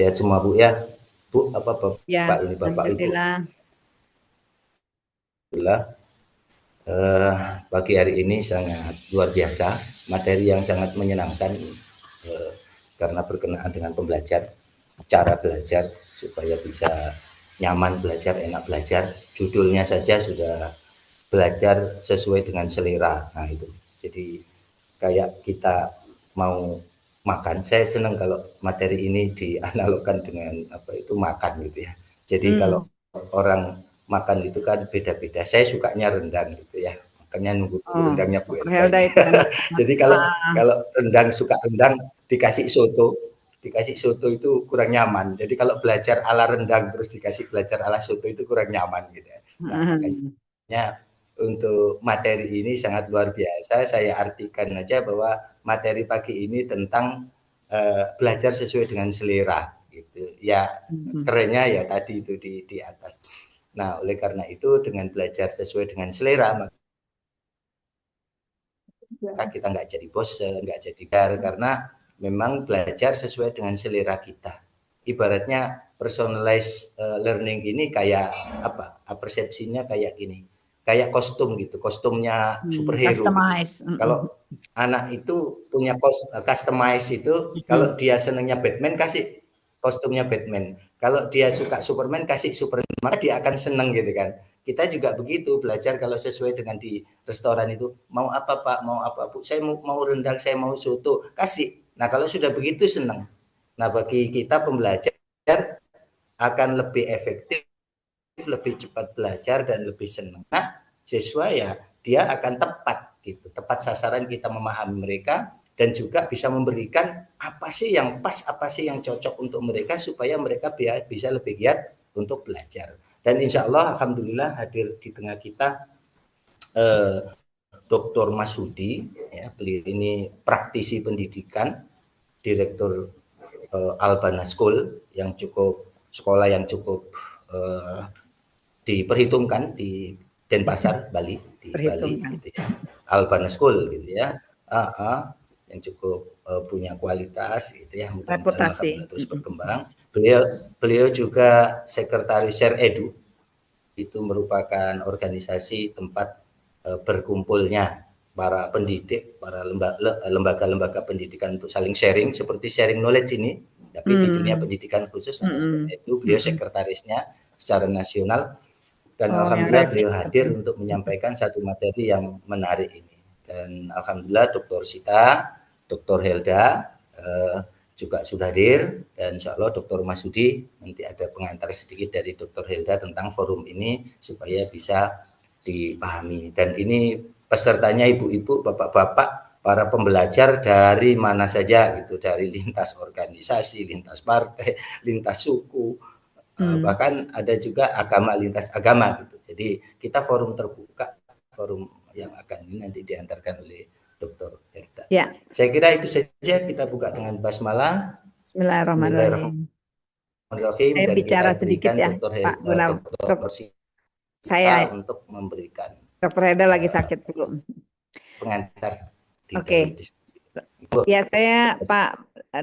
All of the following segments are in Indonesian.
Sehat semua Bu ya. Bu, apa Ya, Bapak ini Bapak Ibu. alhamdulillah. Alhamdulillah, eh, pagi hari ini sangat luar biasa, materi yang sangat menyenangkan eh, karena berkenaan dengan pembelajar, cara belajar supaya bisa nyaman belajar, enak belajar. Judulnya saja sudah belajar sesuai dengan selera. Nah itu, jadi kayak kita mau makan. Saya senang kalau materi ini dianalogkan dengan apa itu makan gitu ya. Jadi kalau Hmm. orang makan itu kan beda-beda. Saya sukanya rendang gitu ya. Makanya nunggu dulu Oh, rendangnya Bu Dr. Elda Helda ini. itu enak banget. Jadi kalau Ah, kalau rendang suka rendang dikasih soto itu kurang nyaman. Jadi kalau belajar ala rendang terus dikasih belajar ala soto itu kurang nyaman gitu ya. Nah, hmm. makanya untuk materi ini sangat luar biasa. Saya artikan aja bahwa materi pagi ini tentang belajar sesuai dengan selera gitu. Ya Hmm. kerennya ya tadi itu di atas. Nah, oleh karena itu dengan belajar sesuai dengan selera maka kita nggak jadi bosen, nggak jadi gar karena memang belajar sesuai dengan selera kita. Ibaratnya personalized learning ini kayak apa? Persepsinya kayak gini, kayak kostum gitu, kostumnya superhero gitu. Customize. Kalau anak itu punya customize itu, kalau Hmm. dia senangnya Batman kasih kostumnya Batman. Kalau dia suka Superman kasih Superman, maka dia akan senang gitu kan. Kita juga begitu belajar kalau sesuai dengan di restoran itu mau apa Pak, mau apa Bu, saya mau rendang, saya mau soto, kasih. Nah kalau sudah begitu senang. Nah bagi kita pembelajar akan lebih efektif, lebih cepat belajar dan lebih senang. Nah siswa ya dia akan tepat gitu, tepat sasaran kita memahami mereka dan juga bisa memberikan apa sih yang pas, apa sih yang cocok untuk mereka supaya mereka bisa lebih giat untuk belajar. Dan insya Allah Alhamdulillah hadir di tengah kita eh, Dr. Masudi, ya, beliau ini praktisi pendidikan, direktur Albana School yang cukup sekolah yang cukup eh, diperhitungkan di Denpasar, Bali, di Bali, Perhitungkan. gitu ya. Albana School, gitu ya, yang cukup punya kualitas, gitu ya. Mudah-mudahan Reputasi. alhamdulillah terus berkembang. Beliau beliau juga sekretaris Share Edu, itu merupakan organisasi tempat berkumpulnya para pendidik, para lembaga-lembaga pendidikan untuk saling sharing seperti sharing knowledge ini, tapi di dunia Hmm. pendidikan khusus ada Hmm. seperti itu. Beliau sekretarisnya secara nasional dan Oh, yang alhamdulillah beliau revisi. hadir untuk menyampaikan satu materi yang menarik ini. Dan alhamdulillah Dr. Sita, Dr. Helda juga sudah hadir dan insya Allah Dr. Masudi nanti ada pengantar sedikit dari Dr. Helda tentang forum ini supaya bisa dipahami. Dan ini pesertanya ibu-ibu, bapak-bapak, para pembelajar dari mana saja gitu, dari lintas organisasi, lintas partai, lintas suku, Hmm. bahkan ada juga agama, lintas agama gitu. Jadi kita forum terbuka, forum yang akan ini nanti diantarkan oleh Dr. Herda. Ya, Saya kira itu saja, kita buka dengan basmalah. Bismillahirrahmanirrahim. Bismillahirrahmanirrahim Saya dan kita bicara sedikit berikan ya, Pak Gunawan. Dr. Sita Saya, untuk memberikan Dr. Helda lagi uh, sakit dulu. pengantar di dalam Oke. diskusi. Ibu, Ya, saya Pak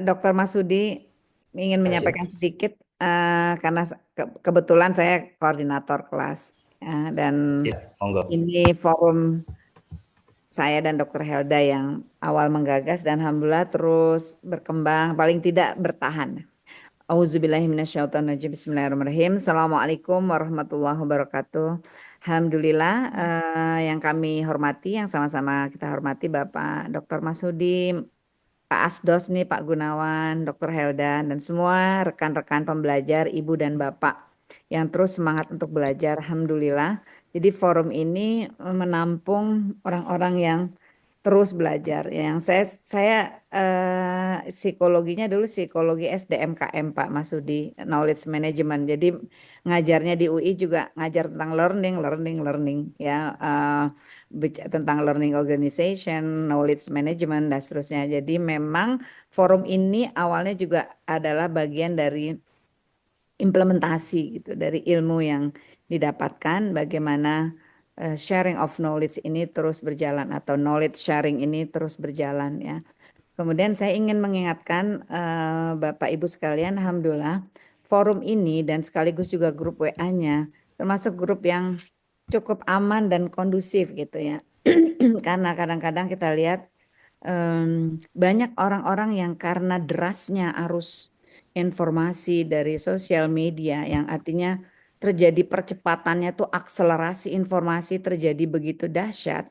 Dr. Masudi ingin terima kasih. menyampaikan sedikit karena kebetulan saya koordinator kelas ya, dan Silakan, monggo. ini forum saya dan Dr. Helda yang awal menggagas dan alhamdulillah terus berkembang, paling tidak bertahan. Auzubillahiminasyaitonirrajim. Bismillahirrahmanirrahim. Assalamualaikum warahmatullahi wabarakatuh. Alhamdulillah yang kami hormati, yang sama-sama kita hormati Bapak Dr. Masudi, Pak Asdos nih, Pak Gunawan, Dr. Heldan, dan semua rekan-rekan pembelajar, Ibu dan Bapak yang terus semangat untuk belajar. Alhamdulillah. Jadi forum ini menampung orang-orang yang terus belajar. Yang saya psikologinya dulu psikologi SDMKM Pak Masudi, Knowledge Management. Jadi ngajarnya di UI juga ngajar tentang learning, learning, learning ya. Tentang learning organization, knowledge management dan seterusnya. Jadi memang forum ini awalnya juga adalah bagian dari implementasi gitu dari ilmu yang didapatkan bagaimana sharing of knowledge ini terus berjalan atau knowledge sharing ini terus berjalan ya. Kemudian saya ingin mengingatkan Bapak Ibu sekalian, alhamdulillah forum ini dan sekaligus juga grup WA-nya termasuk grup yang cukup aman dan kondusif gitu ya. Karena kadang-kadang kita lihat banyak orang-orang yang karena derasnya arus informasi dari sosial media yang artinya terjadi percepatannya tuh akselerasi informasi terjadi begitu dahsyat.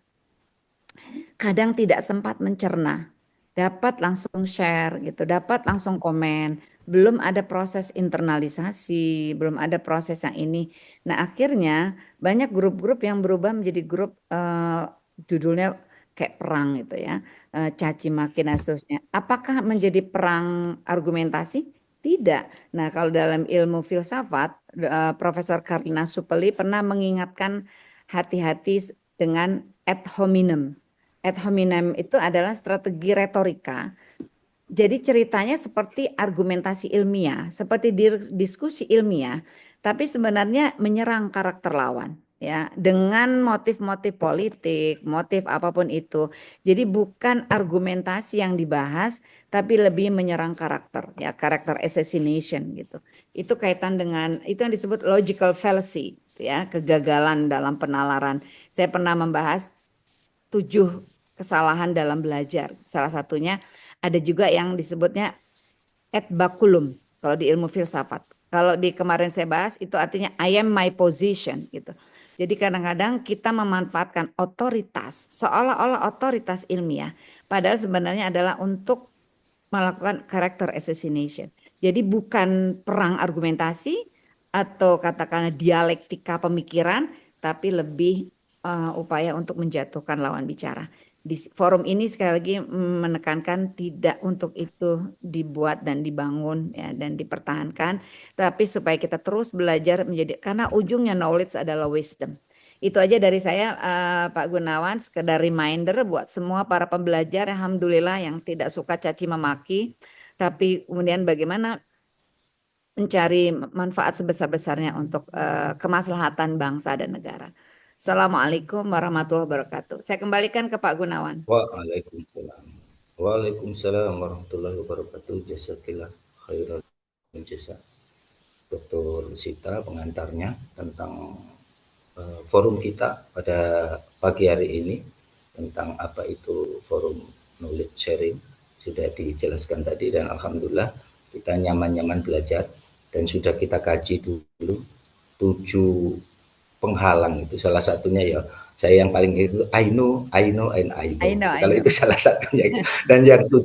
Kadang tidak sempat mencerna, dapat langsung share gitu, dapat langsung komen, belum ada proses internalisasi, belum ada proses yang ini. Nah, akhirnya banyak grup-grup yang berubah menjadi grup judulnya kayak perang gitu ya, caci maki dan seterusnya. Apakah menjadi perang argumentasi? Tidak. Nah, kalau dalam ilmu filsafat, Profesor Karlina Supeli pernah mengingatkan hati-hati dengan ad hominem. Ad hominem itu adalah strategi retorika. Jadi ceritanya seperti argumentasi ilmiah, seperti diskusi ilmiah, tapi sebenarnya menyerang karakter lawan ya dengan motif-motif politik, motif apapun itu. Jadi bukan argumentasi yang dibahas, tapi lebih menyerang karakter ya, karakter assassination gitu. Itu kaitan dengan itu yang disebut logical fallacy ya, kegagalan dalam penalaran. Saya pernah membahas 7 kesalahan dalam belajar. Salah satunya ada juga yang disebutnya ad baculum kalau di ilmu filsafat. Kalau di kemarin saya bahas itu artinya I am my position gitu. Jadi kadang-kadang kita memanfaatkan otoritas seolah-olah otoritas ilmiah padahal sebenarnya adalah untuk melakukan character assassination. Jadi bukan perang argumentasi atau katakanlah dialektika pemikiran, tapi lebih upaya untuk menjatuhkan lawan bicara. Di forum ini sekali lagi menekankan tidak untuk itu dibuat dan dibangun ya dan dipertahankan, tapi supaya kita terus belajar menjadi karena ujungnya knowledge adalah wisdom. Itu aja dari saya Pak Gunawan, sekedar reminder buat semua para pembelajar alhamdulillah yang tidak suka caci memaki, tapi kemudian bagaimana mencari manfaat sebesar-besarnya untuk kemaslahatan bangsa dan negara. Assalamualaikum warahmatullahi wabarakatuh. Saya kembalikan ke Pak Gunawan. Waalaikumsalam. Waalaikumsalam warahmatullahi wabarakatuh. Jazakillah khairal jasa. Dr. Sita pengantarnya tentang forum kita pada pagi hari ini tentang apa itu forum knowledge sharing sudah dijelaskan tadi dan alhamdulillah kita nyaman-nyaman belajar dan sudah kita kaji dulu 7 penghalang itu salah satunya ya saya yang paling itu I know and I know. Kalau itu salah satunya dan yang 7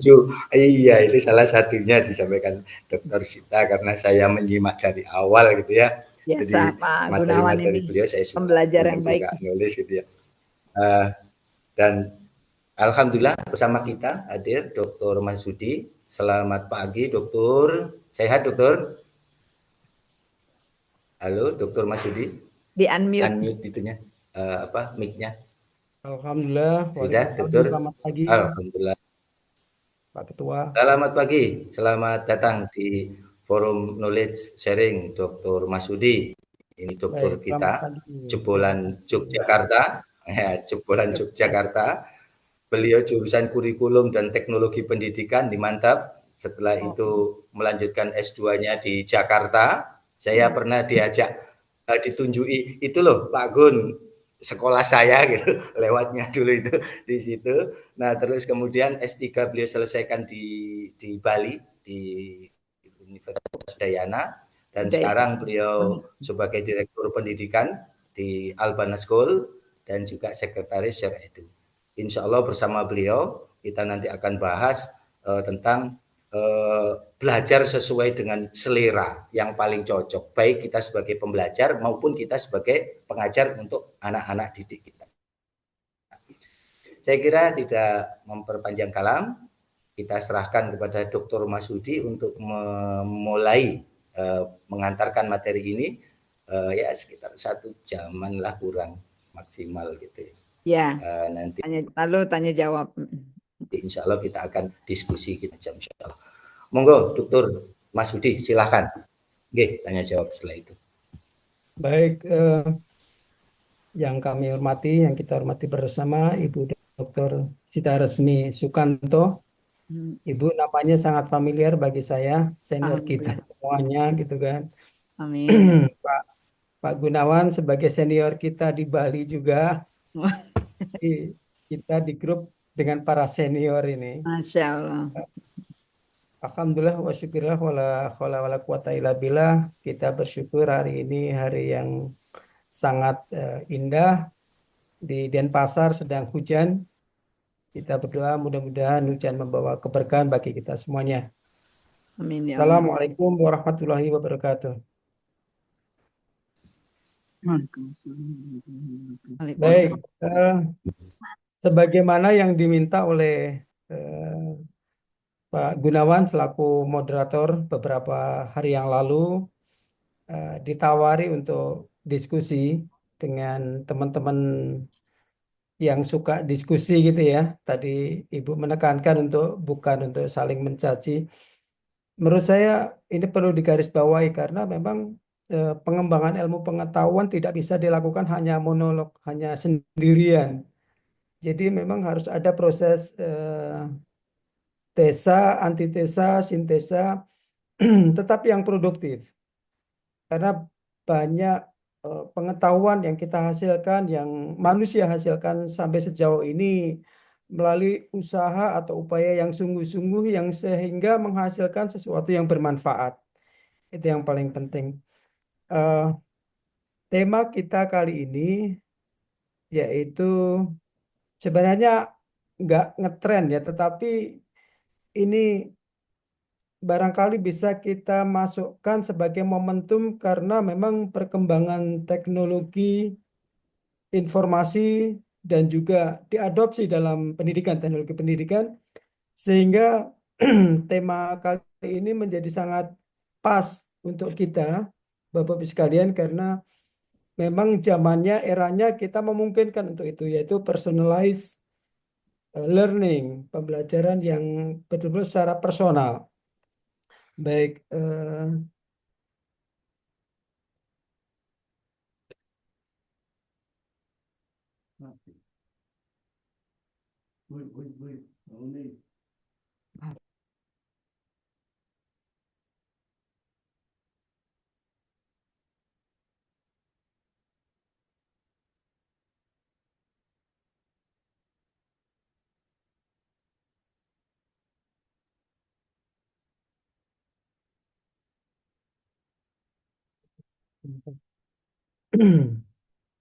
iya itu salah satunya disampaikan Dr. Sita karena saya menyimak dari awal gitu ya. Biasa Jadi Pak Gunawan materi-materi ini beliau saya suka pembelajar yang baik. juga nulis gitu ya. Dan alhamdulillah bersama kita hadir Dr. Masudi. Selamat pagi Dokter. Sehat Dokter? Halo Dr. Masudi. Di unmute. Unmute itunya mic-nya. Alhamdulillah. Sudah Dokter? Selamat pagi Alhamdulillah. Pak Ketua. Selamat pagi. Selamat datang di Forum Knowledge Sharing Dr. Masudi. Ini dokter kita, jebolan Yogyakarta, ya, jebolan Yogyakarta. Beliau jurusan kurikulum dan teknologi pendidikan di Mantap. Setelah itu melanjutkan S2-nya di Jakarta. Saya pernah diajak ditunjuki itu loh Pak Gun sekolah saya gitu lewatnya dulu itu di situ. Nah terus kemudian S3 beliau selesaikan di Bali di Universitas Udayana dan sekarang beliau sebagai direktur pendidikan di Albana School dan juga sekretaris Share Edu. Insya Allah bersama beliau kita nanti akan bahas tentang belajar sesuai dengan selera yang paling cocok baik kita sebagai pembelajar maupun kita sebagai pengajar untuk anak-anak didik kita. Saya kira tidak memperpanjang kalam, kita serahkan kepada Dr. Masudi untuk memulai mengantarkan materi ini ya sekitar 1 jaman lah kurang maksimal gitu ya. Nanti lalu tanya jawab. Insya Allah kita akan diskusi kita jam insya Allah. Monggo, Dokter Masudi, silahkan. Oke, tanya jawab setelah itu. Baik, yang kami hormati, yang kita hormati bersama Ibu Dr. Sita Resmi Sukanto, Ibu namanya sangat familiar bagi saya, senior kita Alhamdulillah. semuanya gitu kan. Amin. Pak Pak Gunawan sebagai senior kita di Bali juga, di- kita di grup dengan para senior ini. Masya Allah. Alhamdulillah wa syukurillah wala haula wala quwata illa billah. Kita bersyukur hari ini hari yang sangat indah. Di Denpasar sedang hujan. Kita berdoa mudah-mudahan hujan membawa keberkahan bagi kita semuanya. Amin ya Allah. Assalamualaikum warahmatullahi wabarakatuh. Baik, Waalaikumsalam. sebagaimana yang diminta oleh Pak Gunawan selaku moderator beberapa hari yang lalu, ditawari untuk diskusi dengan teman-teman yang suka diskusi gitu ya. Tadi Ibu menekankan untuk bukan untuk saling mencaci. Menurut saya ini perlu digarisbawahi karena memang pengembangan ilmu pengetahuan tidak bisa dilakukan hanya monolog, hanya sendirian. Jadi memang harus ada proses tesa, antitesa, sintesa, tetapi yang produktif. Karena banyak pengetahuan yang kita hasilkan, yang manusia hasilkan sampai sejauh ini melalui usaha atau upaya yang sungguh-sungguh yang sehingga menghasilkan sesuatu yang bermanfaat. Itu yang paling penting. Eh, Tema kita kali ini yaitu sebenarnya nggak ngetren ya, tetapi ini barangkali bisa kita masukkan sebagai momentum karena memang perkembangan teknologi informasi dan juga diadopsi dalam pendidikan, teknologi pendidikan, sehingga tema kali ini menjadi sangat pas untuk kita, Bapak-Ibu sekalian, karena memang zamannya, eranya kita memungkinkan untuk itu, yaitu personalized learning, pembelajaran yang betul-betul secara personal. Baik,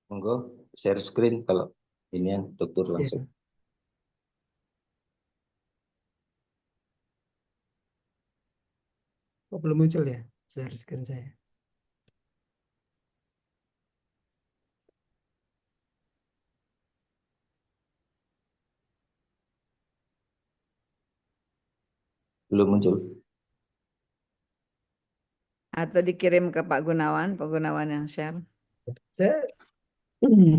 Monggo share screen kalau ini yang dokter langsung. ya, kok belum muncul ya share screen saya. Belum muncul. Atau dikirim ke Pak Gunawan yang share. Saya,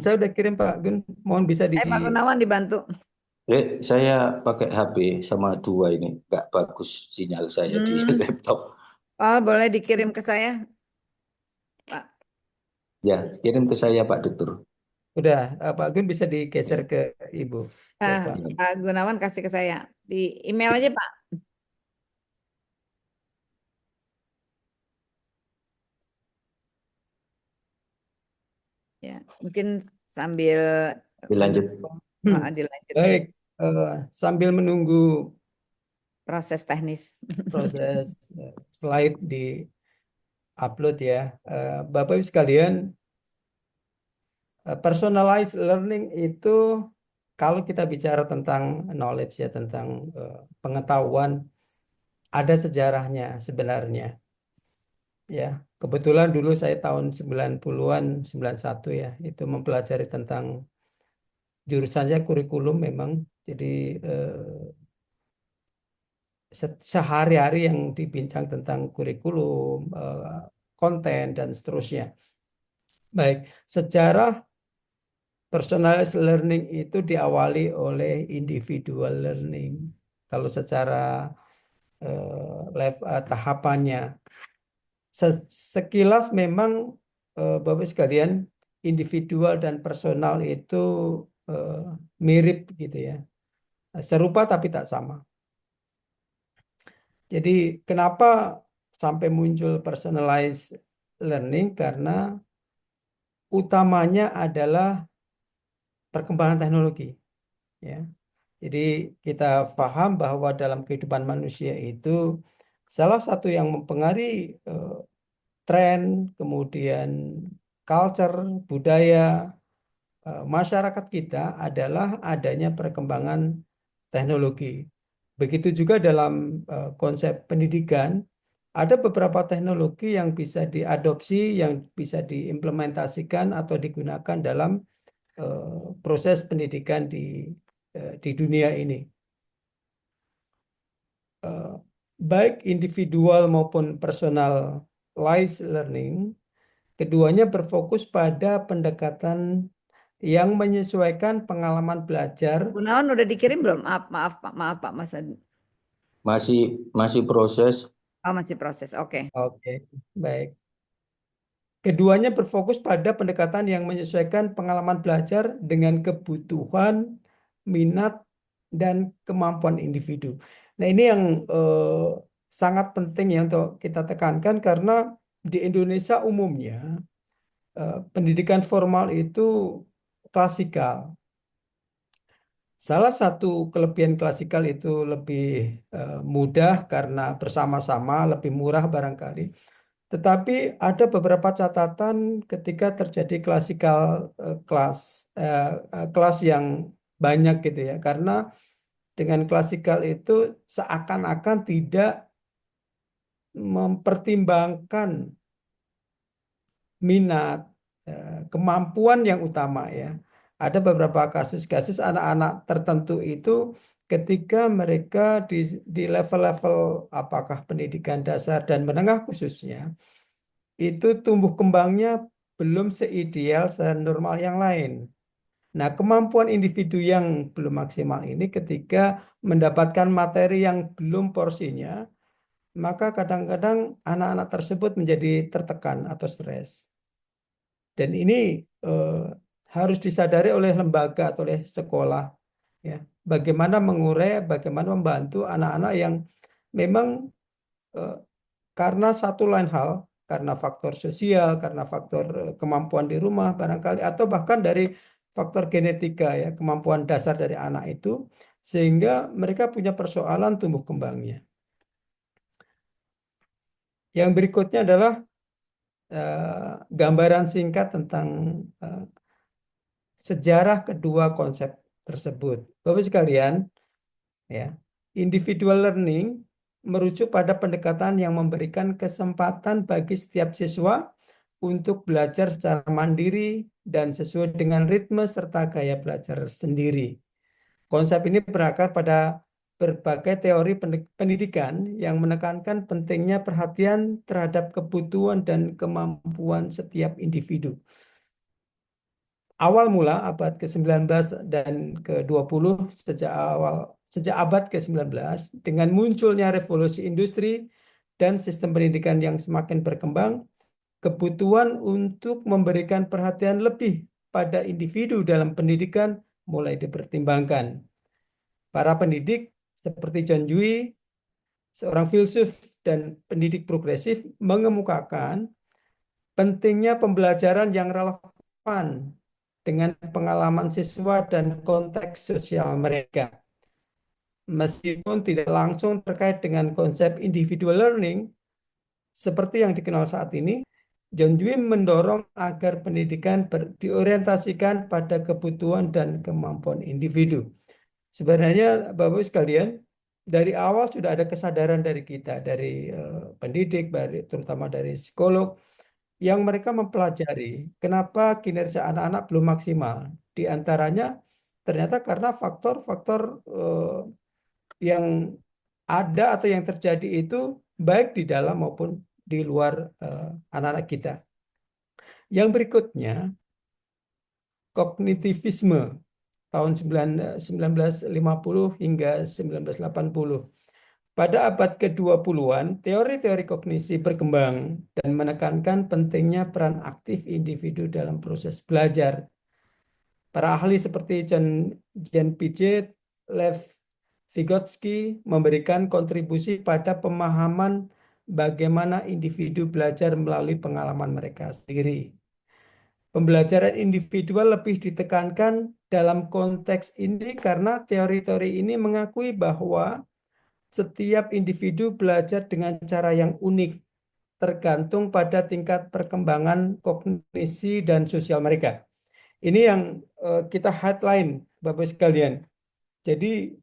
saya udah kirim Pak Gun, mohon bisa di. Pak Gunawan dibantu. Saya pakai HP sama dua ini, nggak bagus sinyal saya di laptop. Oh, boleh dikirim ke saya, Pak. Ya, kirim ke saya Pak Dokter. Udah, Pak Gun bisa digeser ke Ibu. Bapak. Pak Gunawan kasih ke saya. Di email aja, Pak. Ya, mungkin sambil Dilanjut. dilanjut aja Baik, sambil menunggu proses teknis. proses slide di upload ya, Bapak Ibu sekalian, personalized learning itu kalau kita bicara tentang knowledge ya, tentang pengetahuan, ada sejarahnya sebenarnya. Ya, kebetulan dulu saya tahun 90-an, 91 ya, itu mempelajari tentang jurusannya kurikulum memang. Jadi sehari-hari yang dibincang tentang kurikulum, konten dan seterusnya. Baik, sejarah personalized learning itu diawali oleh individual learning. Kalau secara tahapannya, sekilas memang Bapak sekalian, individual dan personal itu eh, mirip gitu ya, serupa tapi tak sama. Jadi kenapa sampai muncul personalized learning? Karena utamanya adalah perkembangan teknologi, ya. Jadi kita paham bahwa dalam kehidupan manusia itu salah satu yang mempengaruhi tren, kemudian culture, budaya, masyarakat kita adalah adanya perkembangan teknologi. Begitu juga dalam konsep pendidikan, ada beberapa teknologi yang bisa diadopsi, yang bisa diimplementasikan atau digunakan dalam proses pendidikan di dunia ini. Baik individual maupun personalized learning, keduanya berfokus pada pendekatan yang menyesuaikan pengalaman belajar. Gunawan udah dikirim belum? Maaf Pak Mas Adi. Masih proses. Oh, masih proses. Oke. Oke, baik. Keduanya berfokus pada pendekatan yang menyesuaikan pengalaman belajar dengan kebutuhan, minat, dan kemampuan individu. Nah, ini yang sangat penting ya untuk kita tekankan karena di Indonesia umumnya pendidikan formal itu klasikal. Salah satu kelebihan klasikal itu lebih mudah karena bersama-sama, lebih murah barangkali. Tetapi ada beberapa catatan ketika terjadi klasikal kelas yang banyak gitu ya. Karena dengan klasikal itu seakan-akan tidak mempertimbangkan minat, kemampuan yang utama ya. Ada beberapa kasus-kasus anak-anak tertentu itu ketika mereka di level-level apakah pendidikan dasar dan menengah khususnya, itu tumbuh kembangnya belum seideal normal yang lain. Nah, kemampuan individu yang belum maksimal ini ketika mendapatkan materi yang belum porsinya, maka kadang-kadang anak-anak tersebut menjadi tertekan atau stres. Dan ini harus disadari oleh lembaga atau oleh sekolah, ya. Bagaimana mengurai, bagaimana membantu anak-anak yang memang karena satu lain hal, karena faktor sosial, karena faktor kemampuan di rumah barangkali, atau bahkan dari faktor genetika ya, kemampuan dasar dari anak itu, sehingga mereka punya persoalan tumbuh kembangnya. Yang berikutnya adalah gambaran singkat tentang sejarah kedua konsep tersebut. Bapak sekalian, ya, individual learning merujuk pada pendekatan yang memberikan kesempatan bagi setiap siswa untuk belajar secara mandiri dan sesuai dengan ritme serta gaya belajar sendiri. Konsep ini berakar pada berbagai teori pendidikan yang menekankan pentingnya perhatian terhadap kebutuhan dan kemampuan setiap individu. Awal mula abad ke-19 dan ke-20 sejak abad ke-19 dengan munculnya revolusi industri dan sistem pendidikan yang semakin berkembang, kebutuhan untuk memberikan perhatian lebih pada individu dalam pendidikan mulai dipertimbangkan. Para pendidik seperti John Dewey, seorang filsuf dan pendidik progresif, mengemukakan pentingnya pembelajaran yang relevan dengan pengalaman siswa dan konteks sosial mereka. Meskipun tidak langsung terkait dengan konsep individual learning, seperti yang dikenal saat ini, John Dewey mendorong agar pendidikan diorientasikan pada kebutuhan dan kemampuan individu. Sebenarnya Bapak-Ibu sekalian, dari awal sudah ada kesadaran dari kita, dari pendidik, terutama dari psikolog, yang mereka mempelajari kenapa kinerja anak-anak belum maksimal. Di antaranya ternyata karena faktor-faktor yang ada atau yang terjadi itu baik di dalam maupun di luar anak-anak kita. Yang berikutnya, kognitivisme tahun 1950 hingga 1980. Pada abad ke-20-an, teori-teori kognisi berkembang dan menekankan pentingnya peran aktif individu dalam proses belajar. Para ahli seperti John Piaget, Lev Vygotsky memberikan kontribusi pada pemahaman bagaimana individu belajar melalui pengalaman mereka sendiri. Pembelajaran individual lebih ditekankan dalam konteks ini karena teori-teori ini mengakui bahwa setiap individu belajar dengan cara yang unik, tergantung pada tingkat perkembangan kognisi dan sosial mereka. Ini yang kita headline, Bapak sekalian. Jadi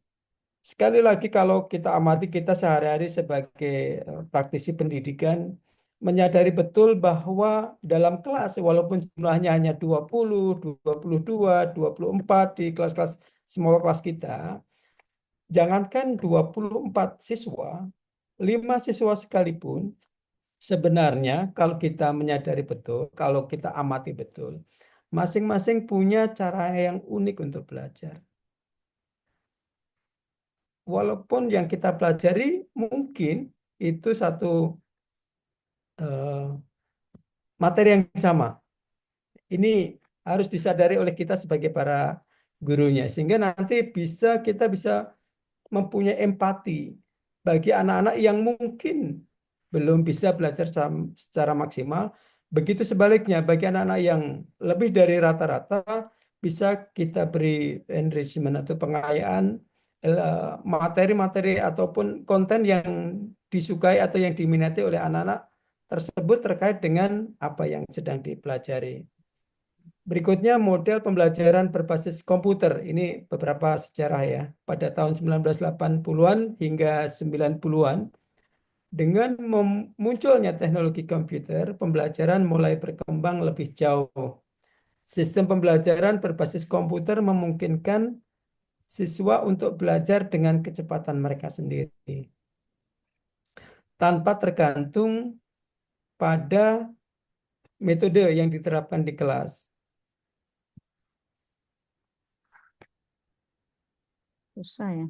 sekali lagi kalau kita amati, kita sehari-hari sebagai praktisi pendidikan menyadari betul bahwa dalam kelas walaupun jumlahnya hanya 20, 22, 24 di kelas-kelas small kelas kita, jangankan 24 siswa, 5 siswa sekalipun, sebenarnya kalau kita menyadari betul, kalau kita amati betul, masing-masing punya cara yang unik untuk belajar. Walaupun yang kita pelajari mungkin itu satu materi yang sama. Ini harus disadari oleh kita sebagai para gurunya, sehingga nanti kita bisa mempunyai empati bagi anak-anak yang mungkin belum bisa belajar secara maksimal. Begitu sebaliknya, bagi anak-anak yang lebih dari rata-rata, bisa kita beri enrichment atau pengayaan materi-materi ataupun konten yang disukai atau yang diminati oleh anak-anak tersebut terkait dengan apa yang sedang dipelajari. Berikutnya model pembelajaran berbasis komputer. Ini beberapa sejarah ya. Pada tahun 1980-an hingga 90-an, dengan munculnya teknologi komputer, pembelajaran mulai berkembang lebih jauh. Sistem pembelajaran berbasis komputer memungkinkan siswa untuk belajar dengan kecepatan mereka sendiri, tanpa tergantung pada metode yang diterapkan di kelas. Susah ya.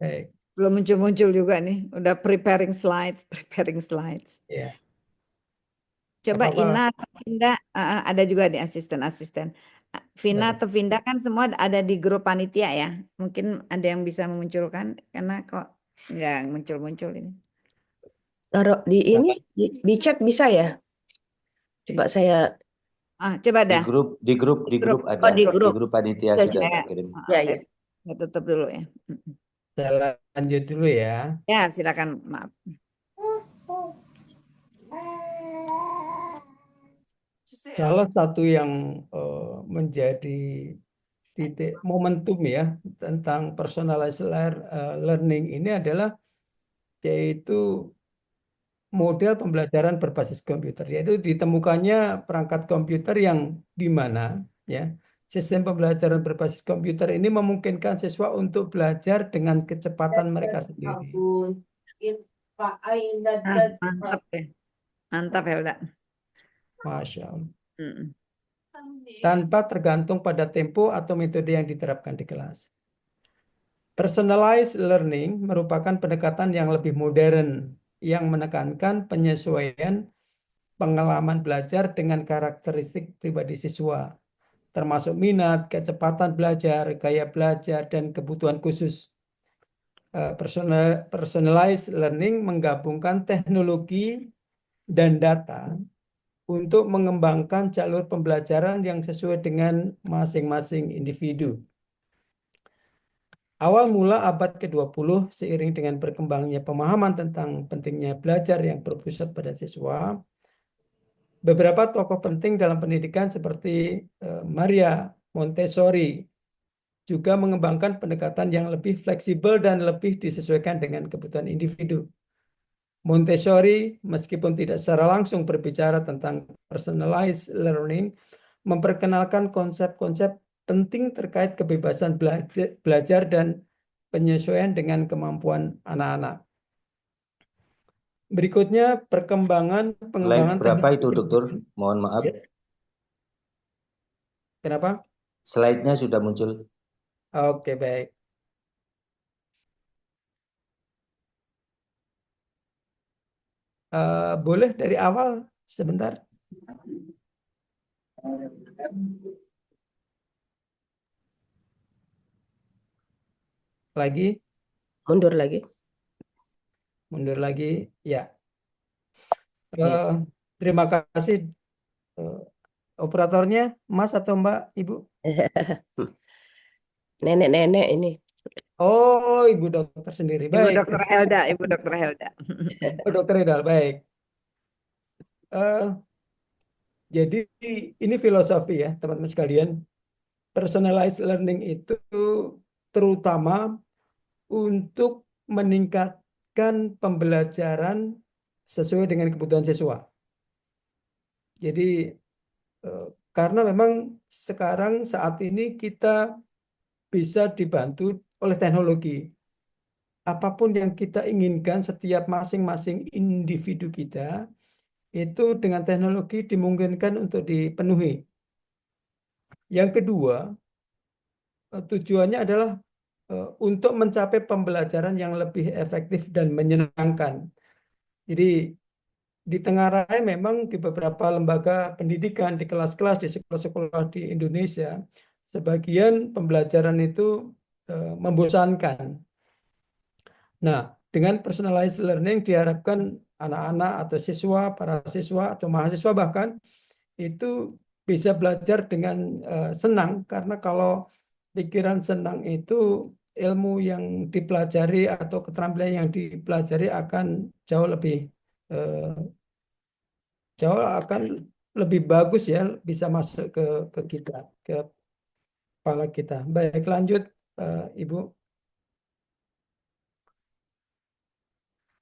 Baik, Belum muncul-muncul juga nih. Udah preparing slides, preparing slides. ya. Coba Apa-apa. Ina atau Vinda, ada juga di asisten-asisten. Vina Baik. atau Vinda kan semua ada di grup panitia ya. Mungkin ada yang bisa memunculkan karena kok nggak muncul-muncul ini. Taruh di ini di chat bisa ya? Coba saya Coba Di dah. grup Di grup. ada. Oh, di Di grup. grup panitia Ya, sudah Saya, kirim. Ya, ya. saya tutup dulu ya. Saya lanjut dulu ya. Ya, silakan. Maaf. Salah satu yang menjadi titik momentum ya tentang personalized learning ini adalah yaitu model pembelajaran berbasis komputer, yaitu ditemukannya perangkat komputer yang di mana ya sistem pembelajaran berbasis komputer ini memungkinkan siswa untuk belajar dengan kecepatan mereka sendiri. Mantap ya. Mantap ya udah. Masya Allah. Mm. Tanpa tergantung pada tempo atau metode yang diterapkan di kelas. Personalized learning merupakan pendekatan yang lebih modern yang menekankan penyesuaian pengalaman belajar dengan karakteristik pribadi siswa, termasuk minat, kecepatan belajar, gaya belajar, dan kebutuhan khusus. Personalized learning menggabungkan teknologi dan data untuk mengembangkan jalur pembelajaran yang sesuai dengan masing-masing individu. Awal mula abad ke-20, seiring dengan berkembangnya pemahaman tentang pentingnya belajar yang berpusat pada siswa, beberapa tokoh penting dalam pendidikan seperti Maria Montessori juga mengembangkan pendekatan yang lebih fleksibel dan lebih disesuaikan dengan kebutuhan individu. Montessori, meskipun tidak secara langsung berbicara tentang personalized learning, memperkenalkan konsep-konsep penting terkait kebebasan belajar dan penyesuaian dengan kemampuan anak-anak. Berikutnya, pengembangan Slide berapa itu, teknologi. Dokter? Mohon maaf. Yes. Kenapa? Slide-nya sudah muncul. Oke, baik. Boleh dari awal sebentar? Lagi, Mundur lagi. mundur lagi. Ya. Ya. Terima kasih eh, operatornya, Mas atau Mbak, Ibu. Nenek-nenek ini. Oh, Ibu dokter sendiri. Ibu Baik. Dokter Helda, Ibu Dokter Helda. Oh, Dokter Ridal, baik. Eh, jadi ini filosofi ya, teman-teman sekalian. Personalized learning itu terutama untuk meningkatkan pembelajaran sesuai dengan kebutuhan siswa. Jadi eh, karena memang sekarang saat ini kita bisa dibantu oleh teknologi. Apapun yang kita inginkan, setiap masing-masing individu kita itu dengan teknologi dimungkinkan untuk dipenuhi. Yang kedua, tujuannya adalah untuk mencapai pembelajaran yang lebih efektif dan menyenangkan. Jadi ditengarai memang di beberapa lembaga pendidikan, di kelas-kelas, di sekolah-sekolah di Indonesia, sebagian pembelajaran itu membosankan. Nah, dengan personalized learning diharapkan anak-anak atau siswa, para siswa atau mahasiswa bahkan itu bisa belajar dengan senang, karena kalau pikiran senang itu ilmu yang dipelajari atau keterampilan yang dipelajari akan jauh lebih eh, jauh akan lebih bagus ya, bisa masuk ke kita, ke kepala kita. Baik, lanjut Ibu,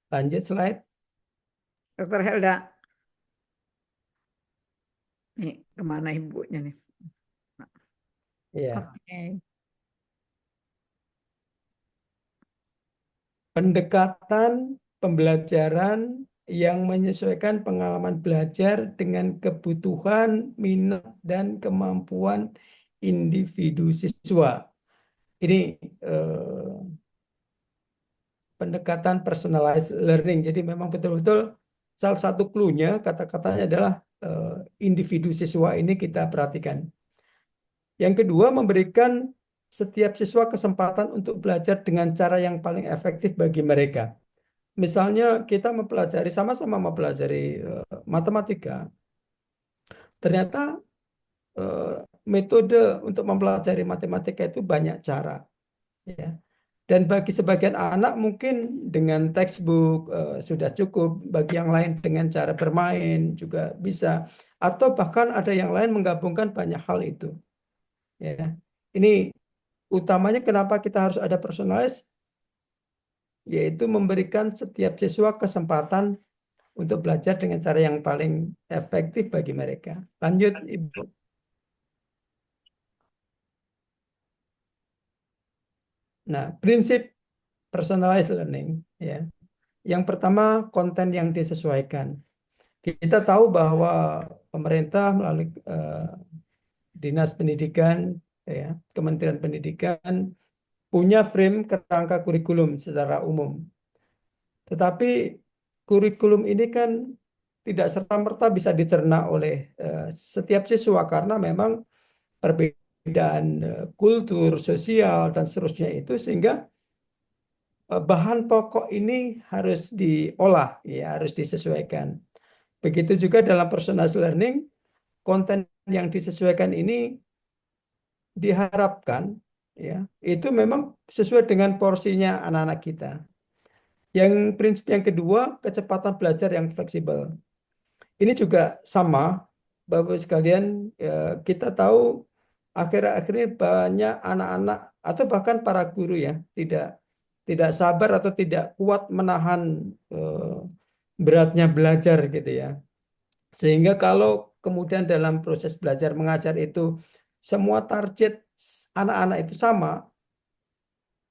lanjut slide. Dokter Helda. Nih, kemana ibunya nih? Ya, Oke. pendekatan pembelajaran yang menyesuaikan pengalaman belajar dengan kebutuhan, minat, dan kemampuan individu siswa. Ini pendekatan personalized learning. Jadi memang betul-betul salah satu clue-nya, kata-katanya adalah individu siswa ini kita perhatikan. Yang kedua, memberikan setiap siswa kesempatan untuk belajar dengan cara yang paling efektif bagi mereka. Misalnya kita mempelajari, sama-sama mempelajari matematika, ternyata eh, metode untuk mempelajari matematika itu banyak cara, ya. Dan bagi sebagian anak mungkin dengan textbook sudah cukup, bagi yang lain dengan cara bermain juga bisa, atau bahkan ada yang lain menggabungkan banyak hal itu, ya. Ini utamanya kenapa kita harus ada personalis, yaitu memberikan setiap siswa kesempatan untuk belajar dengan cara yang paling efektif bagi mereka. Lanjut, Ibu. Nah, prinsip personalized learning, ya. Yang pertama, konten yang disesuaikan. Kita tahu bahwa pemerintah melalui Dinas Pendidikan, ya, Kementerian Pendidikan punya frame kerangka kurikulum secara umum. Tetapi kurikulum ini kan tidak serta-merta bisa dicerna oleh setiap siswa, karena memang perbedaan kultur, sosial, dan seterusnya itu, sehingga bahan pokok ini harus diolah, ya, harus disesuaikan. Begitu juga dalam personalized learning, konten yang disesuaikan ini diharapkan, ya, itu memang sesuai dengan porsinya anak-anak kita. Yang prinsip yang kedua, kecepatan belajar yang fleksibel. Ini juga sama, Bapak sekalian, kita tahu akhir-akhir ini banyak anak-anak atau bahkan para guru ya tidak sabar atau tidak kuat menahan beratnya belajar gitu ya. Sehingga kalau kemudian dalam proses belajar mengajar itu semua target anak-anak itu sama,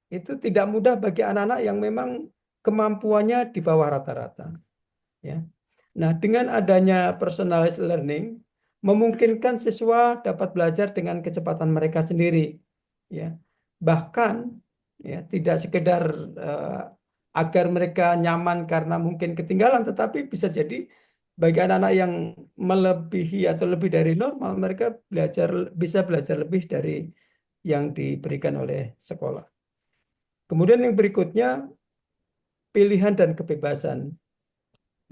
itu tidak mudah bagi anak-anak yang memang kemampuannya di bawah rata-rata, ya. Nah, dengan adanya personalized learning, memungkinkan siswa dapat belajar dengan kecepatan mereka sendiri, ya. Bahkan, ya, tidak sekedar eh, agar mereka nyaman karena mungkin ketinggalan, tetapi bisa jadi bagi anak-anak yang melebihi atau lebih dari normal, mereka bisa belajar lebih dari yang diberikan oleh sekolah. Kemudian yang berikutnya, pilihan dan kebebasan.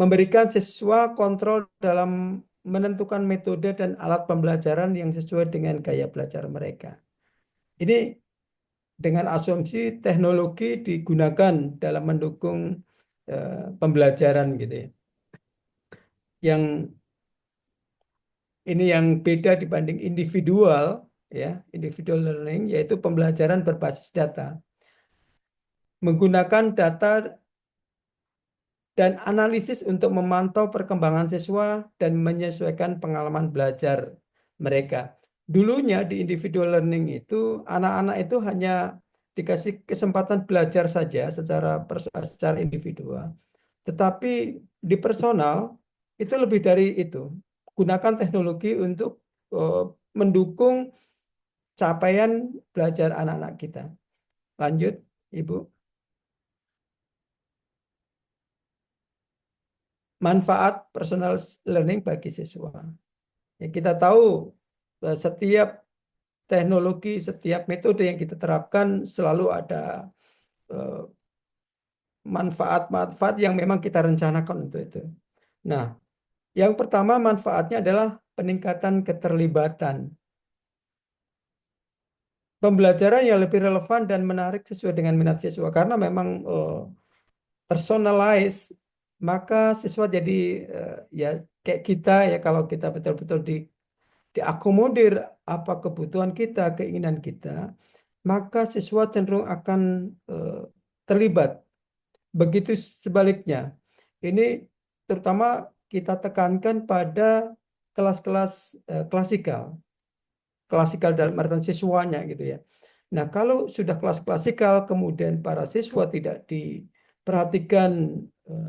Memberikan siswa kontrol dalam menentukan metode dan alat pembelajaran yang sesuai dengan gaya belajar mereka. Ini dengan asumsi teknologi digunakan dalam mendukung pembelajaran gitu ya. Yang ini yang beda dibanding individual ya, individual learning, yaitu pembelajaran berbasis data. Menggunakan data dan analisis untuk memantau perkembangan siswa dan menyesuaikan pengalaman belajar mereka. Dulunya di individual learning itu anak-anak itu hanya dikasih kesempatan belajar saja secara individual. Tetapi di personal itu lebih dari itu. Gunakan teknologi untuk mendukung capaian belajar anak-anak kita. Lanjut, Ibu. Manfaat personal learning bagi siswa. Ya, kita tahu setiap teknologi, setiap metode yang kita terapkan selalu ada manfaat-manfaat yang memang kita rencanakan untuk itu. Nah, yang pertama manfaatnya adalah peningkatan keterlibatan. Pembelajaran yang lebih relevan dan menarik sesuai dengan minat siswa. Karena memang personalize, maka siswa jadi ya kayak kita ya, kalau kita betul-betul diakomodir apa kebutuhan kita, keinginan kita, maka siswa cenderung akan terlibat. Begitu sebaliknya. Ini terutama kita tekankan pada kelas-kelas klasikal dalam artian siswanya gitu ya. Nah, kalau sudah kelas klasikal kemudian para siswa tidak diperhatikan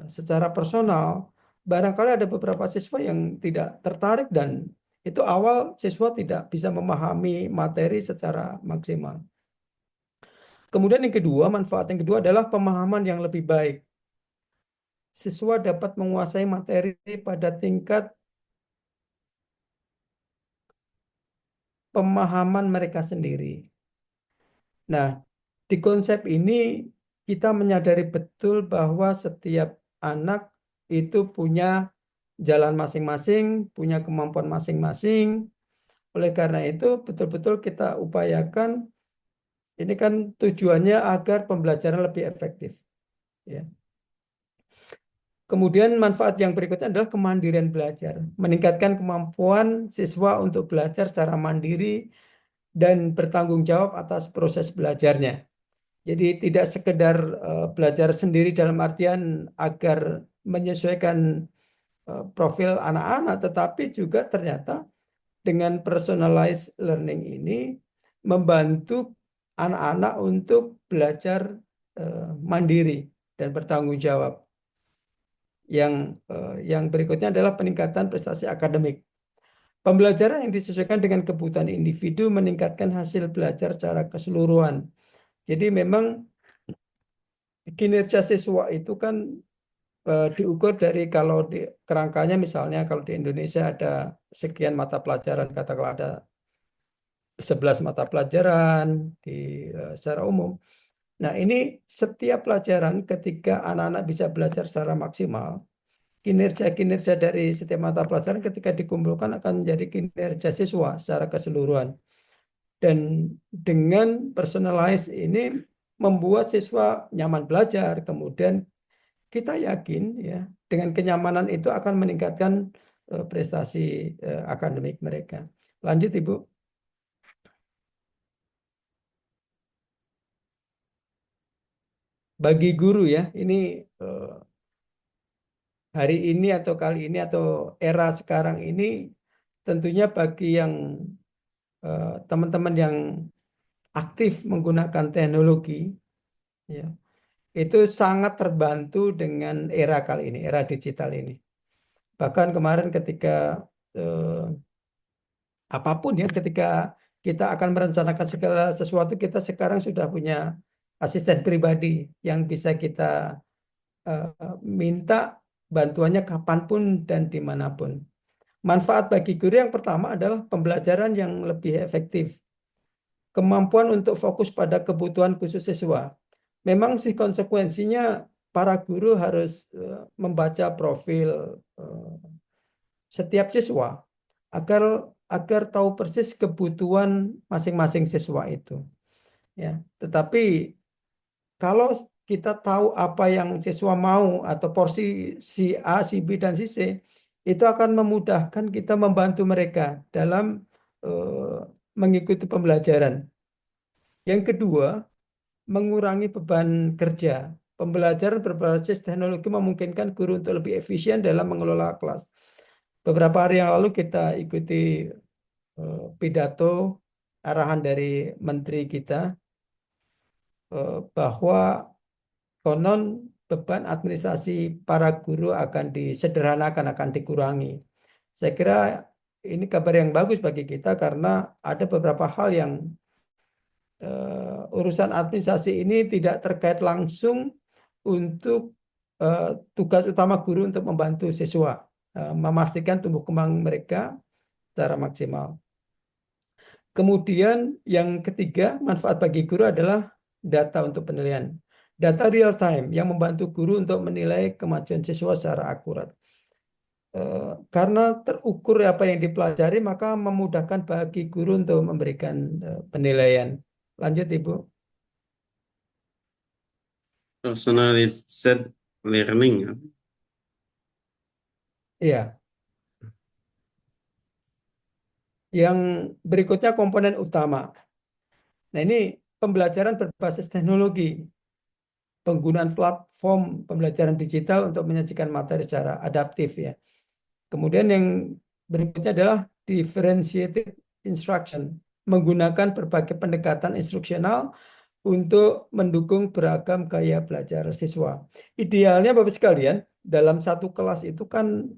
secara personal, barangkali ada beberapa siswa yang tidak tertarik dan itu awal siswa tidak bisa memahami materi secara maksimal. Kemudian yang kedua, manfaat yang kedua adalah pemahaman yang lebih baik. Siswa dapat menguasai materi pada tingkat pemahaman mereka sendiri. Nah, di konsep ini kita menyadari betul bahwa setiap anak itu punya jalan masing-masing, punya kemampuan masing-masing. Oleh karena itu, betul-betul kita upayakan, ini kan tujuannya agar pembelajaran lebih efektif. Ya. Kemudian manfaat yang berikutnya adalah kemandirian belajar. Meningkatkan kemampuan siswa untuk belajar secara mandiri dan bertanggung jawab atas proses belajarnya. Jadi tidak sekedar belajar sendiri dalam artian agar menyesuaikan profil anak-anak, tetapi juga ternyata dengan personalized learning ini membantu anak-anak untuk belajar mandiri dan bertanggung jawab. Yang berikutnya adalah peningkatan prestasi akademik. Pembelajaran yang disesuaikan dengan kebutuhan individu meningkatkan hasil belajar secara keseluruhan. Jadi memang kinerja siswa itu kan diukur dari, kalau di kerangkanya misalnya kalau di Indonesia ada sekian mata pelajaran, katakanlah ada 11 mata pelajaran secara umum. Nah, ini setiap pelajaran ketika anak-anak bisa belajar secara maksimal, kinerja-kinerja dari setiap mata pelajaran ketika dikumpulkan akan menjadi kinerja siswa secara keseluruhan. Dan dengan personalize ini membuat siswa nyaman belajar, kemudian kita yakin ya dengan kenyamanan itu akan meningkatkan prestasi akademik mereka. Lanjut, Ibu. Bagi guru ya, ini hari ini atau kali ini atau era sekarang ini tentunya bagi yang teman-teman yang aktif menggunakan teknologi ya, itu sangat terbantu dengan era kali ini, era digital ini. Bahkan kemarin ketika apapun ya, ketika kita akan merencanakan segala sesuatu, kita sekarang sudah punya asisten pribadi yang bisa kita minta bantuannya kapanpun dan dimanapun. Manfaat bagi guru yang pertama adalah pembelajaran yang lebih efektif. Kemampuan untuk fokus pada kebutuhan khusus siswa. memang sih konsekuensinya para guru harus membaca profil setiap siswa agar agar tahu persis kebutuhan masing-masing siswa itu. Ya, tetapi kalau kita tahu apa yang siswa mau atau porsi si A, si B, dan si C, itu akan memudahkan kita membantu mereka dalam mengikuti pembelajaran. Yang kedua, mengurangi beban kerja. Pembelajaran berbasis teknologi memungkinkan guru untuk lebih efisien dalam mengelola kelas. Beberapa hari yang lalu kita ikuti pidato arahan dari menteri kita bahwa konon beban administrasi para guru akan disederhanakan, akan dikurangi. Saya kira ini kabar yang bagus bagi kita karena ada beberapa hal yang urusan administrasi ini tidak terkait langsung untuk tugas utama guru untuk membantu siswa, memastikan tumbuh kembang mereka secara maksimal. Kemudian yang ketiga, manfaat bagi guru adalah data untuk penilaian. Data real time yang membantu guru untuk menilai kemajuan siswa secara akurat. Karena terukur apa yang dipelajari, maka memudahkan bagi guru untuk memberikan penilaian. Lanjut, Ibu. Personalized learning. Iya. Yang berikutnya komponen utama. Nah, ini pembelajaran berbasis teknologi. Penggunaan platform pembelajaran digital untuk menyajikan materi secara adaptif ya. Kemudian yang berikutnya adalah differentiated instruction, menggunakan berbagai pendekatan instruksional untuk mendukung beragam gaya belajar siswa. Idealnya Bapak sekalian, dalam satu kelas itu kan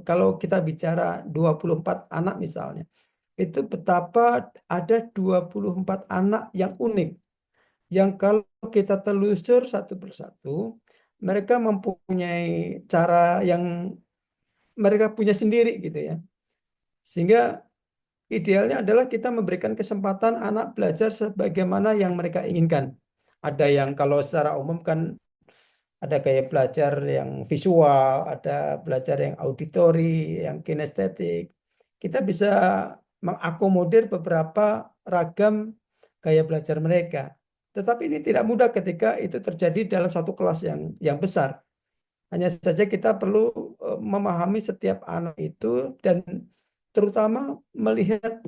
kalau kita bicara 24 anak misalnya, itu betapa ada 24 anak yang unik, yang kalau kita telusur satu persatu, mereka mempunyai cara yang mereka punya sendiri gitu ya. Sehingga idealnya adalah kita memberikan kesempatan anak belajar sebagaimana yang mereka inginkan. Ada yang kalau secara umum kan ada gaya belajar yang visual, ada belajar yang auditori, yang kinestetik. Kita bisa mengakomodir beberapa ragam gaya belajar mereka. Tetapi ini tidak mudah ketika itu terjadi dalam satu kelas yang besar. Hanya saja kita perlu memahami setiap anak itu dan terutama melihat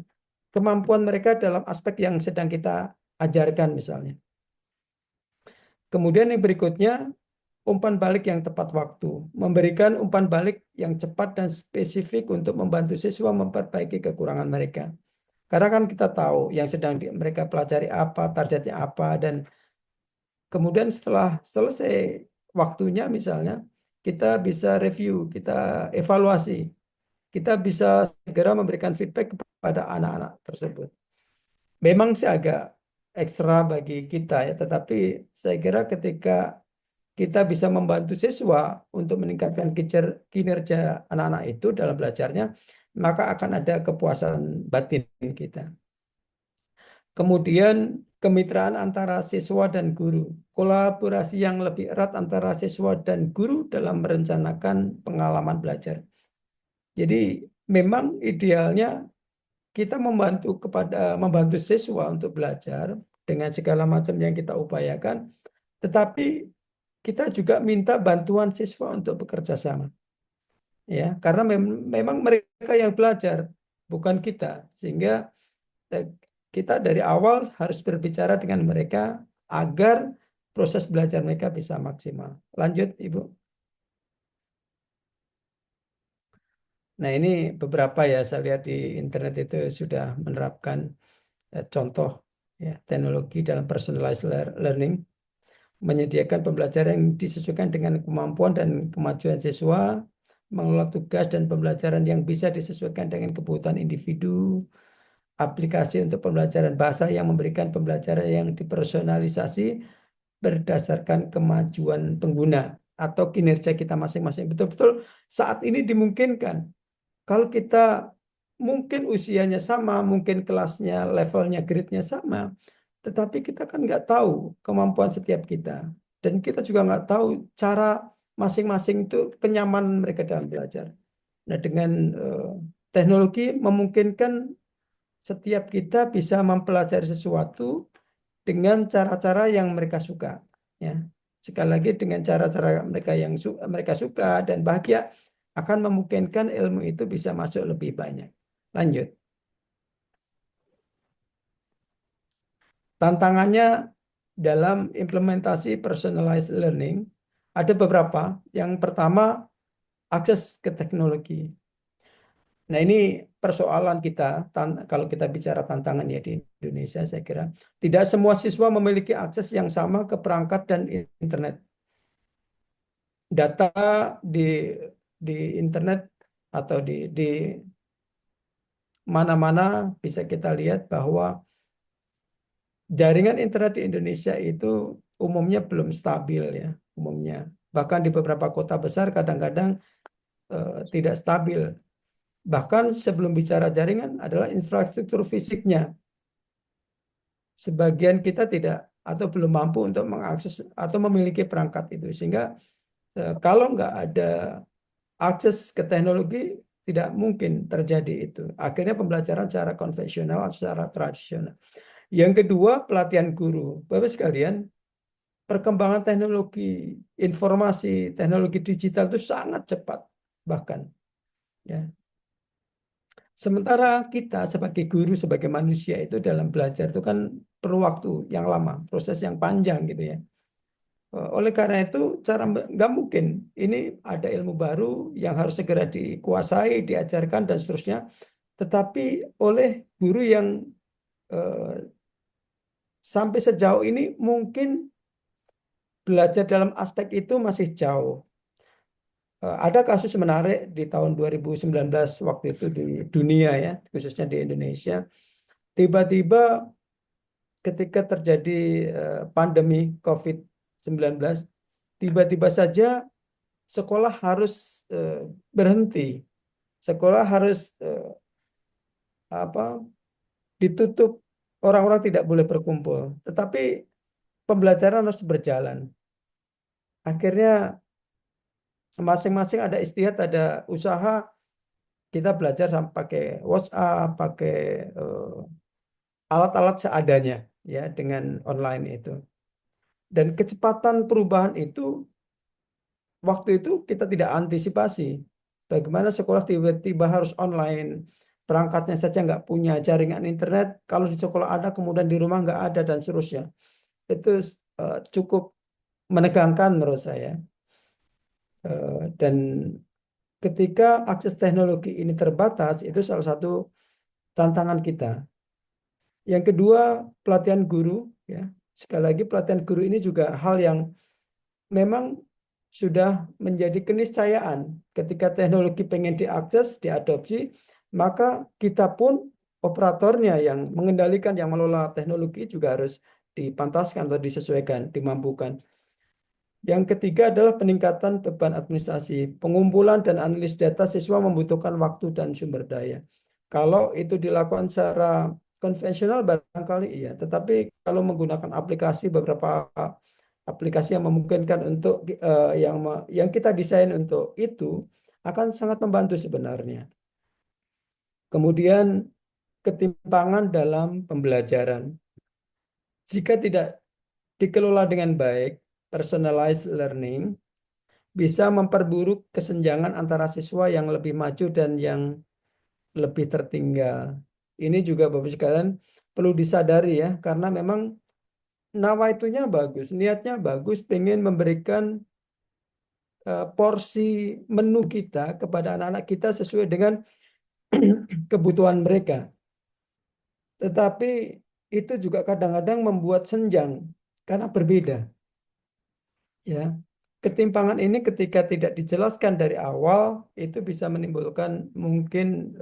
kemampuan mereka dalam aspek yang sedang kita ajarkan misalnya. Kemudian yang berikutnya, umpan balik yang tepat waktu. Memberikan umpan balik yang cepat dan spesifik untuk membantu siswa memperbaiki kekurangan mereka. Karena kan kita tahu yang sedang mereka pelajari apa, targetnya apa, dan kemudian setelah selesai waktunya misalnya, kita bisa review, kita evaluasi. Kita bisa segera memberikan feedback kepada anak-anak tersebut. Memang sih agak ekstra bagi kita ya, tetapi saya kira ketika kita bisa membantu siswa untuk meningkatkan kinerja anak-anak itu dalam belajarnya, maka akan ada kepuasan batin kita. Kemudian kemitraan antara siswa dan guru, kolaborasi yang lebih erat antara siswa dan guru dalam merencanakan pengalaman belajar. Jadi memang idealnya kita membantu siswa untuk belajar dengan segala macam yang kita upayakan, tetapi kita juga minta bantuan siswa untuk bekerja sama. Ya, karena memang mereka yang belajar, bukan kita. Sehingga kita dari awal harus berbicara dengan mereka agar proses belajar mereka bisa maksimal. Lanjut, Ibu. Nah, ini beberapa ya, saya lihat di internet itu sudah menerapkan contoh ya, teknologi dalam personalized learning, menyediakan pembelajaran yang disesuaikan dengan kemampuan dan kemajuan siswa, mengelola tugas dan pembelajaran yang bisa disesuaikan dengan kebutuhan individu, aplikasi untuk pembelajaran bahasa yang memberikan pembelajaran yang dipersonalisasi berdasarkan kemajuan pengguna atau kinerja kita masing-masing. Betul-betul saat ini dimungkinkan. Kalau kita mungkin usianya sama, mungkin kelasnya, levelnya, grade-nya sama, tetapi kita kan nggak tahu kemampuan setiap kita. Dan kita juga nggak tahu cara masing-masing itu kenyamanan mereka dalam belajar. Nah, dengan teknologi memungkinkan setiap kita bisa mempelajari sesuatu dengan cara-cara yang mereka suka. Ya. Sekali lagi dengan cara-cara mereka yang mereka suka dan bahagia akan memungkinkan ilmu itu bisa masuk lebih banyak. Lanjut. Tantangannya dalam implementasi personalized learning ada beberapa. Yang pertama, akses ke teknologi. Nah, ini persoalan kita kalau kita bicara tantangan ya di Indonesia, saya kira tidak semua siswa memiliki akses yang sama ke perangkat dan internet. Data di internet atau di mana-mana bisa kita lihat bahwa jaringan internet di Indonesia itu umumnya belum stabil ya, umumnya. Bahkan di beberapa kota besar kadang-kadang tidak stabil. Bahkan sebelum bicara jaringan adalah infrastruktur fisiknya. Sebagian kita tidak atau belum mampu untuk mengakses atau memiliki perangkat itu. Sehingga kalau nggak ada akses ke teknologi, tidak mungkin terjadi itu. Akhirnya pembelajaran secara konvensional atau secara tradisional. Yang kedua, pelatihan guru. Bapak sekalian, perkembangan teknologi informasi, teknologi digital itu sangat cepat bahkan. Ya. Sementara kita sebagai guru, sebagai manusia itu dalam belajar itu kan perlu waktu yang lama, proses yang panjang gitu ya. Oleh karena itu nggak mungkin ini ada ilmu baru yang harus segera dikuasai, diajarkan dan seterusnya. Tetapi oleh guru yang sampai sejauh ini mungkin belajar dalam aspek itu masih jauh. Ada kasus menarik di tahun 2019 waktu itu di dunia ya, khususnya di Indonesia. Tiba-tiba ketika terjadi pandemi COVID-19, tiba-tiba saja sekolah harus berhenti. Sekolah harus ditutup, orang-orang tidak boleh berkumpul. Tetapi pembelajaran harus berjalan. Akhirnya masing-masing ada istihad, ada usaha. Kita belajar sampai pakai WhatsApp, pakai alat-alat seadanya ya dengan online itu. Dan kecepatan perubahan itu waktu itu kita tidak antisipasi. Bagaimana sekolah tiba-tiba harus online, perangkatnya saja nggak punya jaringan internet, kalau di sekolah ada kemudian di rumah nggak ada dan seterusnya. Itu cukup menegangkan menurut saya. Dan ketika akses teknologi ini terbatas, itu salah satu tantangan kita. Yang kedua, pelatihan guru. Ya. Sekali lagi pelatihan guru ini juga hal yang memang sudah menjadi keniscayaan. Ketika teknologi pengen diakses, diadopsi, maka kita pun operatornya yang mengendalikan, yang mengelola teknologi juga harus dipantaskan atau disesuaikan, dimampukan. Yang ketiga adalah peningkatan beban administrasi. Pengumpulan dan analisis data siswa membutuhkan waktu dan sumber daya. Kalau itu dilakukan secara konvensional barangkali iya, tetapi kalau menggunakan aplikasi, beberapa aplikasi yang memungkinkan untuk yang kita desain untuk itu akan sangat membantu sebenarnya. Kemudian ketimpangan dalam pembelajaran. Jika tidak dikelola dengan baik, personalized learning bisa memperburuk kesenjangan antara siswa yang lebih maju dan yang lebih tertinggal. Ini juga Bapak sekalian perlu disadari ya, karena memang nawaitunya bagus, niatnya bagus, pengen memberikan porsi menu kita kepada anak-anak kita sesuai dengan kebutuhan mereka. Tetapi itu juga kadang-kadang membuat senjang karena berbeda. Ya, ketimpangan ini ketika tidak dijelaskan dari awal itu bisa menimbulkan mungkin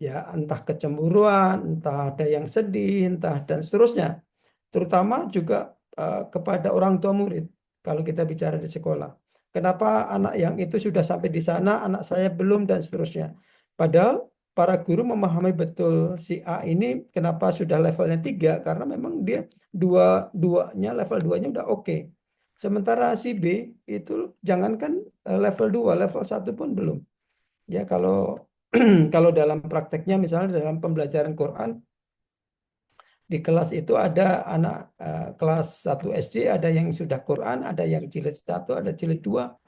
ya entah kecemburuan, entah ada yang sedih, entah dan seterusnya. Terutama juga kepada orang tua murid kalau kita bicara di sekolah. Kenapa anak yang itu sudah sampai di sana, anak saya belum dan seterusnya. Padahal para guru memahami betul si A ini kenapa sudah levelnya 3, karena memang dia level 2-nya udah oke. Sementara si B itu jangankan level 2, level 1 pun belum. Ya, kalau kalau dalam prakteknya misalnya dalam pembelajaran Quran di kelas itu ada anak kelas 1 SD, ada yang sudah Quran, ada yang jilid 1, ada jilid 2.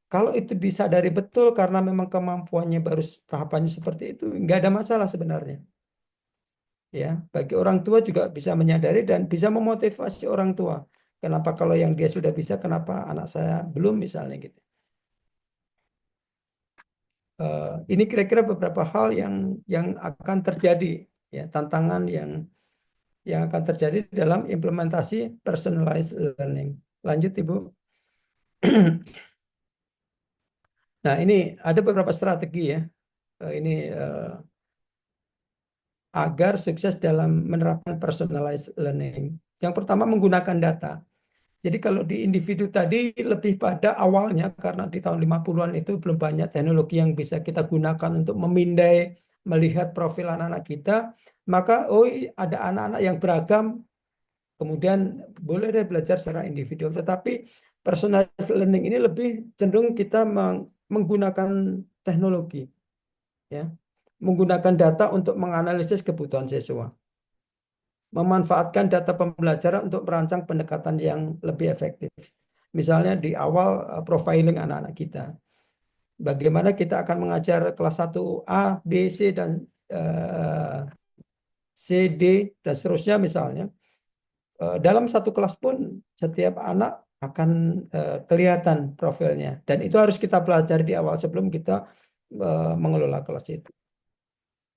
Kalau itu disadari betul karena memang kemampuannya baru tahapannya seperti itu, nggak ada masalah sebenarnya. Ya, bagi orang tua juga bisa menyadari dan bisa memotivasi orang tua. Kenapa kalau yang dia sudah bisa, kenapa anak saya belum misalnya gitu. Ini kira-kira beberapa hal yang akan terjadi, ya, tantangan yang akan terjadi dalam implementasi personalized learning. Lanjut, Ibu. Nah, ini ada beberapa strategi ya. Ini agar sukses dalam menerapkan personalized learning. Yang pertama, menggunakan data. Jadi kalau di individu tadi lebih pada awalnya, karena di tahun 50-an itu belum banyak teknologi yang bisa kita gunakan untuk memindai, melihat profil anak-anak kita, maka ada anak-anak yang beragam, kemudian boleh deh belajar secara individu. Tetapi personalized learning ini lebih cenderung kita menggunakan teknologi, ya, menggunakan data untuk menganalisis kebutuhan siswa, memanfaatkan data pembelajaran untuk merancang pendekatan yang lebih efektif. Misalnya di awal profiling anak-anak kita. Bagaimana kita akan mengajar kelas 1 A, B, C, dan C, D, dan seterusnya misalnya. Dalam satu kelas pun setiap anak akan kelihatan profilnya. Dan itu harus kita pelajari di awal sebelum kita mengelola kelas itu.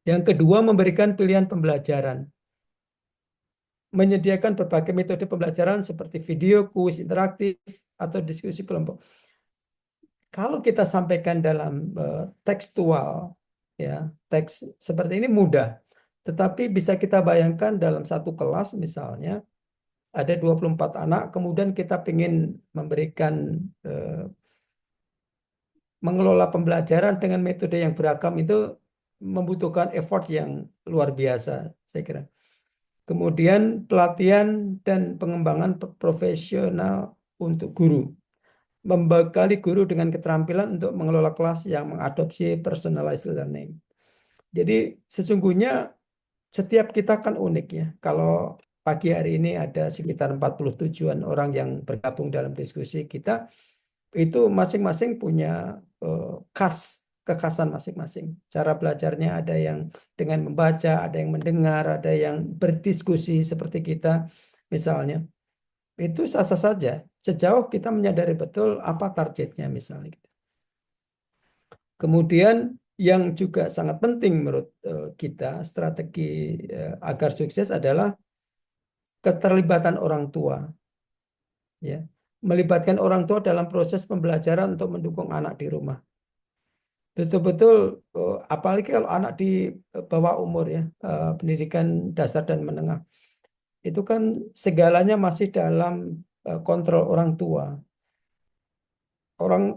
Yang kedua, memberikan pilihan pembelajaran. Menyediakan berbagai metode pembelajaran seperti video, kuis interaktif, atau diskusi kelompok. Kalau kita sampaikan dalam tekstual, ya, teks seperti ini mudah. Tetapi bisa kita bayangkan dalam satu kelas misalnya ada 24 anak, kemudian kita ingin memberikan mengelola pembelajaran dengan metode yang beragam, itu membutuhkan effort yang luar biasa, saya kira. Kemudian pelatihan dan pengembangan profesional untuk guru. Membekali guru dengan keterampilan untuk mengelola kelas yang mengadopsi personalized learning. Jadi sesungguhnya setiap kita kan unik ya. Kalau pagi hari ini ada sekitar 47-an orang yang bergabung dalam diskusi kita, itu masing-masing punya kekhasan masing-masing. Cara belajarnya ada yang dengan membaca, ada yang mendengar, ada yang berdiskusi seperti kita misalnya. Itu sah-sah saja sejauh kita menyadari betul apa targetnya misalnya. Kemudian yang juga sangat penting menurut kita, strategi agar sukses adalah keterlibatan orang tua. Ya, melibatkan orang tua dalam proses pembelajaran untuk mendukung anak di rumah. Betul-betul, apalagi kalau anak di bawah umur ya, pendidikan dasar dan menengah. Itu kan segalanya masih dalam kontrol orang tua.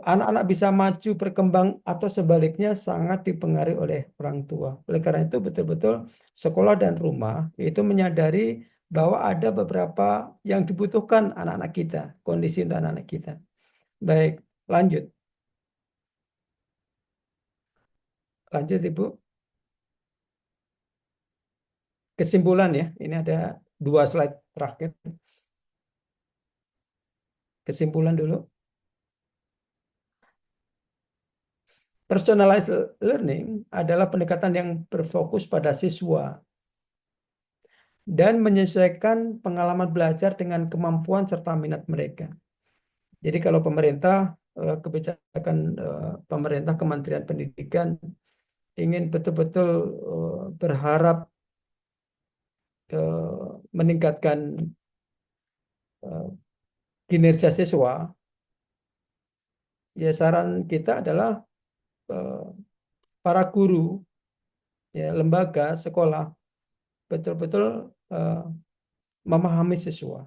Anak-anak bisa maju berkembang atau sebaliknya sangat dipengaruhi oleh orang tua. Oleh karena itu betul-betul sekolah dan rumah itu menyadari bahwa ada beberapa yang dibutuhkan anak-anak kita, kondisi untuk anak-anak kita. Baik, lanjut. Lanjut, Ibu. Kesimpulan ya, ini ada 2 slide terakhir. Kesimpulan dulu. Personalized learning adalah pendekatan yang berfokus pada siswa dan menyesuaikan pengalaman belajar dengan kemampuan serta minat mereka. Jadi kalau pemerintah, kebijakan pemerintah Kementerian Pendidikan ingin betul-betul berharap meningkatkan kinerja siswa, ya saran kita adalah para guru, ya, lembaga, sekolah betul-betul memahami siswa,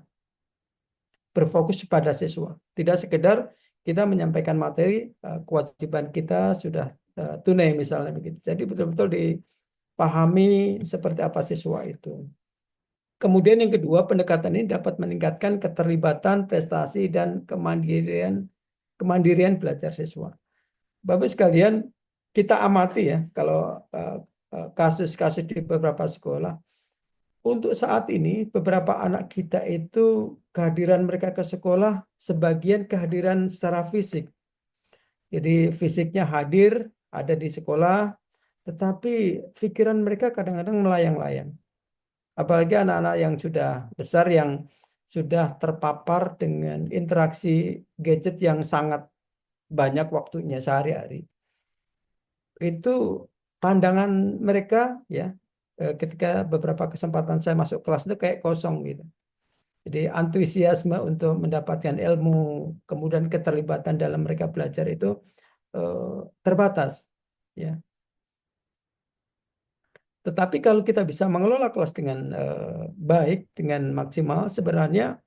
berfokus pada siswa. Tidak sekedar kita menyampaikan materi, kewajiban kita sudah tunai misalnya begitu. Jadi betul-betul dipahami seperti apa siswa itu. Kemudian yang kedua, pendekatan ini dapat meningkatkan keterlibatan, prestasi, dan kemandirian belajar siswa. Bapak sekalian, kita amati ya, kalau kasus-kasus di beberapa sekolah, untuk saat ini beberapa anak kita itu kehadiran mereka ke sekolah sebagian kehadiran secara fisik. Jadi fisiknya hadir, ada di sekolah, tetapi pikiran mereka kadang-kadang melayang-layang. Apalagi anak-anak yang sudah besar yang sudah terpapar dengan interaksi gadget yang sangat banyak waktunya sehari-hari. Itu pandangan mereka ya ketika beberapa kesempatan saya masuk kelas itu kayak kosong gitu. Jadi antusiasme untuk mendapatkan ilmu, kemudian keterlibatan dalam mereka belajar itu terbatas ya. Tetapi kalau kita bisa mengelola kelas dengan baik, dengan maksimal, sebenarnya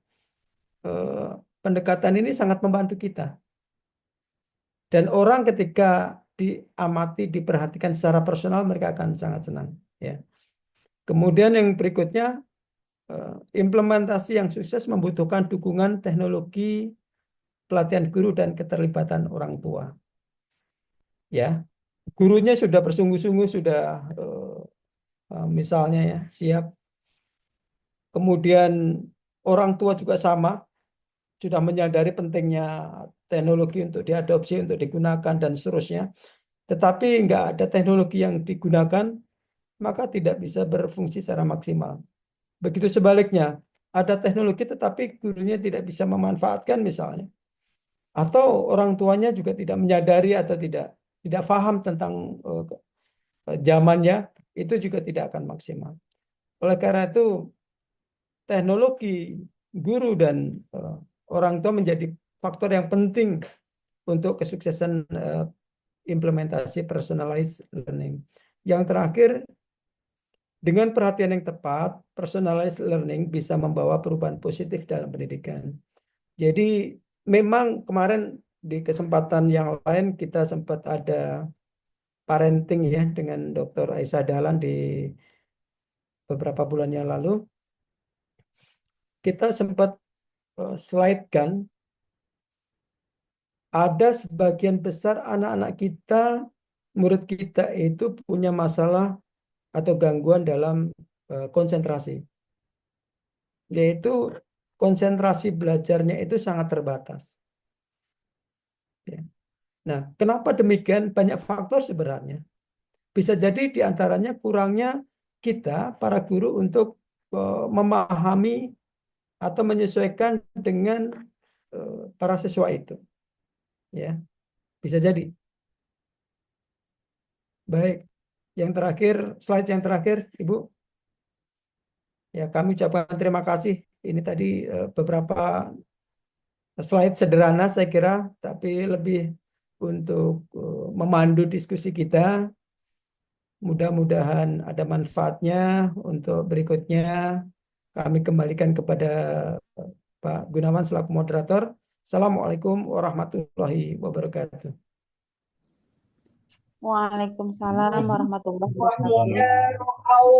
pendekatan ini sangat membantu kita. Dan orang ketika diamati, diperhatikan secara personal, mereka akan sangat senang. Ya. Kemudian yang berikutnya, implementasi yang sukses membutuhkan dukungan teknologi, pelatihan guru, dan keterlibatan orang tua. Ya, gurunya sudah bersungguh-sungguh, sudah misalnya ya siap. Kemudian orang tua juga sama, sudah menyadari pentingnya teknologi untuk diadopsi, untuk digunakan dan seterusnya. Tetapi nggak ada teknologi yang digunakan, maka tidak bisa berfungsi secara maksimal. Begitu sebaliknya, ada teknologi tetapi gurunya tidak bisa memanfaatkan misalnya. Atau orang tuanya juga tidak menyadari atau tidak paham tentang zamannya, itu juga tidak akan maksimal. Oleh karena itu, teknologi, guru, dan orang tua menjadi faktor yang penting untuk kesuksesan implementasi personalized learning. Yang terakhir, dengan perhatian yang tepat, personalized learning bisa membawa perubahan positif dalam pendidikan. Jadi memang kemarin di kesempatan yang lain kita sempat ada parenting ya dengan Dr. Aisyah Dahlan di beberapa bulan yang lalu. Kita sempat slide-kan ada sebagian besar anak-anak kita, murid kita itu punya masalah atau gangguan dalam konsentrasi. Yaitu konsentrasi belajarnya itu sangat terbatas. Ya. Nah, kenapa demikian? Banyak faktor sebenarnya. Bisa jadi diantaranya kurangnya kita, para guru, untuk memahami atau menyesuaikan dengan para siswa itu. Ya, bisa jadi. Baik, yang terakhir, slide yang terakhir, Ibu. Ya, kami ucapkan terima kasih. Ini tadi beberapa slide sederhana saya kira, tapi lebih untuk memandu diskusi kita. Mudah-mudahan ada manfaatnya. Untuk berikutnya, kami kembalikan kepada Pak Gunawan selaku moderator. Assalamualaikum warahmatullahi wabarakatuh. Waalaikumsalam warahmatullahi wabarakatuh.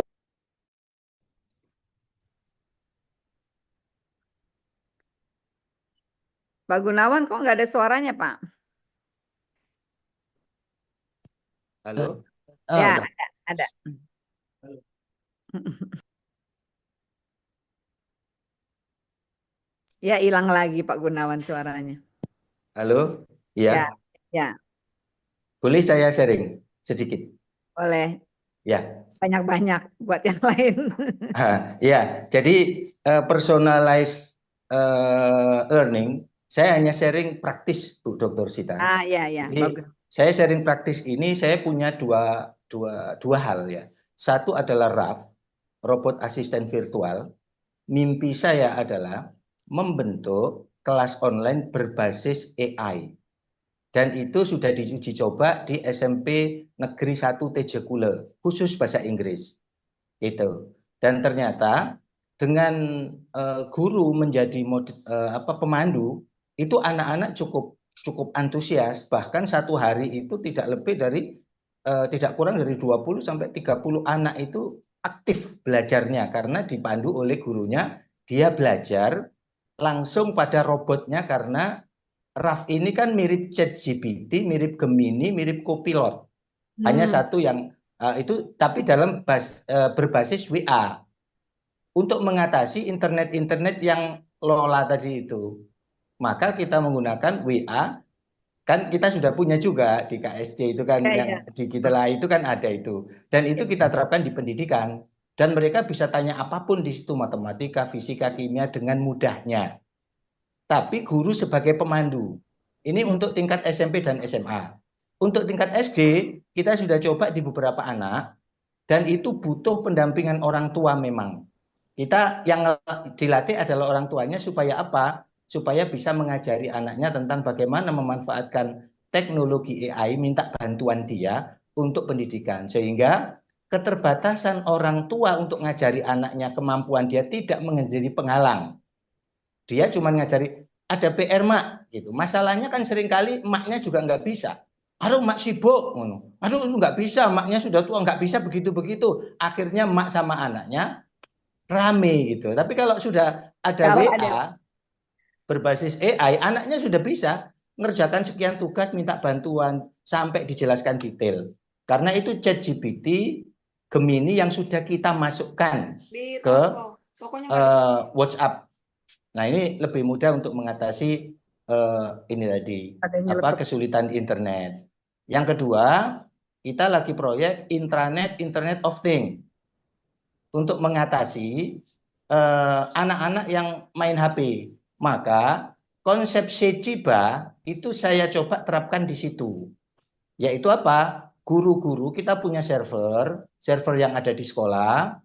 Pak Gunawan kok nggak ada suaranya, Pak? Halo? Ya, ada. Ya, hilang lagi Pak Gunawan suaranya. Halo? Ya, Iya. ya, Boleh saya sharing sedikit? boleh. Ya. Banyak-banyak buat yang lain. Ya, jadi personalized learning, saya hanya sharing praktis, Bu Dr. Sita. Ya, Jadi, bagus. saya sharing praktis ini, saya punya dua hal ya. Satu adalah RAV, robot asisten virtual. Mimpi saya adalah membentuk kelas online berbasis AI. Dan itu sudah diuji coba di SMP Negeri 1 Tejekule, khusus bahasa Inggris. Itu. Dan ternyata dengan guru menjadi pemandu, itu anak-anak cukup cukup antusias, bahkan satu hari itu tidak kurang dari 20 sampai 30 anak itu aktif belajarnya karena dipandu oleh gurunya. Dia belajar langsung pada robotnya karena RAF ini kan mirip ChatGPT, mirip Gemini, mirip Copilot. Hanya satu yang itu, tapi berbasis WA untuk mengatasi internet yang Lola tadi itu. Maka kita menggunakan WA, kan kita sudah punya juga di KSC itu kan, yang digital itu kan ada itu. Dan itu kita terapkan di pendidikan. Dan mereka bisa tanya apapun di situ, matematika, fisika, kimia dengan mudahnya. Tapi guru sebagai pemandu. Ini untuk tingkat SMP dan SMA. Untuk tingkat SD, kita sudah coba di beberapa anak, dan itu butuh pendampingan orang tua memang. Kita yang dilatih adalah orang tuanya supaya apa? Supaya bisa mengajari anaknya tentang bagaimana memanfaatkan teknologi AI, minta bantuan dia untuk pendidikan. Sehingga keterbatasan orang tua untuk ngajari anaknya, kemampuan dia tidak menjadi penghalang. Dia cuma ngajari, ada PR mak, gitu. Masalahnya kan seringkali emaknya juga nggak bisa. Aduh mak sibuk, aduh itu nggak bisa, maknya sudah tua nggak bisa begitu. Akhirnya mak sama anaknya rame gitu. Tapi kalau sudah ada WA berbasis AI, anaknya sudah bisa ngerjakan sekian tugas, minta bantuan sampai dijelaskan detail. Karena itu ChatGPT, Gemini yang sudah kita masukkan ke WhatsApp. Nah ini lebih mudah untuk mengatasi ini tadi kesulitan internet. Yang kedua, kita lagi proyek Internet of Things untuk mengatasi anak-anak yang main HP. Maka konsep Sechiba itu saya coba terapkan di situ. Yaitu apa? Guru-guru kita punya server yang ada di sekolah,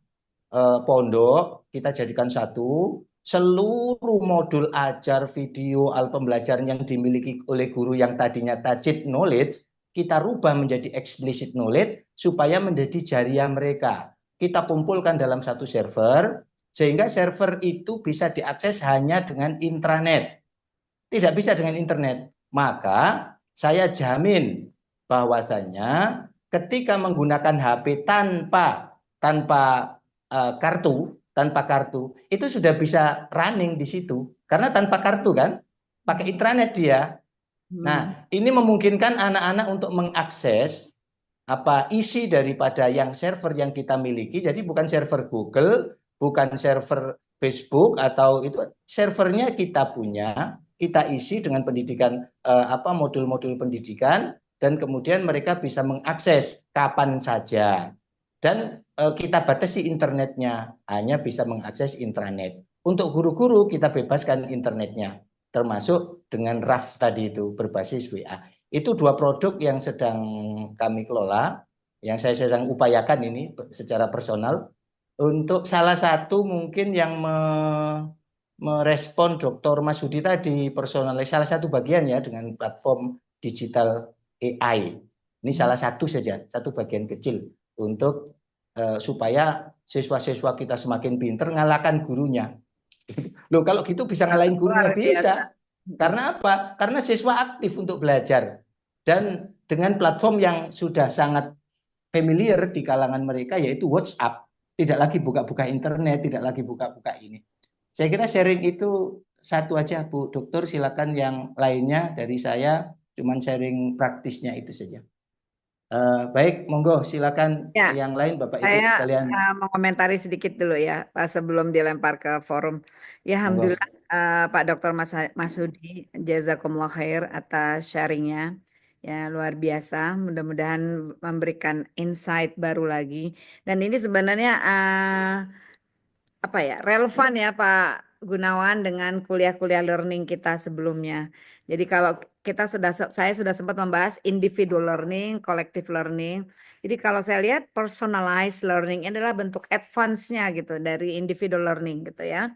pondok, kita jadikan satu. Seluruh modul ajar, video, alat pembelajaran yang dimiliki oleh guru yang tadinya tacit knowledge, kita rubah menjadi explicit knowledge supaya menjadi jariah mereka. Kita kumpulkan dalam satu server, sehingga server itu bisa diakses hanya dengan intranet. Tidak bisa dengan internet. Maka saya jamin bahwasannya ketika menggunakan HP tanpa kartu, itu sudah bisa running di situ. Karena tanpa kartu kan, pakai intranet dia. Nah, ini memungkinkan anak-anak untuk mengakses isi daripada yang server yang kita miliki. Jadi bukan server Google, bukan server Facebook, atau itu servernya kita punya, kita isi dengan pendidikan, modul-modul pendidikan, dan kemudian mereka bisa mengakses kapan saja. Dan kita batasi internetnya, hanya bisa mengakses intranet. Untuk guru-guru kita bebaskan internetnya, termasuk dengan RAF tadi itu berbasis WA. Itu dua produk yang sedang kami kelola, yang saya sedang upayakan ini secara personal. Untuk salah satu mungkin yang merespon Dr. Masudi tadi, personalis salah satu bagian ya dengan platform digital AI. Ini salah satu saja, satu bagian kecil untuk supaya siswa-siswa kita semakin pinter ngalahkan gurunya. Loh kalau gitu bisa ngalahin gurunya bisa. Karena apa? Karena siswa aktif untuk belajar. Dan dengan platform yang sudah sangat familiar di kalangan mereka yaitu WhatsApp. Tidak lagi buka-buka internet, tidak lagi buka-buka ini. Saya kira sharing itu satu aja Bu Dokter, silakan yang lainnya dari saya cuman sharing praktisnya itu saja. Baik, monggo silakan yang lain Bapak Ibu sekalian. Saya mengomentari sedikit dulu ya sebelum dilempar ke forum. Ya alhamdulillah Pak Dr. Masudi, jazakumullah khair atas sharingnya. Ya luar biasa, mudah-mudahan memberikan insight baru lagi. Dan ini sebenarnya relevan ya Pak Gunawan dengan kuliah-kuliah learning kita sebelumnya. Jadi kalau saya sudah sempat membahas individual learning, collective learning. Jadi kalau saya lihat personalized learning ini adalah bentuk advance-nya gitu dari individual learning gitu ya.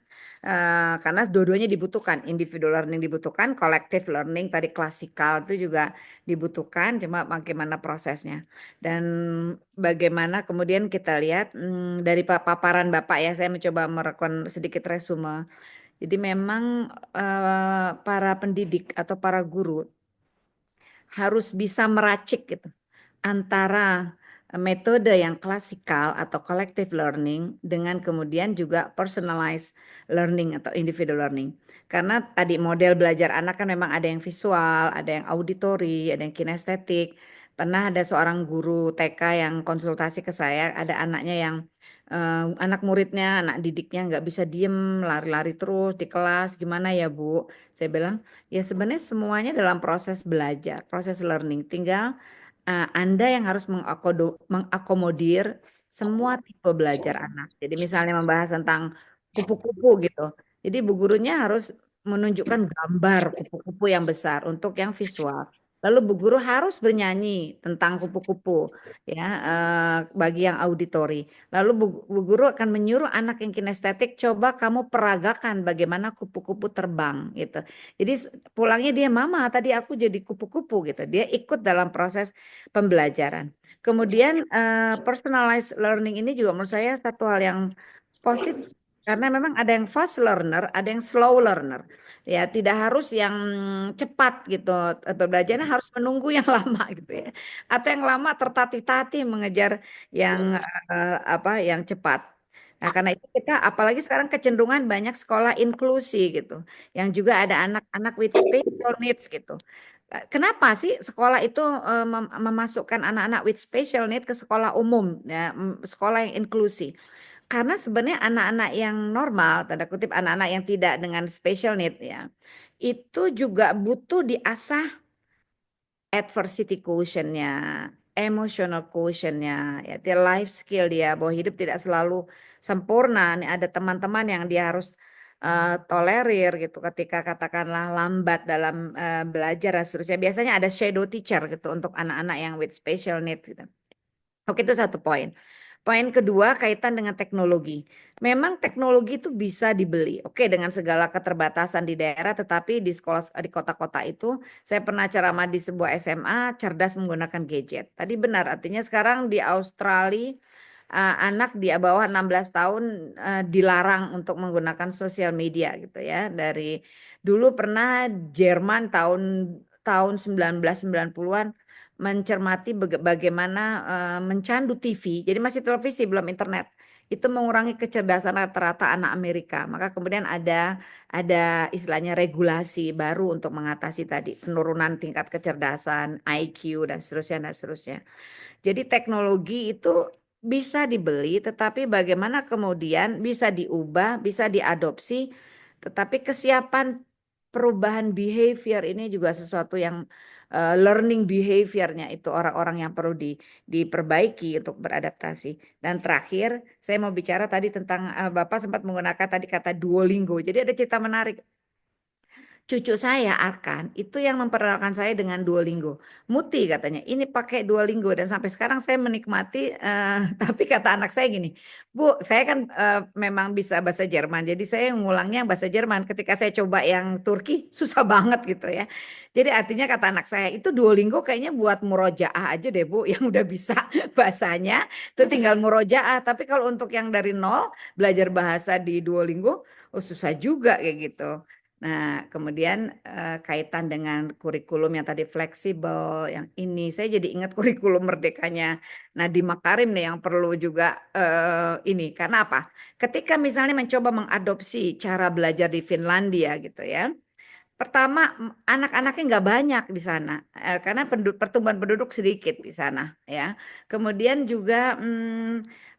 Karena dua-duanya dibutuhkan, individual learning dibutuhkan, collective learning tadi klasikal itu juga dibutuhkan, cuma bagaimana prosesnya. Dan bagaimana kemudian kita lihat dari paparan Bapak ya, saya mencoba merekon sedikit resume. Jadi memang para pendidik atau para guru harus bisa meracik gitu antara metode yang klasikal atau collective learning dengan kemudian juga personalized learning atau individual learning. Karena tadi model belajar anak kan memang ada yang visual, ada yang auditory, ada yang kinestetik. Pernah ada seorang guru TK yang konsultasi ke saya, ada anaknya yang anak muridnya, anak didiknya nggak bisa diem, lari-lari terus di kelas. Gimana ya Bu? Saya bilang, ya sebenarnya semuanya dalam proses belajar, proses learning. Tinggal Anda yang harus mengakomodir semua tipe belajar anak. Jadi misalnya membahas tentang kupu-kupu gitu. Jadi bu gurunya harus menunjukkan gambar kupu-kupu yang besar untuk yang visual. Lalu bu guru harus bernyanyi tentang kupu-kupu ya bagi yang auditori. Lalu bu guru akan menyuruh anak yang kinestetik coba kamu peragakan bagaimana kupu-kupu terbang gitu. Jadi pulangnya dia mama tadi aku jadi kupu-kupu gitu. Dia ikut dalam proses pembelajaran. Kemudian personalized learning ini juga menurut saya satu hal yang positif karena memang ada yang fast learner, ada yang slow learner. Ya, tidak harus yang cepat gitu. Belajarnya harus menunggu yang lama gitu ya. Atau yang lama tertatih-tatih mengejar yang yang cepat. Nah, karena itu kita apalagi sekarang kecenderungan banyak sekolah inklusi gitu. Yang juga ada anak-anak with special needs gitu. Kenapa sih sekolah itu memasukkan anak-anak with special need ke sekolah umum, ya, sekolah yang inklusi? Karena sebenarnya anak-anak yang normal, tanda kutip anak-anak yang tidak dengan special need ya, itu juga butuh diasah adversity quotient-nya, emotional quotient-nya, ya, dia life skill dia bahwa hidup tidak selalu sempurna. Nih ada teman-teman yang dia harus tolerir gitu ketika katakanlah lambat dalam belajar dan seterusnya. Biasanya ada shadow teacher gitu untuk anak-anak yang with special need gitu. Oke, itu satu poin. Poin kedua kaitan dengan teknologi. Memang teknologi itu bisa dibeli. Oke, dengan segala keterbatasan di daerah, tetapi di sekolah di kota-kota itu saya pernah ceramah di sebuah SMA cerdas menggunakan gadget. Tadi benar, artinya sekarang di Australia anak di bawah 16 tahun dilarang untuk menggunakan sosial media gitu ya. Dari dulu pernah Jerman tahun 1990-an mencermati bagaimana mencandu TV, jadi masih televisi belum internet, itu mengurangi kecerdasan rata-rata anak Amerika. Maka kemudian ada istilahnya regulasi baru untuk mengatasi tadi penurunan tingkat kecerdasan, IQ dan seterusnya dan seterusnya. Jadi teknologi itu bisa dibeli, tetapi bagaimana kemudian bisa diubah, bisa diadopsi, tetapi kesiapan perubahan behavior ini juga sesuatu yang learning behaviornya itu orang-orang yang perlu diperbaiki untuk beradaptasi. Dan terakhir, saya mau bicara tadi tentang Bapak sempat menggunakan tadi kata Duolingo. Jadi ada cerita menarik. Cucu saya Arkan itu yang memperkenalkan saya dengan Duolingo. Muti katanya, ini pakai Duolingo dan sampai sekarang saya menikmati. Tapi kata anak saya gini, Bu, saya kan memang bisa bahasa Jerman, jadi saya ngulangnya bahasa Jerman. Ketika saya coba yang Turki susah banget gitu ya. Jadi artinya kata anak saya itu Duolingo kayaknya buat murojaah aja deh Bu, yang udah bisa bahasanya, itu tinggal murojaah. Tapi kalau untuk yang dari nol belajar bahasa di Duolingo, oh susah juga kayak gitu. Nah, kemudian kaitan dengan kurikulum yang tadi fleksibel, yang ini saya jadi ingat kurikulum merdekanya Nadiem Makarim nih yang perlu juga ini. Karena apa? Ketika misalnya mencoba mengadopsi cara belajar di Finlandia gitu ya. Pertama, anak-anaknya nggak banyak di sana karena pertumbuhan penduduk sedikit di sana ya. Kemudian juga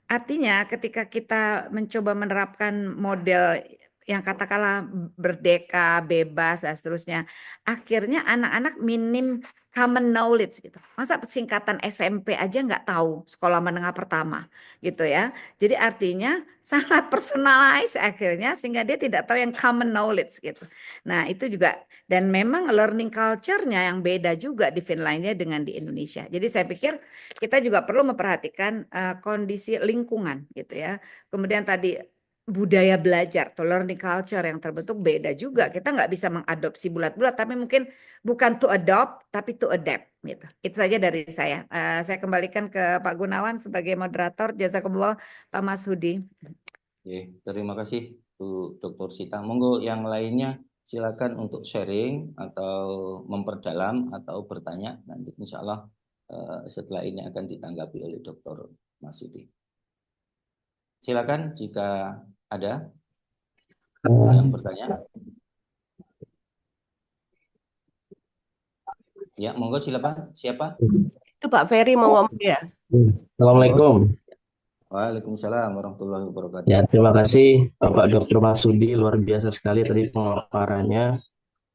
artinya ketika kita mencoba menerapkan model yang katakanlah berdeka, bebas dan seterusnya, akhirnya anak-anak minim common knowledge gitu. Masa singkatan SMP aja nggak tahu sekolah menengah pertama gitu ya. Jadi artinya sangat personalized akhirnya sehingga dia tidak tahu yang common knowledge gitu. Nah, itu juga dan memang learning culture-nya yang beda juga di Finlandia dengan di Indonesia. Jadi saya pikir kita juga perlu memperhatikan kondisi lingkungan gitu ya. Kemudian tadi budaya belajar atau learning culture yang terbentuk beda juga. Kita nggak bisa mengadopsi bulat-bulat, tapi mungkin bukan to adopt, tapi to adapt. Gitu. Itu saja dari saya. Saya kembalikan ke Pak Gunawan sebagai moderator. Jazakumullah, Pak Mas Hudi. Terima kasih Bu Dr. Sita. Monggo yang lainnya silakan untuk sharing atau memperdalam atau bertanya. Nanti insya Allah setelah ini akan ditanggapi oleh Dr. Masudi. Silakan jika ada yang bertanya. Ya, monggo silakan. Siapa? Itu Pak Ferry mau ngomong ya. Assalamualaikum. Waalaikumsalam warahmatullahi wabarakatuh. Ya, terima kasih Bapak Dr. Masudi, luar biasa sekali tadi pemaparannya.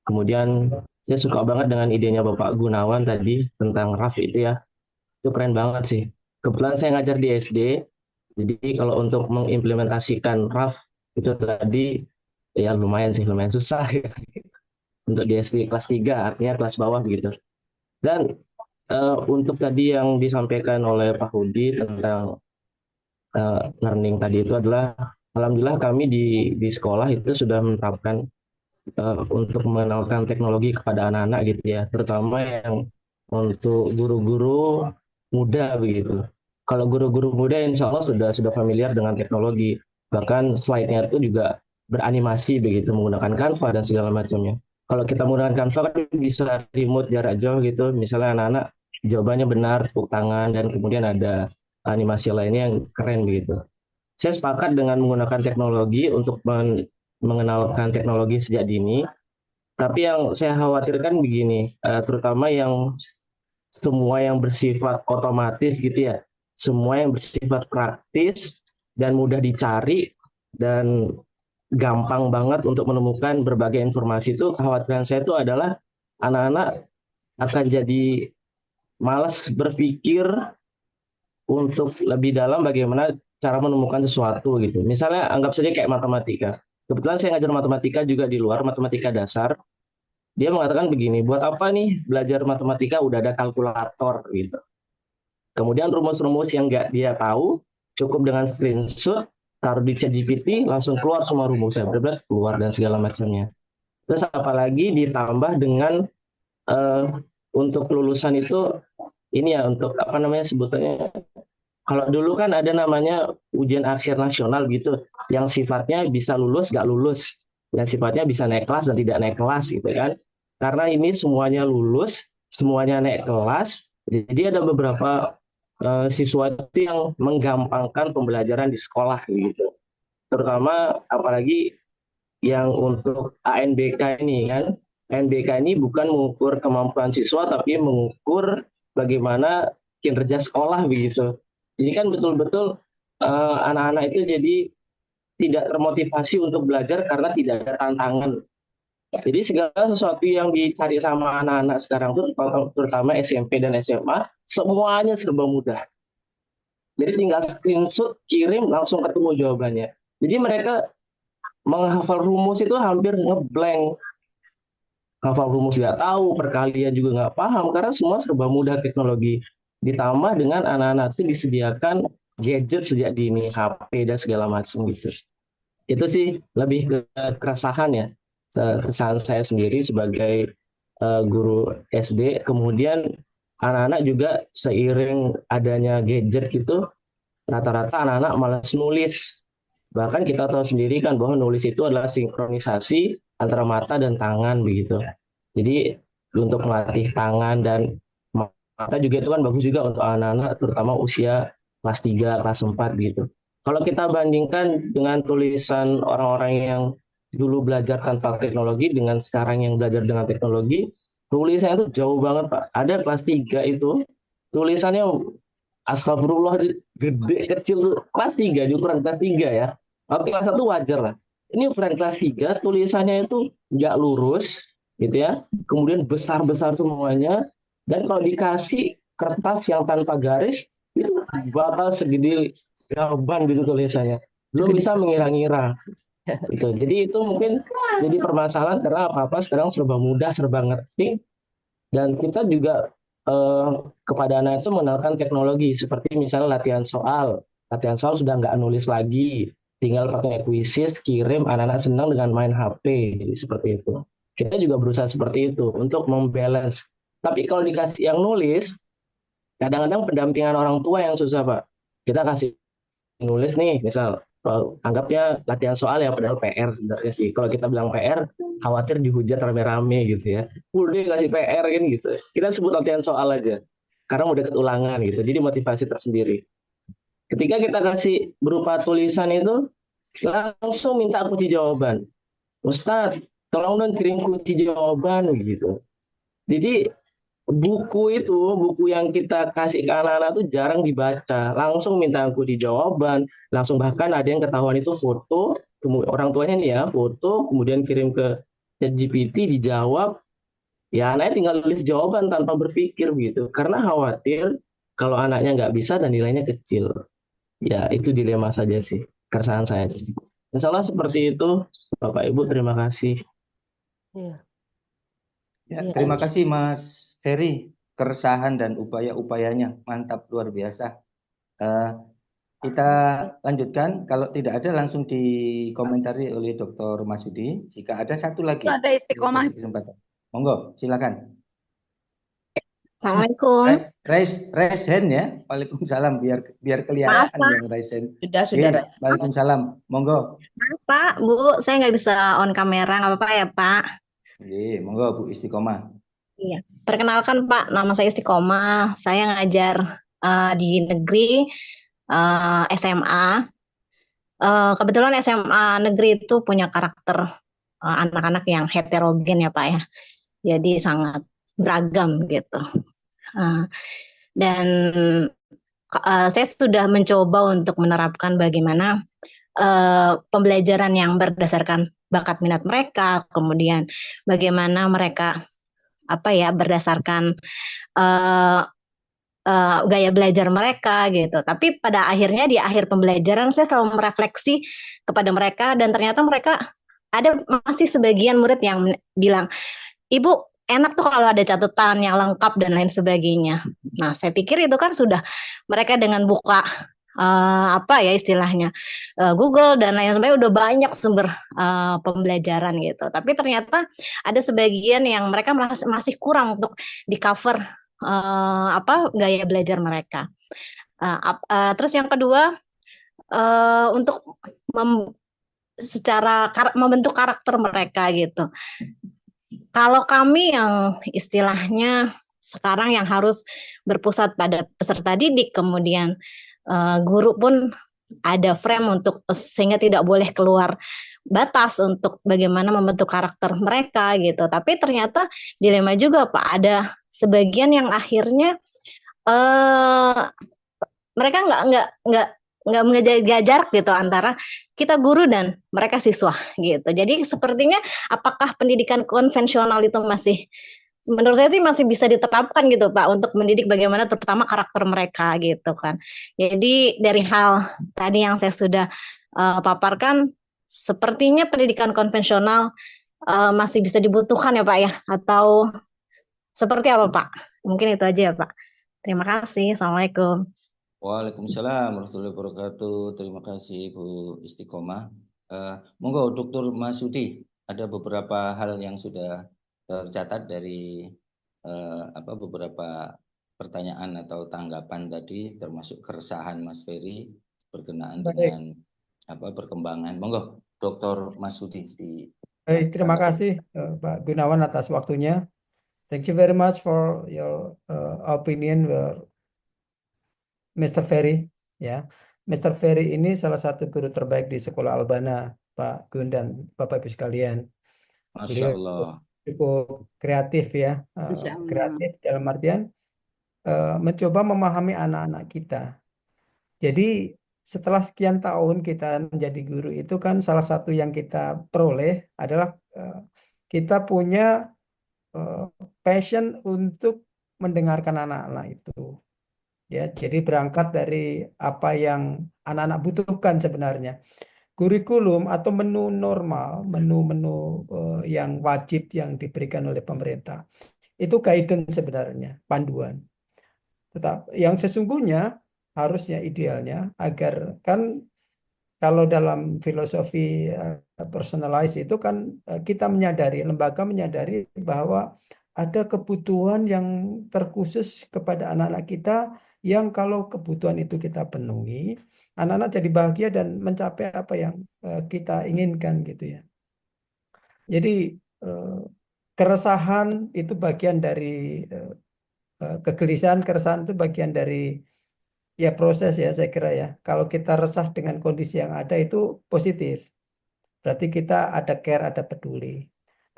Kemudian saya suka banget dengan idenya Bapak Gunawan tadi tentang RAF itu ya. Itu keren banget sih. Kebetulan saya ngajar di SD, jadi kalau untuk mengimplementasikan RAF itu tadi ya lumayan susah ya. Untuk di SD kelas 3, artinya kelas bawah gitu. Dan untuk tadi yang disampaikan oleh Pak Hudi tentang learning tadi itu adalah alhamdulillah kami di sekolah itu sudah menerapkan untuk mengenalkan teknologi kepada anak-anak gitu ya, terutama yang untuk guru-guru muda begitu. Kalau guru-guru muda insya Allah sudah familiar dengan teknologi, bahkan slide-nya itu juga beranimasi begitu menggunakan Canva dan segala macamnya. Kalau kita menggunakan Canva kan bisa remote jarak jauh gitu, misalnya anak-anak jawabannya benar, tepuk tangan, dan kemudian ada animasi lainnya yang keren begitu. Saya sepakat dengan menggunakan teknologi untuk mengenalkan teknologi sejak dini, tapi yang saya khawatirkan begini, terutama yang semua yang bersifat otomatis gitu ya, semua yang bersifat praktis dan mudah dicari dan gampang banget untuk menemukan berbagai informasi itu, kekhawatiran saya itu adalah anak-anak akan jadi malas berpikir untuk lebih dalam bagaimana cara menemukan sesuatu gitu. Misalnya anggap saja kayak matematika. Kebetulan saya ngajar matematika juga di luar, matematika dasar. Dia mengatakan begini, buat apa nih belajar matematika udah ada kalkulator gitu. Kemudian rumus-rumus yang nggak dia tahu, cukup dengan screenshot, taruh di ChatGPT, langsung keluar semua rumusnya, benar-benar keluar dan segala macamnya. Terus apalagi ditambah dengan untuk lulusan itu, ini ya untuk apa namanya sebutannya, kalau dulu kan ada namanya ujian akhir nasional gitu, yang sifatnya bisa lulus, nggak lulus, yang sifatnya bisa naik kelas dan tidak naik kelas gitu kan. Karena ini semuanya lulus, semuanya naik kelas, jadi ada beberapa siswa itu yang menggampangkan pembelajaran di sekolah gitu. Terutama apalagi yang untuk ANBK ini kan. ANBK ini bukan mengukur kemampuan siswa, tapi mengukur bagaimana kinerja sekolah begitu. Jadi kan betul-betul anak-anak itu jadi tidak termotivasi untuk belajar karena tidak ada tantangan. Jadi segala sesuatu yang dicari sama anak-anak sekarang tuh, terutama SMP dan SMA, semuanya serba mudah. Jadi tinggal screenshot, kirim, langsung ketemu jawabannya. Jadi mereka menghafal rumus itu hampir ngeblank. Hafal rumus nggak tahu, perkalian juga nggak paham, karena semua serba mudah teknologi. Ditambah dengan anak-anak itu disediakan gadget sejak dini, HP dan segala macam gitu. Itu sih lebih ke keresahan ya, keresahan saya sendiri sebagai guru SD. Kemudian anak-anak juga seiring adanya gadget gitu, rata-rata anak-anak malas nulis. Bahkan kita tahu sendiri kan bahwa nulis itu adalah sinkronisasi antara mata dan tangan begitu. Jadi untuk melatih tangan dan mata juga itu kan bagus juga untuk anak-anak terutama usia kelas 3, kelas 4 gitu. Kalau kita bandingkan dengan tulisan orang-orang yang dulu belajar tanpa teknologi dengan sekarang yang belajar dengan teknologi, tulisannya itu jauh banget Pak. Ada kelas 3 itu tulisannya astagfirullah gede kecil tuh. Kelas 3 di ukuran kelas 3 ya. Kalau kelas 1 wajar lah. Ini ukuran kelas 3 tulisannya itu nggak lurus gitu ya. Kemudian besar-besar semuanya, dan kalau dikasih kertas yang tanpa garis itu bakal segede gaban gitu tulisannya. Belum bisa mengira-ngira. Gitu. Jadi itu mungkin jadi permasalahan karena apa-apa sekarang serba mudah, serba ngerti, dan kita juga kepada anak itu mengenalkan teknologi seperti misalnya latihan soal sudah nggak nulis lagi, tinggal pakai kuisis, kirim, anak-anak senang dengan main HP, jadi seperti itu. Kita juga berusaha seperti itu untuk membalance. Tapi kalau dikasih yang nulis, kadang-kadang pendampingan orang tua yang susah Pak. Kita kasih nulis nih, misal Anggapnya latihan soal ya, padahal PR sebenarnya sih. Kalau kita bilang PR, khawatir dihujat rame-rame gitu ya. Udah ngasih PR kan gitu. Kita sebut latihan soal aja. Karena udah deket ulangan gitu. Jadi motivasi tersendiri. Ketika kita kasih berupa tulisan itu, langsung minta kunci jawaban. Ustadz, tolong dong kirim kunci jawaban gitu. Jadi buku yang kita kasih ke anak-anak tuh jarang dibaca, langsung minta kunci jawaban, langsung bahkan ada yang ketahuan itu foto, orang tuanya nih ya, foto, kemudian kirim ke ChatGPT, dijawab, ya anaknya tinggal tulis jawaban tanpa berpikir begitu, karena khawatir kalau anaknya nggak bisa dan nilainya kecil. Ya itu dilema saja sih, keresahan saya. Insya Allah seperti itu, Bapak Ibu, terima kasih. Iya. Ya, Iya. terima kasih Mas Ferry, keresahan dan upaya-upayanya mantap, luar biasa. Kita lanjutkan, kalau tidak ada langsung dikomentari oleh Dr. Masudi. Jika ada satu lagi, Ada istiqomah. kasih kesempatan. Monggo, silakan. Assalamualaikum. Raise hand ya. Waalaikumsalam, biar kelihatan Maaf, Pak. yang raise hand. Sudah, saudara. Waalaikumsalam. Monggo. Maaf, Pak, Bu, saya nggak bisa on kamera, nggak apa-apa ya, Pak? Iya, monggo Bu Istiqomah. Iya. Perkenalkan, Pak, nama saya Istiqomah. Saya ngajar di negeri SMA. Kebetulan SMA negeri itu punya karakter anak-anak yang heterogen ya, Pak ya. Jadi sangat beragam gitu. Dan saya sudah mencoba untuk menerapkan bagaimana pembelajaran yang berdasarkan bakat minat mereka, kemudian bagaimana mereka berdasarkan gaya belajar mereka gitu. Tapi pada akhirnya di akhir pembelajaran saya selalu merefleksi kepada mereka, dan ternyata mereka ada masih sebagian murid yang bilang, Ibu, enak tuh kalau ada catatan yang lengkap dan lain sebagainya. Nah, saya pikir itu kan sudah mereka dengan buka istilahnya Google dan lain sebagainya, udah banyak sumber pembelajaran gitu. Tapi ternyata ada sebagian yang mereka masih kurang untuk di cover gaya belajar mereka. Terus yang kedua, untuk secara membentuk karakter mereka gitu. Kalau kami yang istilahnya sekarang yang harus berpusat pada peserta didik, kemudian guru pun ada frame untuk sehingga tidak boleh keluar batas untuk bagaimana membentuk karakter mereka gitu. Tapi ternyata dilema juga, Pak, ada sebagian yang akhirnya mereka nggak menjaga jarak gitu antara kita guru dan mereka siswa gitu. Jadi sepertinya apakah pendidikan konvensional itu masih, menurut saya sih masih bisa diterapkan gitu Pak, untuk mendidik bagaimana terutama karakter mereka gitu kan. Jadi dari hal tadi yang saya sudah paparkan, sepertinya pendidikan konvensional masih bisa dibutuhkan ya Pak ya, atau seperti apa Pak? Mungkin itu aja ya Pak. Terima kasih. Assalamualaikum. Waalaikumsalam warahmatullahi wabarakatuh. Terima kasih Bu Istiqomah. Monggo Dr. Masudi, ada beberapa hal yang sudah tercatat dari beberapa pertanyaan atau tanggapan tadi, termasuk keresahan Mas Ferry berkenaan dengan perkembangan. Monggo Dr. Masudi. Baik, terima kasih Pak Gunawan atas waktunya. Thank you very much for your opinion, Mr. Ferry. Ya, Mr. Ferry ini salah satu guru terbaik di Sekolah Albana, Pak Gun dan Bapak Ibu sekalian. Masya Allah. Cukup kreatif ya, kreatif dalam artian mencoba memahami anak-anak kita. Jadi setelah sekian tahun kita menjadi guru itu kan salah satu yang kita peroleh adalah kita punya passion untuk mendengarkan anak-anak itu. Ya, jadi berangkat dari apa yang anak-anak butuhkan sebenarnya. Kurikulum atau menu normal, menu-menu yang wajib yang diberikan oleh pemerintah, itu guidance sebenarnya, panduan. Tetap yang sesungguhnya harusnya idealnya agar kan kalau dalam filosofi personalized itu kan kita menyadari, lembaga menyadari bahwa ada kebutuhan yang terkhusus kepada anak-anak kita yang kalau kebutuhan itu kita penuhi, anak-anak jadi bahagia dan mencapai apa yang kita inginkan gitu ya. Jadi keresahan itu bagian dari kegelisahan, keresahan itu bagian dari ya proses ya saya kira ya. Kalau kita resah dengan kondisi yang ada itu positif. Berarti kita ada care, ada peduli.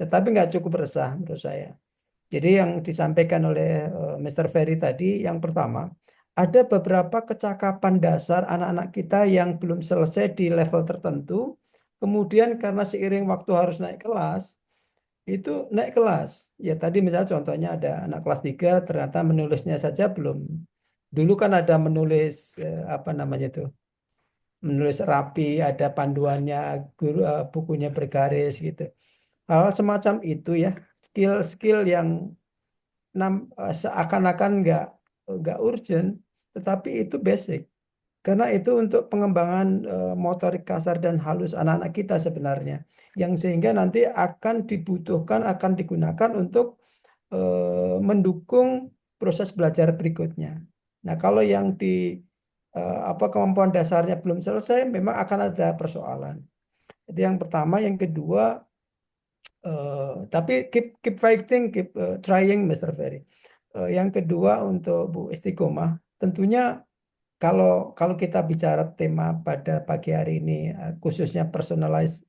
Tetapi nggak cukup resah menurut saya. Jadi yang disampaikan oleh Mr. Ferry tadi, yang pertama, ada beberapa kecakapan dasar anak-anak kita yang belum selesai di level tertentu. Kemudian karena seiring waktu harus naik kelas, itu naik kelas. Ya tadi misalnya contohnya ada anak kelas 3 ternyata menulisnya saja belum. Dulu kan ada menulis apa namanya itu? Menulis rapi, ada panduannya, guru bukunya bergaris gitu. Hal semacam itu ya, skill-skill yang seakan-akan nggak urgent, tetapi itu basic. Karena itu untuk pengembangan motorik kasar dan halus anak-anak kita sebenarnya, yang sehingga nanti akan dibutuhkan, akan digunakan untuk mendukung proses belajar berikutnya. Nah, kalau yang di apa kemampuan dasarnya belum selesai, memang akan ada persoalan. Itu yang pertama. Yang kedua, tapi keep fighting, keep trying, Mr. Ferry. Yang kedua untuk Bu Istiqomah, tentunya kalau kita bicara tema pada pagi hari ini, khususnya personalized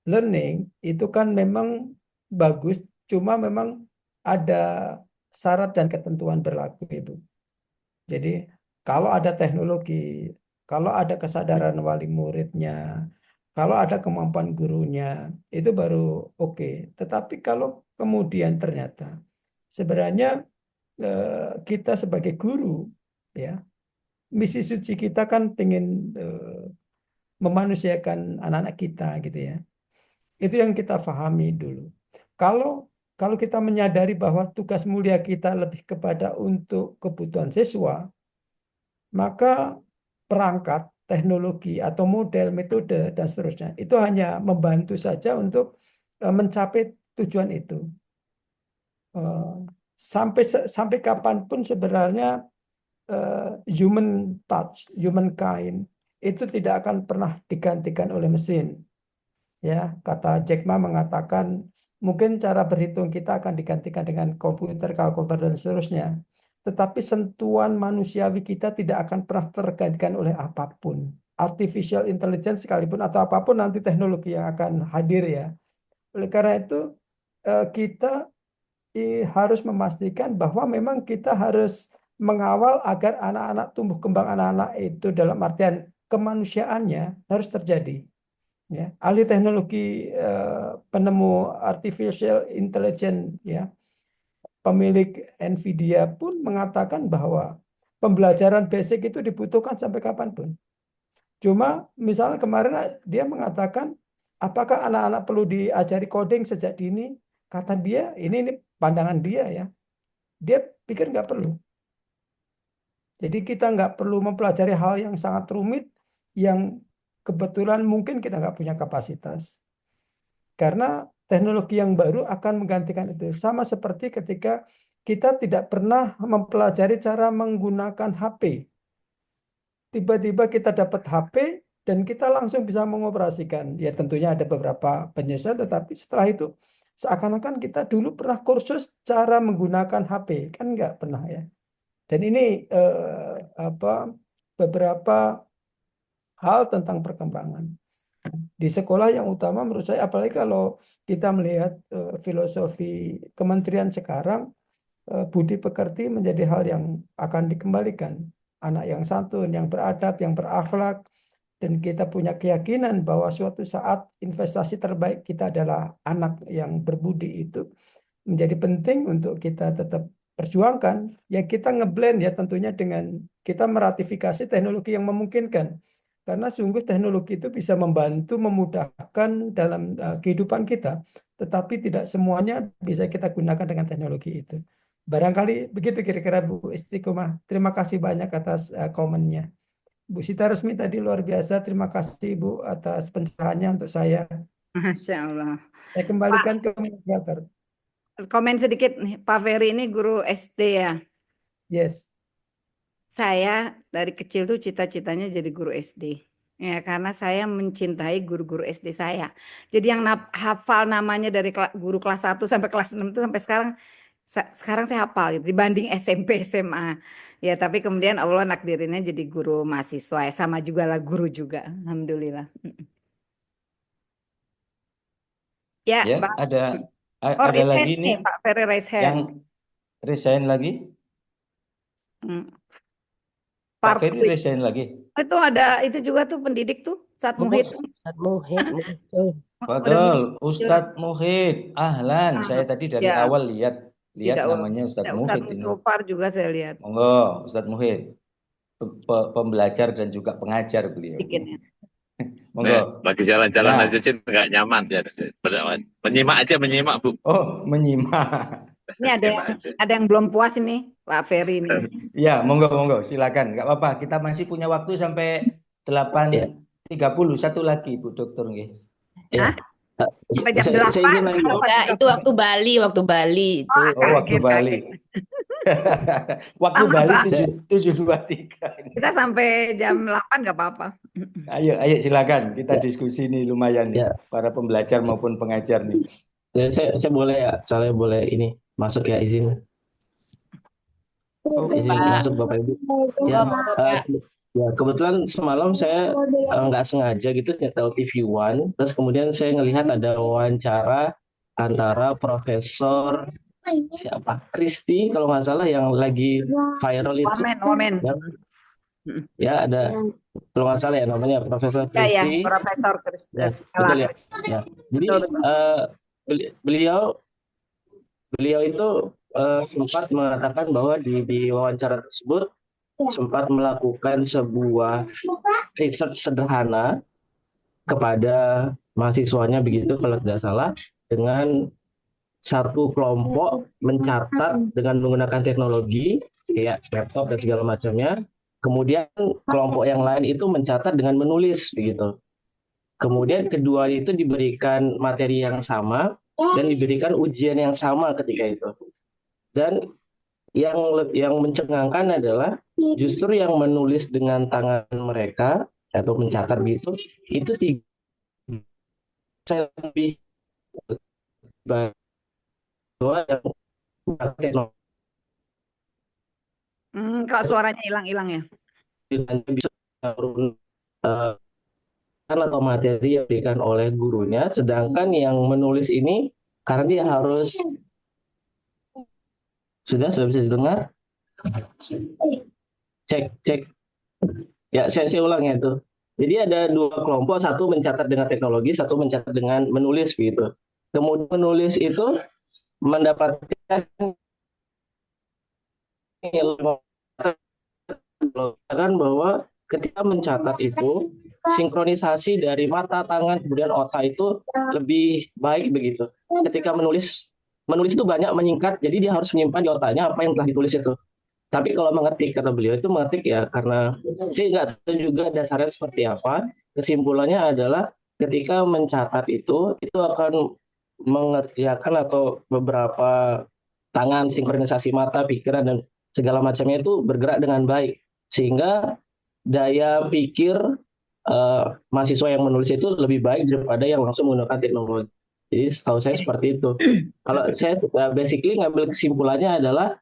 learning, itu kan memang bagus, cuma memang ada syarat dan ketentuan berlaku, Ibu. Jadi kalau ada teknologi, kalau ada kesadaran wali muridnya, kalau ada kemampuan gurunya, itu baru oke. Tetapi kalau kemudian ternyata sebenarnya kita sebagai guru, ya, misi suci kita kan pengen memanusiakan anak-anak kita gitu ya. Itu yang kita pahami dulu. Kalau kita menyadari bahwa tugas mulia kita lebih kepada untuk kebutuhan siswa, maka perangkat, teknologi atau model, metode dan seterusnya itu hanya membantu saja untuk mencapai tujuan itu. Sampai kapanpun sebenarnya human touch, humankind itu tidak akan pernah digantikan oleh mesin. Ya, kata Jack Ma mengatakan mungkin cara berhitung kita akan digantikan dengan komputer, kalkulator dan seterusnya. Tetapi sentuhan manusiawi kita tidak akan pernah tergantikan oleh apapun. Artificial intelligence sekalipun atau apapun nanti teknologi yang akan hadir ya. Oleh karena itu kita harus memastikan bahwa memang kita harus mengawal agar anak-anak tumbuh kembang anak-anak itu dalam artian kemanusiaannya harus terjadi. Ya, ahli teknologi penemu artificial intelligence ya, pemilik Nvidia pun mengatakan bahwa pembelajaran basic itu dibutuhkan sampai kapanpun. Cuma misalnya kemarin dia mengatakan apakah anak-anak perlu diajari coding sejak dini? Kata dia ini pandangan dia ya. Dia pikir nggak perlu. Jadi kita nggak perlu mempelajari hal yang sangat rumit yang kebetulan mungkin kita nggak punya kapasitas. Karena teknologi yang baru akan menggantikan itu. Sama seperti ketika kita tidak pernah mempelajari cara menggunakan HP. Tiba-tiba kita dapat HP dan kita langsung bisa mengoperasikan. Ya tentunya ada beberapa penyesuaian, tetapi setelah itu seakan-akan kita dulu pernah kursus cara menggunakan HP. Kan nggak pernah ya. Dan ini beberapa hal tentang perkembangan. Di sekolah yang utama menurut saya, apalagi kalau kita melihat filosofi kementerian sekarang, budi pekerti menjadi hal yang akan dikembalikan. Anak yang santun, yang beradab, yang berakhlak, dan kita punya keyakinan bahwa suatu saat investasi terbaik kita adalah anak yang berbudi itu menjadi penting untuk kita tetap perjuangkan. Ya kita ngeblend ya tentunya dengan kita meratifikasi teknologi yang memungkinkan. Karena sungguh teknologi itu bisa membantu, memudahkan dalam kehidupan kita. Tetapi tidak semuanya bisa kita gunakan dengan teknologi itu. Barangkali begitu kira-kira Bu Istiqomah. Terima kasih banyak atas komennya. Bu Sita Resmi tadi luar biasa. Terima kasih Bu atas pencerahannya untuk saya. Masya Allah. Saya kembalikan ke moderator. komen sedikit nih, Pak Ferry ini guru SD ya. Yes. Saya dari kecil tuh cita-citanya jadi guru SD. Ya, karena saya mencintai guru-guru SD saya. Jadi yang hafal namanya dari guru kelas 1 sampai kelas 6 itu sampai sekarang saya hafal gitu, dibanding SMP, SMA. Ya, tapi kemudian Allah nakdirinnya jadi guru mahasiswa ya, sama juga lah guru juga. Alhamdulillah. Ya, Ya, Bang. ada raise lagi hand nih nih, Pak Ferry raise hand. yang resign lagi. Hmm. Pak Ferry Partly. resign lagi. Itu ada itu juga tuh pendidik tuh, Ustadz Muhid. Ustadz Muhid muncul. Betul, Ustadz Muhid. Ahlan, saya tadi dari Ya. awal lihat Tidak, namanya Ustadz Muhid Ustadz ini. Musrofar juga saya lihat. Monggo, Ustadz Muhid. Pembelajar dan juga pengajar beliau. Sedikit ya. Monggo. Lagi jalan-jalan Ya. aja, Cin, nggak nyaman ya. Menyimak, Bu. Oh, menyimak. Ini ada yang belum puas ini, Pak Ferry ini. Ya, monggo, silakan. Nggak apa-apa, kita masih punya waktu sampai 8.30. Satu lagi, Bu Dokter, guys. Ya. Sampai jam Saya ingin 8. lagi. Enggak, itu waktu Bali itu. Oh, waktu Bali. Waktu Lama Bali banget. 7.23. Kita sampai jam 8 nggak apa-apa. Ayo silakan kita diskusi nih lumayan nih, para pembelajar maupun pengajar nih. Ya, saya boleh ya, saya boleh ini masuk ya, izin masuk Bapak Ibu. Ya, ya kebetulan semalam saya nggak sengaja gitu nyetel TV One, terus kemudian saya ngelihat ada wawancara antara Profesor siapa Kristi kalau nggak salah yang lagi viral itu. Wamen. Ya ada kalau nggak salah ya namanya Profesor Kristi. Ya, Profesor Kristi. Ya, betul ya. Ya. Jadi beliau itu sempat mengatakan bahwa di wawancara tersebut sempat melakukan sebuah riset sederhana kepada mahasiswanya begitu kalau tidak salah, dengan satu kelompok mencatat dengan menggunakan teknologi kayak laptop dan segala macamnya, kemudian kelompok yang lain itu mencatat dengan menulis begitu. Kemudian kedua itu diberikan materi yang sama dan diberikan ujian yang sama ketika itu. Dan yang mencengangkan adalah justru yang menulis dengan tangan mereka atau mencatat gitu, itu lebih bahwa yang kok suaranya hilang ya? Bisa atau materi yang diberikan oleh gurunya, sedangkan yang menulis ini karena dia harus sudah bisa didengar. Cek ya, saya ulang ya itu. Jadi ada dua kelompok, satu mencatat dengan teknologi, satu mencatat dengan menulis begitu. Kemudian menulis itu mendapatkan bahwa ketika mencatat itu sinkronisasi dari mata, tangan, kemudian otak itu lebih baik begitu. Ketika menulis itu banyak menyingkat, jadi dia harus menyimpan di otaknya apa yang telah ditulis itu. Tapi kalau mengetik, kata beliau itu mengetik ya karena saya nggak tahu juga dasarnya seperti apa. Kesimpulannya adalah ketika mencatat itu akan mengerjakan atau beberapa tangan, sinkronisasi mata, pikiran dan segala macamnya itu bergerak dengan baik, sehingga daya pikir mahasiswa yang menulis itu lebih baik daripada yang langsung menggunakan teknologi. Jadi setahu saya seperti itu. Kalau saya basically ngambil kesimpulannya adalah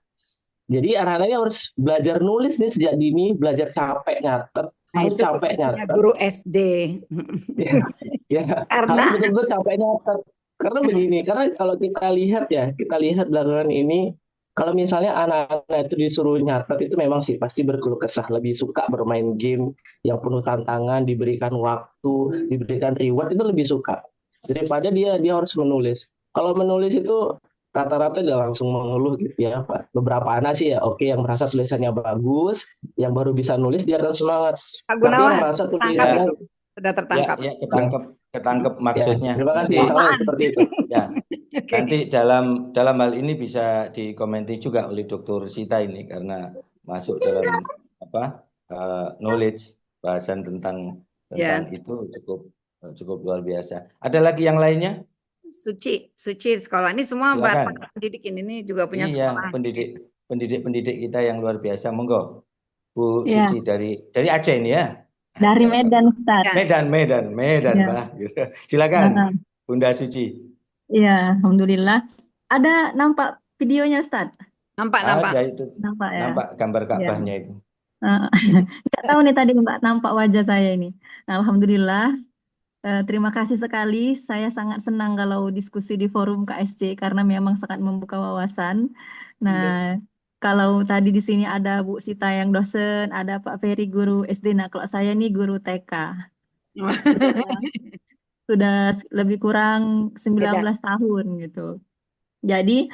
jadi anak-anaknya harus belajar nulis nih sejak dini, belajar capek nyatet, harus capek nyatet. Guru SD. Ya, Karena harus betul-betul capek nyatet. Karena begini, karena kalau kita lihat belakangan ini, kalau misalnya anak-anak itu disuruh nyatet itu memang sih pasti berkeluh kesah, lebih suka bermain game yang penuh tantangan, diberikan waktu, diberikan reward itu lebih suka daripada dia harus menulis. Kalau menulis itu rata-rata dia langsung mengeluh gitu ya Pak. Beberapa anak sih ya oke, yang merasa tulisannya bagus, yang baru bisa nulis dia akan semangat. Pak Tapi Gunawan, yang merasa tulisannya sudah tertangkap. Ya, ketangkep maksudnya. Ya, terima kasih. Seperti itu. Ya. Nanti dalam hal ini bisa dikomenti juga oleh Dr. Sita ini karena masuk dalam knowledge bahasan tentang itu cukup luar biasa. Ada lagi yang lainnya? Suci sekolah. Ini semua para Silakan. pendidik ini juga punya Iya, sekolah. pendidik kita yang luar biasa. Monggo, Bu Ya, Suci dari Aceh ini ya. dari Silakan. Medan, Ustaz. Ya. Medan, Ya. Pak. Silakan, Bunda Suci. Iya, alhamdulillah. Ada nampak videonya, Ustaz? Nampak. Ada itu, Nampak ya. nampak gambar Ka'bahnya itu. Nggak tahu nih tadi Mbak nampak wajah saya ini. Nah, alhamdulillah. Terima kasih sekali. Saya sangat senang kalau diskusi di forum KSC karena memang sangat membuka wawasan. Nah, kalau tadi di sini ada Bu Sita yang dosen, ada Pak Ferry guru SD. Nah, kalau saya nih guru TK. Sudah lebih kurang 19 tahun gitu. Jadi,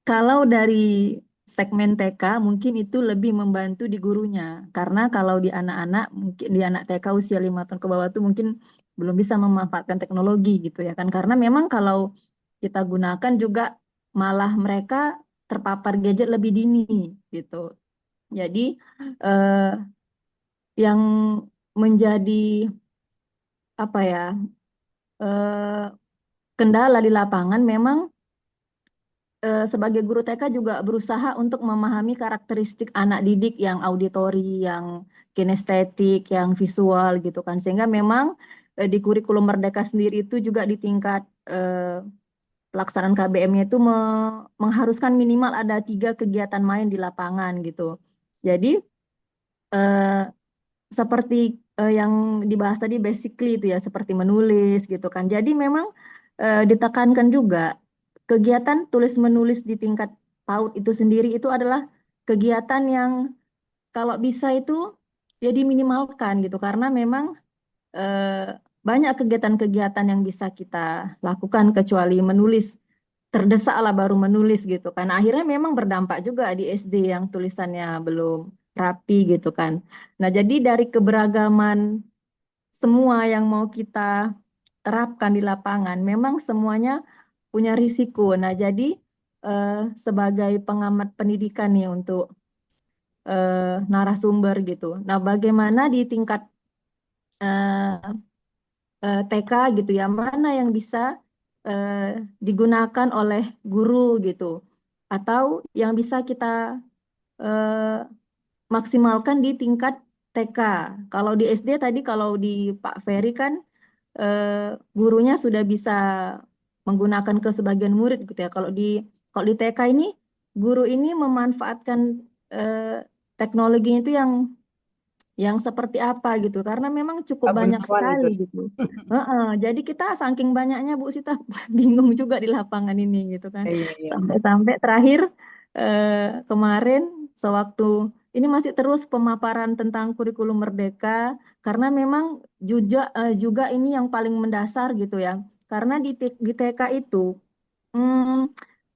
kalau dari segmen TK mungkin itu lebih membantu di gurunya. Karena kalau di anak-anak, mungkin di anak TK usia 5 tahun ke bawah itu mungkin belum bisa memanfaatkan teknologi gitu ya kan. Karena memang kalau kita gunakan juga malah mereka terpapar gadget lebih dini gitu. Jadi yang menjadi apa ya kendala di lapangan memang sebagai guru TK juga berusaha untuk memahami karakteristik anak didik yang auditori, yang kinestetik, yang visual gitu kan. Sehingga memang di kurikulum Merdeka sendiri itu juga di tingkat pelaksanaan KBM-nya itu mengharuskan minimal ada 3 kegiatan main di lapangan gitu. Jadi seperti yang dibahas tadi basically itu ya seperti menulis gitu kan. Jadi memang ditekankan juga kegiatan tulis menulis di tingkat PAUD itu sendiri itu adalah kegiatan yang kalau bisa itu ya diminimalkan gitu karena memang banyak kegiatan-kegiatan yang bisa kita lakukan kecuali menulis terdesak lah baru menulis gitu kan. Akhirnya memang berdampak juga di SD yang tulisannya belum rapi gitu kan. Nah, jadi dari keberagaman semua yang mau kita terapkan di lapangan, memang semuanya punya risiko. Nah, jadi sebagai pengamat pendidikan nih untuk narasumber gitu. Nah, bagaimana di tingkat TK gitu ya, mana yang bisa digunakan oleh guru gitu, atau yang bisa kita maksimalkan di tingkat TK. Kalau di SD tadi, kalau di Pak Ferry kan gurunya sudah bisa menggunakan ke sebagian murid gitu ya. Kalau di TK ini guru ini memanfaatkan teknologinya itu yang seperti apa gitu karena memang cukup banyak sekali gitu. Jadi kita saking banyaknya Bu Sita bingung juga di lapangan ini gitu kan. Sampai-sampai terakhir kemarin sewaktu ini masih terus pemaparan tentang kurikulum Merdeka karena memang juga ini yang paling mendasar gitu ya. Karena di TK itu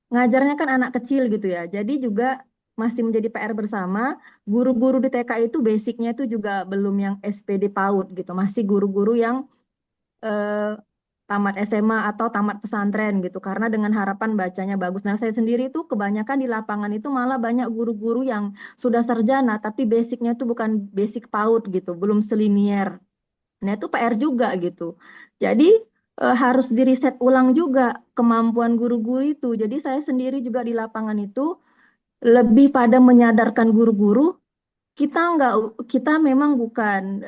ngajarnya kan anak kecil gitu ya. Jadi juga masih menjadi PR bersama. Guru-guru di TK itu basicnya itu juga belum yang SPD PAUD gitu. Masih guru-guru yang tamat SMA atau tamat pesantren gitu. Karena dengan harapan bacanya bagus. Nah, saya sendiri itu kebanyakan di lapangan itu malah banyak guru-guru yang sudah sarjana tapi basicnya itu bukan basic PAUD gitu, belum selinier. Nah, itu PR juga gitu. Jadi harus diriset ulang juga kemampuan guru-guru itu. Jadi saya sendiri juga di lapangan itu lebih pada menyadarkan guru-guru kita memang bukan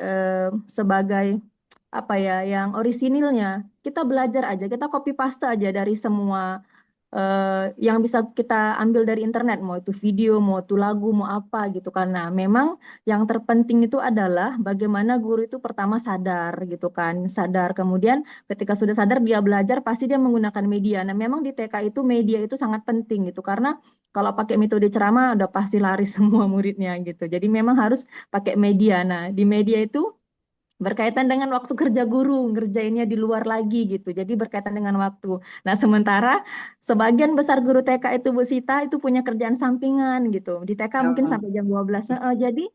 sebagai apa ya yang orisinilnya. Kita belajar aja, kita copy paste aja dari semua yang bisa kita ambil dari internet, mau itu video, mau itu lagu, mau apa gitu. Karena memang yang terpenting itu adalah bagaimana guru itu pertama sadar gitu kan, sadar. Kemudian ketika sudah sadar dia belajar pasti dia menggunakan media. Nah, memang di TK itu media itu sangat penting gitu karena kalau pakai metode ceramah udah pasti laris semua muridnya gitu. Jadi memang harus pakai media. Nah, di media itu berkaitan dengan waktu kerja guru, ngerjainnya di luar lagi gitu. Jadi berkaitan dengan waktu. Nah, sementara sebagian besar guru TK itu Bu Sita itu punya kerjaan sampingan gitu. Di TK mungkin sampai jam 12. Jadi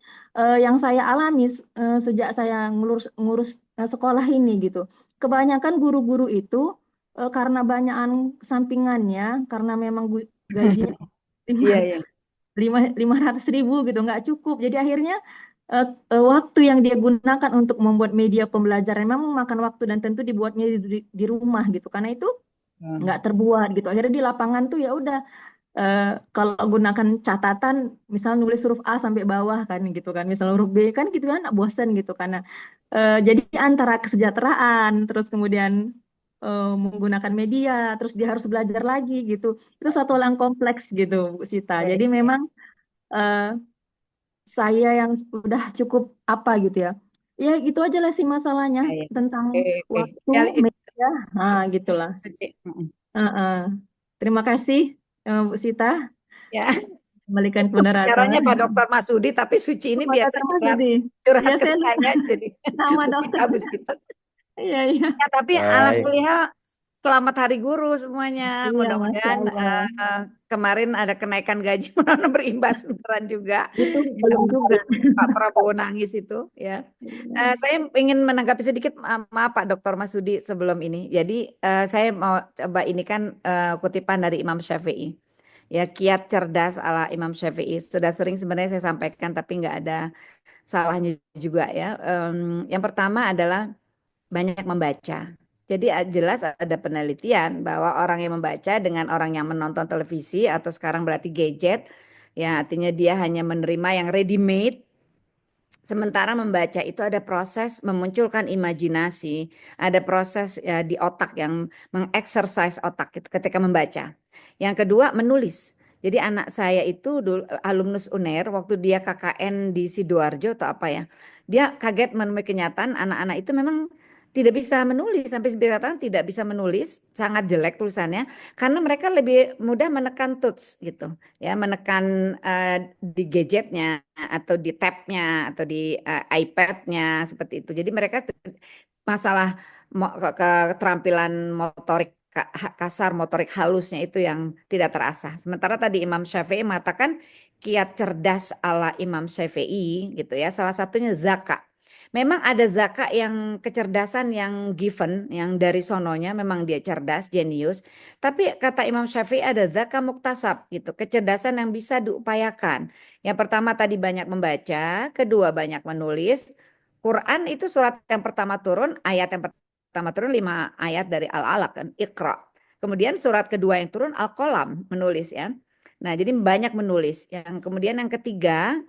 yang saya alami sejak saya ngurus sekolah ini gitu. Kebanyakan guru-guru itu karena banyakan sampingannya, karena memang gajinya 500.000 gitu, nggak cukup. Jadi akhirnya waktu yang dia gunakan untuk membuat media pembelajaran memang memakan waktu dan tentu dibuatnya di rumah gitu. Karena itu nggak terbuat gitu. Akhirnya di lapangan tuh ya udah kalau gunakan catatan, misal nulis huruf A sampai bawah kan gitu kan, misal huruf B kan gitu kan bosan gitu karena jadi antara kesejahteraan, terus kemudian menggunakan media, terus dia harus belajar lagi gitu. Itu satu hal yang kompleks gitu, Bu Sita. Jadi memang saya yang sudah cukup apa gitu ya. Ya itu aja lah sih masalahnya tentang waktu, media, gitulah. Terima kasih Bu Sita. Ya. Kembalikan Itu kepada bicaranya Rata. Pak Dr. Masudi, tapi Suci ini Pak biasa Dr. Masudi. curhat Ya, ke saya saya, jadi nama Bu dokter. Sita, Bu Sita. Iya, iya. Ya, tapi Baik. alhamdulillah selamat Hari Guru semuanya. Iya, Mudah-mudahan Masya Allah. kemarin ada kenaikan gaji, mudah-mudahan berimbas beneran juga. Itu belum juga. Pak Prabowo nangis itu ya. Saya ingin menanggapi sedikit, maaf Pak Dr. Masudi sebelum ini. Jadi saya mau coba ini kan kutipan dari Imam Syafi'i. Ya, kiat cerdas ala Imam Syafi'i. Sudah sering sebenarnya saya sampaikan tapi nggak ada salahnya juga ya. Yang pertama adalah banyak membaca. Jadi jelas ada penelitian bahwa orang yang membaca dengan orang yang menonton televisi atau sekarang berarti gadget, ya artinya dia hanya menerima yang ready made. Sementara membaca itu ada proses memunculkan imajinasi, ada proses ya, di otak yang mengeksersis otak ketika membaca. Yang kedua menulis. Jadi anak saya itu dulu alumnus UNER waktu dia KKN di Sidoarjo atau apa ya, dia kaget menemui kenyataan anak-anak itu memang tidak bisa menulis, sampai dikatakan tidak bisa menulis, sangat jelek tulisannya karena mereka lebih mudah menekan touch gitu ya, menekan di gadgetnya atau di tabnya atau di iPad-nya seperti itu. Jadi mereka masalah keterampilan motorik kasar, motorik halusnya itu yang tidak terasah. Sementara tadi Imam Syafi'i mengatakan kiat cerdas ala Imam Syafi'i gitu ya, salah satunya zakat. Memang ada zakat yang kecerdasan yang given, yang dari sononya memang dia cerdas, jenius. Tapi kata Imam Syafi'i ada zakat muktasab gitu, kecerdasan yang bisa diupayakan. Yang pertama tadi banyak membaca, kedua banyak menulis. Quran itu surat yang pertama turun, ayat yang pertama turun 5 ayat dari Al-Alaq kan, Iqra. Kemudian surat kedua yang turun Al-Qalam, menulis ya. Nah, jadi banyak menulis. Yang kemudian yang ketiga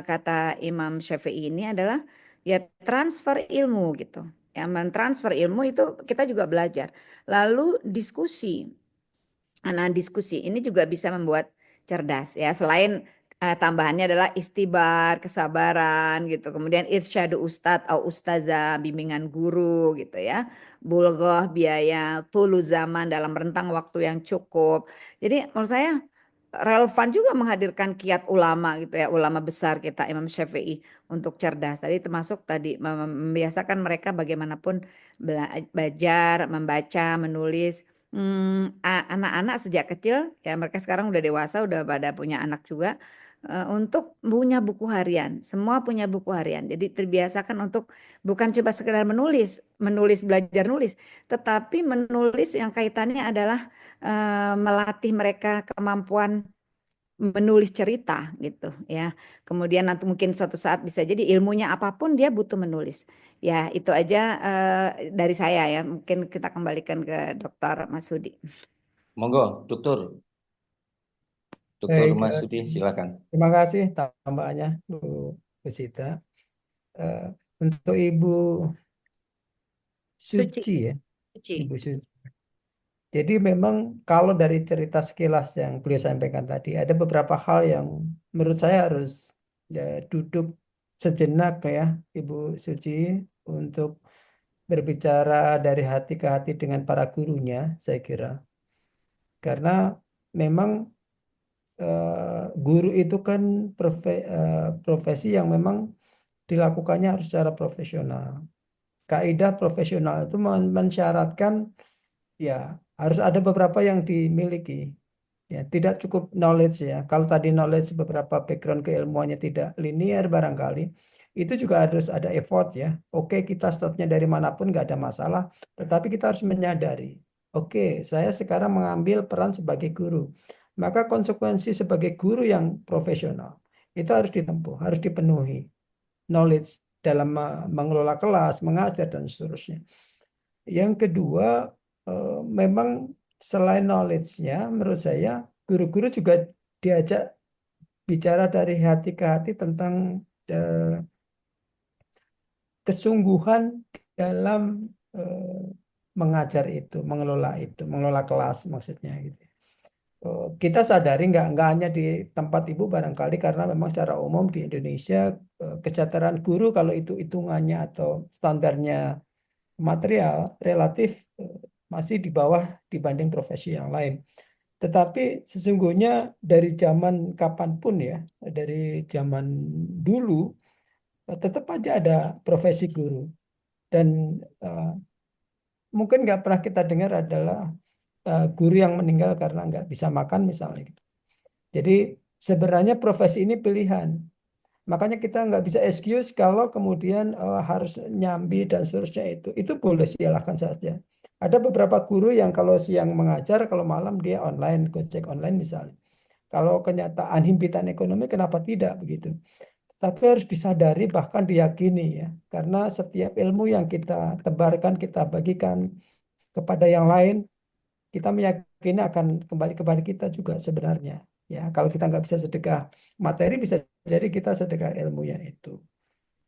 kata Imam Syafi'i ini adalah ya transfer ilmu gitu. Ya, mentransfer ilmu itu kita juga belajar. Lalu diskusi. Nah, diskusi ini juga bisa membuat cerdas ya. Selain tambahannya adalah istibar, kesabaran gitu. Kemudian irsyadu ustadz atau ustazah, bimbingan guru gitu ya. Bulghah, biaya, tulu zaman dalam rentang waktu yang cukup. Jadi menurut saya relevan juga menghadirkan kiat ulama gitu ya, ulama besar kita Imam Syafi'i untuk cerdas. Tadi termasuk tadi membiasakan mereka bagaimanapun belajar, membaca, menulis. Anak-anak sejak kecil ya, mereka sekarang udah dewasa, udah pada punya anak juga, untuk punya buku harian. Semua punya buku harian. Jadi terbiasakan untuk bukan coba sekedar menulis belajar nulis, tetapi menulis yang kaitannya adalah melatih mereka kemampuan menulis cerita gitu ya. Kemudian nanti mungkin suatu saat bisa jadi ilmunya apapun dia butuh menulis. Ya, itu aja dari saya ya. Mungkin kita kembalikan ke Dr. Masudi. Monggo, Dokter. Dr. Baik, Masudi, silakan. terima kasih tambahannya Bu Sita. Untuk Ibu Suci ya, Suci. Ibu Suci. Jadi memang kalau dari cerita sekilas yang beliau sampaikan tadi, ada beberapa hal yang menurut saya harus ya, duduk sejenak ya Ibu Suci untuk berbicara dari hati ke hati dengan para gurunya, saya kira. Karena memang guru itu kan profesi yang memang dilakukannya harus secara profesional. Kaidah profesional itu mensyaratkan ya harus ada beberapa yang dimiliki. Ya, tidak cukup knowledge ya. Kalau tadi knowledge beberapa background keilmuannya tidak linear barangkali, itu juga harus ada effort ya. Oke, kita startnya dari manapun nggak ada masalah, tetapi kita harus menyadari, oke, saya sekarang mengambil peran sebagai guru. Maka konsekuensi sebagai guru yang profesional itu harus ditempuh, harus dipenuhi. knowledge dalam mengelola kelas, mengajar dan seterusnya. Yang kedua, memang selain knowledge-nya, menurut saya guru-guru juga diajak bicara dari hati ke hati tentang kesungguhan dalam mengajar itu, mengelola kelas maksudnya gitu. Kita sadari nggak hanya di tempat ibu barangkali, karena memang secara umum di Indonesia kesejahteraan guru kalau itu hitungannya atau standarnya material relatif masih di bawah dibanding profesi yang lain. Tetapi sesungguhnya dari zaman kapanpun ya, dari zaman dulu tetap aja ada profesi guru. Dan mungkin nggak pernah kita dengar adalah guru yang meninggal karena nggak bisa makan misalnya gitu. Jadi sebenarnya profesi ini pilihan. Makanya kita nggak bisa excuse kalau kemudian harus nyambi dan seterusnya itu boleh, silakan saja. Ada beberapa guru yang kalau siang mengajar, kalau malam dia online, Gojek online misalnya. Kalau kenyataan himpitan ekonomi, kenapa tidak begitu? Tapi harus disadari, bahkan diyakini ya, karena setiap ilmu yang kita tebarkan, kita bagikan kepada yang lain, kita meyakini akan kembali kepada kita juga sebenarnya. Ya, kalau kita nggak bisa sedekah materi, bisa jadi kita sedekah ilmunya itu.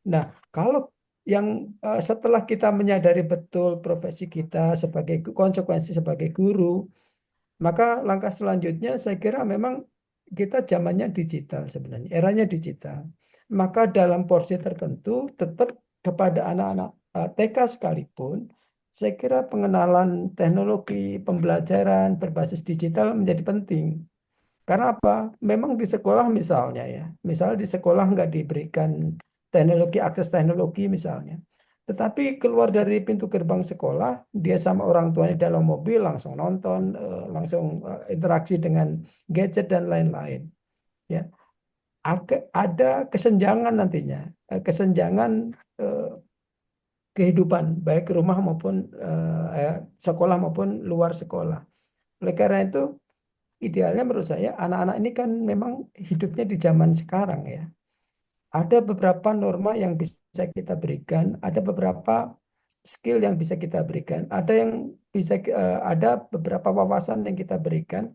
Nah, kalau yang setelah kita menyadari betul profesi kita sebagai konsekuensi sebagai guru, maka langkah selanjutnya saya kira memang kita zamannya digital sebenarnya, eranya digital. Maka dalam porsi tertentu tetap kepada anak-anak TK sekalipun, saya kira pengenalan teknologi pembelajaran berbasis digital menjadi penting. Karena apa? Memang di sekolah misalnya ya, misalnya di sekolah nggak diberikan teknologi, akses teknologi misalnya. Tetapi keluar dari pintu gerbang sekolah, dia sama orang tuanya dalam mobil langsung nonton, langsung interaksi dengan gadget dan lain-lain. Ya, ada kesenjangan nantinya, kesenjangan kehidupan baik rumah maupun sekolah maupun luar sekolah. Oleh karena itu, idealnya menurut saya anak-anak ini kan memang hidupnya di zaman sekarang ya. Ada beberapa norma yang bisa kita berikan, ada beberapa skill yang bisa kita berikan, ada yang bisa ada beberapa wawasan yang kita berikan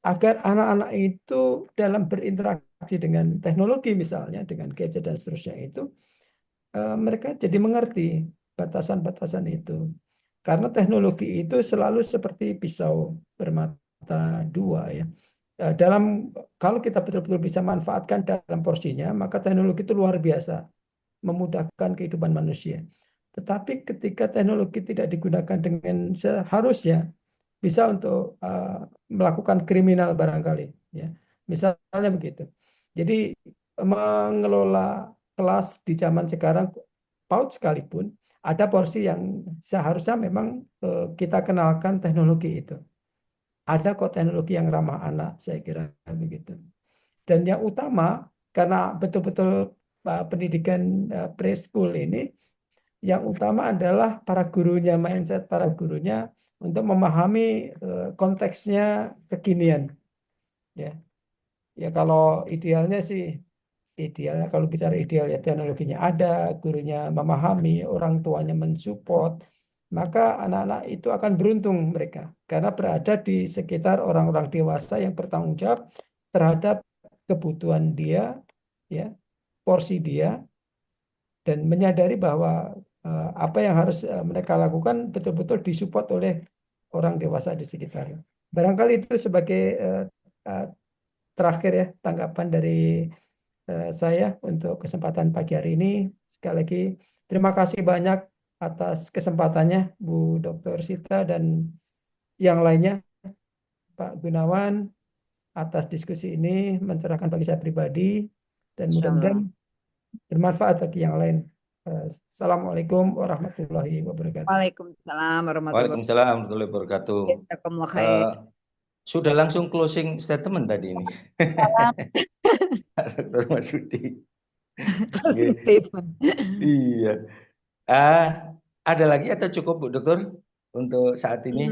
agar anak-anak itu dalam berinteraksi dengan teknologi misalnya, dengan gadget dan seterusnya itu, mereka jadi mengerti batasan-batasan itu. Karena teknologi itu selalu seperti pisau bermata dua ya. Kalau kita betul-betul bisa manfaatkan dalam porsinya, maka teknologi itu luar biasa memudahkan kehidupan manusia. Tetapi ketika teknologi tidak digunakan dengan seharusnya, bisa untuk melakukan kriminal barangkali ya. Misalnya begitu. Jadi mengelola kelas di zaman sekarang PAUD sekalipun ada porsi yang seharusnya memang kita kenalkan teknologi itu. Ada kok teknologi yang ramah anak, saya kira begitu. Dan yang utama, karena betul-betul pendidikan preschool ini, yang utama adalah para gurunya, mindset para gurunya untuk memahami konteksnya kekinian. Ya, kalau idealnya sih, idealnya kalau bicara ideal ya teknologinya ada, gurunya memahami, orang tuanya mensupport, maka anak-anak itu akan beruntung mereka karena berada di sekitar orang-orang dewasa yang bertanggung jawab terhadap kebutuhan dia, ya, porsi dia, dan menyadari bahwa apa yang harus mereka lakukan betul-betul disupport oleh orang dewasa di sekitar. Barangkali itu sebagai terakhir ya tanggapan dari saya untuk kesempatan pagi hari ini. Sekali lagi terima kasih banyak atas kesempatannya Bu Dr. Sita dan yang lainnya, Pak Gunawan, atas diskusi ini mencerahkan bagi saya pribadi dan mudah-mudahan bermanfaat bagi yang lain. Assalamualaikum warahmatullahi wabarakatuh. Waalaikumsalam warahmatullahi wabarakatuh. Jazakumullah khair. Sudah langsung closing statement tadi ini. Dr. Masudi. Closing statement. Iya. Ada lagi atau cukup Bu Dokter untuk saat ini?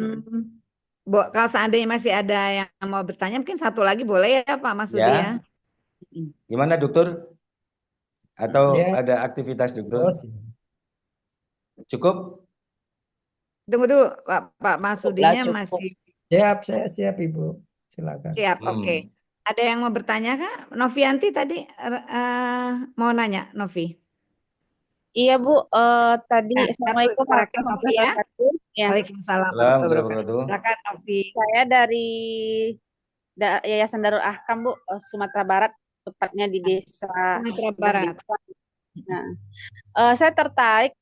Kalau seandainya masih ada yang mau bertanya, mungkin satu lagi boleh ya Pak Masudi ya. Gimana Dokter? Atau Ya, ada aktivitas dokter? Cukup? Tunggu dulu, Pak Masudinya cukup. masih siap, saya siap Ibu. Silakan. siap. Oke. Ada yang mau bertanya Kak? Novianti tadi mau nanya, Novi. Iya Bu, tadi Nah, Assalamualaikum silakan Novi warahmatullahi ya. wabarakatuh. Ya, Waalaikumsalam Salam warahmatullahi wabarakatuh. wabarakatuh. Silakan Novi. saya dari Yayasan Darul Ahkam Bu, Sumatera Barat, tepatnya di desa Sumatera sebelah Barat. desa. Nah, saya tertarik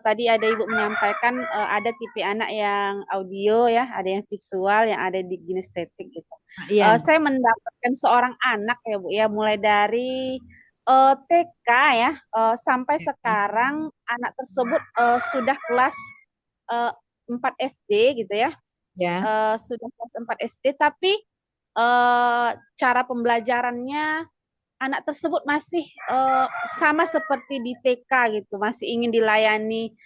tadi ada Ibu menyampaikan ada tipe anak yang audio ya, ada yang visual, yang ada di kinestetik gitu. Iya. Saya mendapatkan seorang anak ya Bu ya, mulai dari TK ya sampai sekarang anak tersebut sudah kelas 4 SD gitu ya. Ya. Sudah kelas 4 SD tapi cara pembelajarannya anak tersebut masih sama seperti di TK gitu, masih ingin dilayani,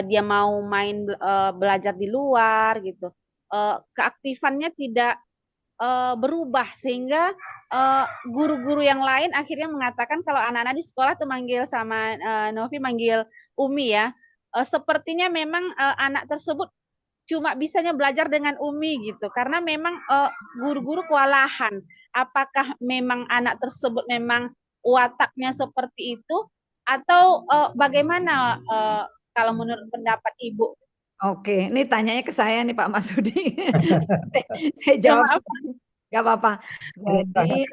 dia mau main belajar di luar gitu. Keaktifannya tidak berubah sehingga guru-guru yang lain akhirnya mengatakan kalau anak-anak di sekolah tuh manggil sama Novi manggil Umi ya. Sepertinya memang anak tersebut cuma bisanya belajar dengan Umi gitu karena memang guru-guru kewalahan. Apakah memang anak tersebut memang wataknya seperti itu atau bagaimana kalau menurut pendapat Ibu? Oke, ini tanyanya ke saya nih Pak Masudi. Saya jawab, nggak apa-apa. Jadi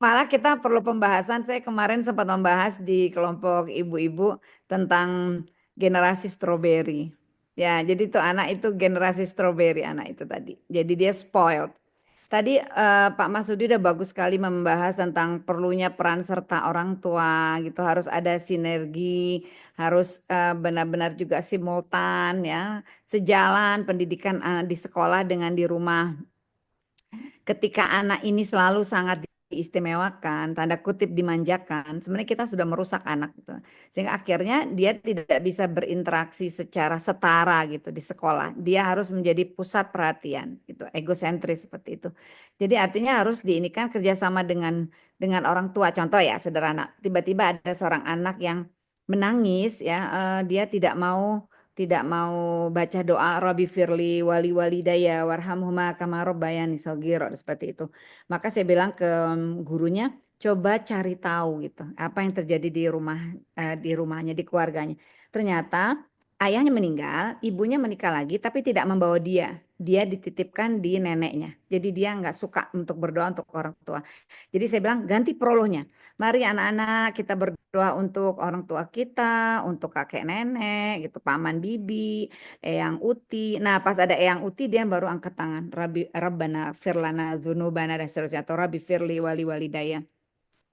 malah kita perlu pembahasan. Saya kemarin sempat membahas di kelompok ibu-ibu tentang generasi stroberi. Ya, jadi itu anak itu generasi stroberi anak itu tadi. Jadi dia spoiled. Tadi Pak Masudi udah bagus sekali membahas tentang perlunya peran serta orang tua gitu, harus ada sinergi, harus benar-benar juga simultan ya, sejalan pendidikan di sekolah dengan di rumah. Ketika anak ini selalu sangat diistimewakan, tanda kutip dimanjakan, sebenarnya kita sudah merusak anak gitu. Sehingga akhirnya dia tidak bisa berinteraksi secara setara gitu di sekolah. Dia harus menjadi pusat perhatian gitu, egosentris seperti itu. Jadi artinya harus diinikan kerjasama dengan orang tua. Contoh ya sederhana, tiba-tiba ada seorang anak yang menangis ya, dia tidak mau baca doa Rabbi firli wali walidaya warhamhuma kama rabbayani shaghira seperti itu. Maka saya bilang ke gurunya, coba cari tahu gitu apa yang terjadi di rumahnya, di keluarganya. Ternyata ayahnya meninggal, ibunya menikah lagi tapi tidak membawa dia. Dia dititipkan di neneknya. Jadi dia nggak suka untuk berdoa untuk orang tua. Jadi saya bilang ganti prolognya. Mari anak-anak kita berdoa untuk orang tua kita, untuk kakek nenek, gitu, paman bibi, eyang uti. Nah pas ada eyang uti dia baru angkat tangan. Rabbana firlana dzunubana dan seterusnya. Atau Rabbi firli wali walidaya.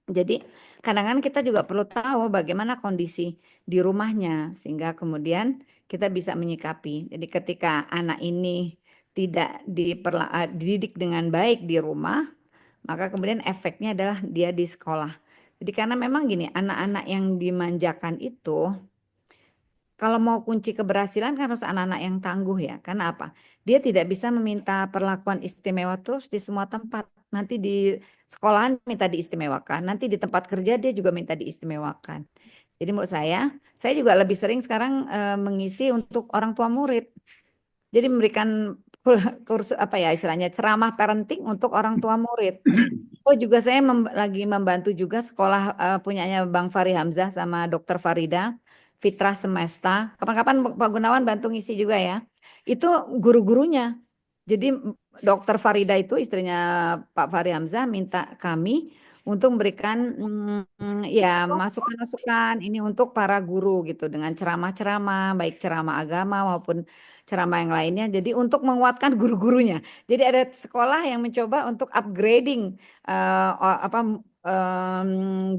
Jadi kadang-kadang kita juga perlu tahu bagaimana kondisi di rumahnya. Sehingga kemudian kita bisa menyikapi. Jadi ketika anak ini tidak dididik dengan baik di rumah, maka kemudian efeknya adalah dia di sekolah. Jadi karena memang gini, anak-anak yang dimanjakan itu kalau mau kunci keberhasilan kan harus anak-anak yang tangguh ya. Karena apa? Dia tidak bisa meminta perlakuan istimewa terus di semua tempat. Nanti di sekolahan minta diistimewakan, nanti di tempat kerja dia juga minta diistimewakan. Jadi menurut saya juga lebih sering sekarang mengisi untuk orang tua murid. Jadi memberikan kursus apa ya istilahnya ceramah parenting untuk orang tua murid. Oh juga saya lagi membantu juga sekolah punyanya Bang Fahri Hamzah sama Dr. Farida, Fitrah Semesta. Kapan-kapan Pak Gunawan bantu ngisi juga ya. Itu guru-gurunya. Jadi Dr. Farida itu istrinya Pak Fahri Hamzah minta kami untuk memberikan ya masukan-masukan ini untuk para guru gitu dengan ceramah-ceramah baik ceramah agama maupun ceramah yang lainnya. Jadi untuk menguatkan guru-gurunya. Jadi ada sekolah yang mencoba untuk upgrading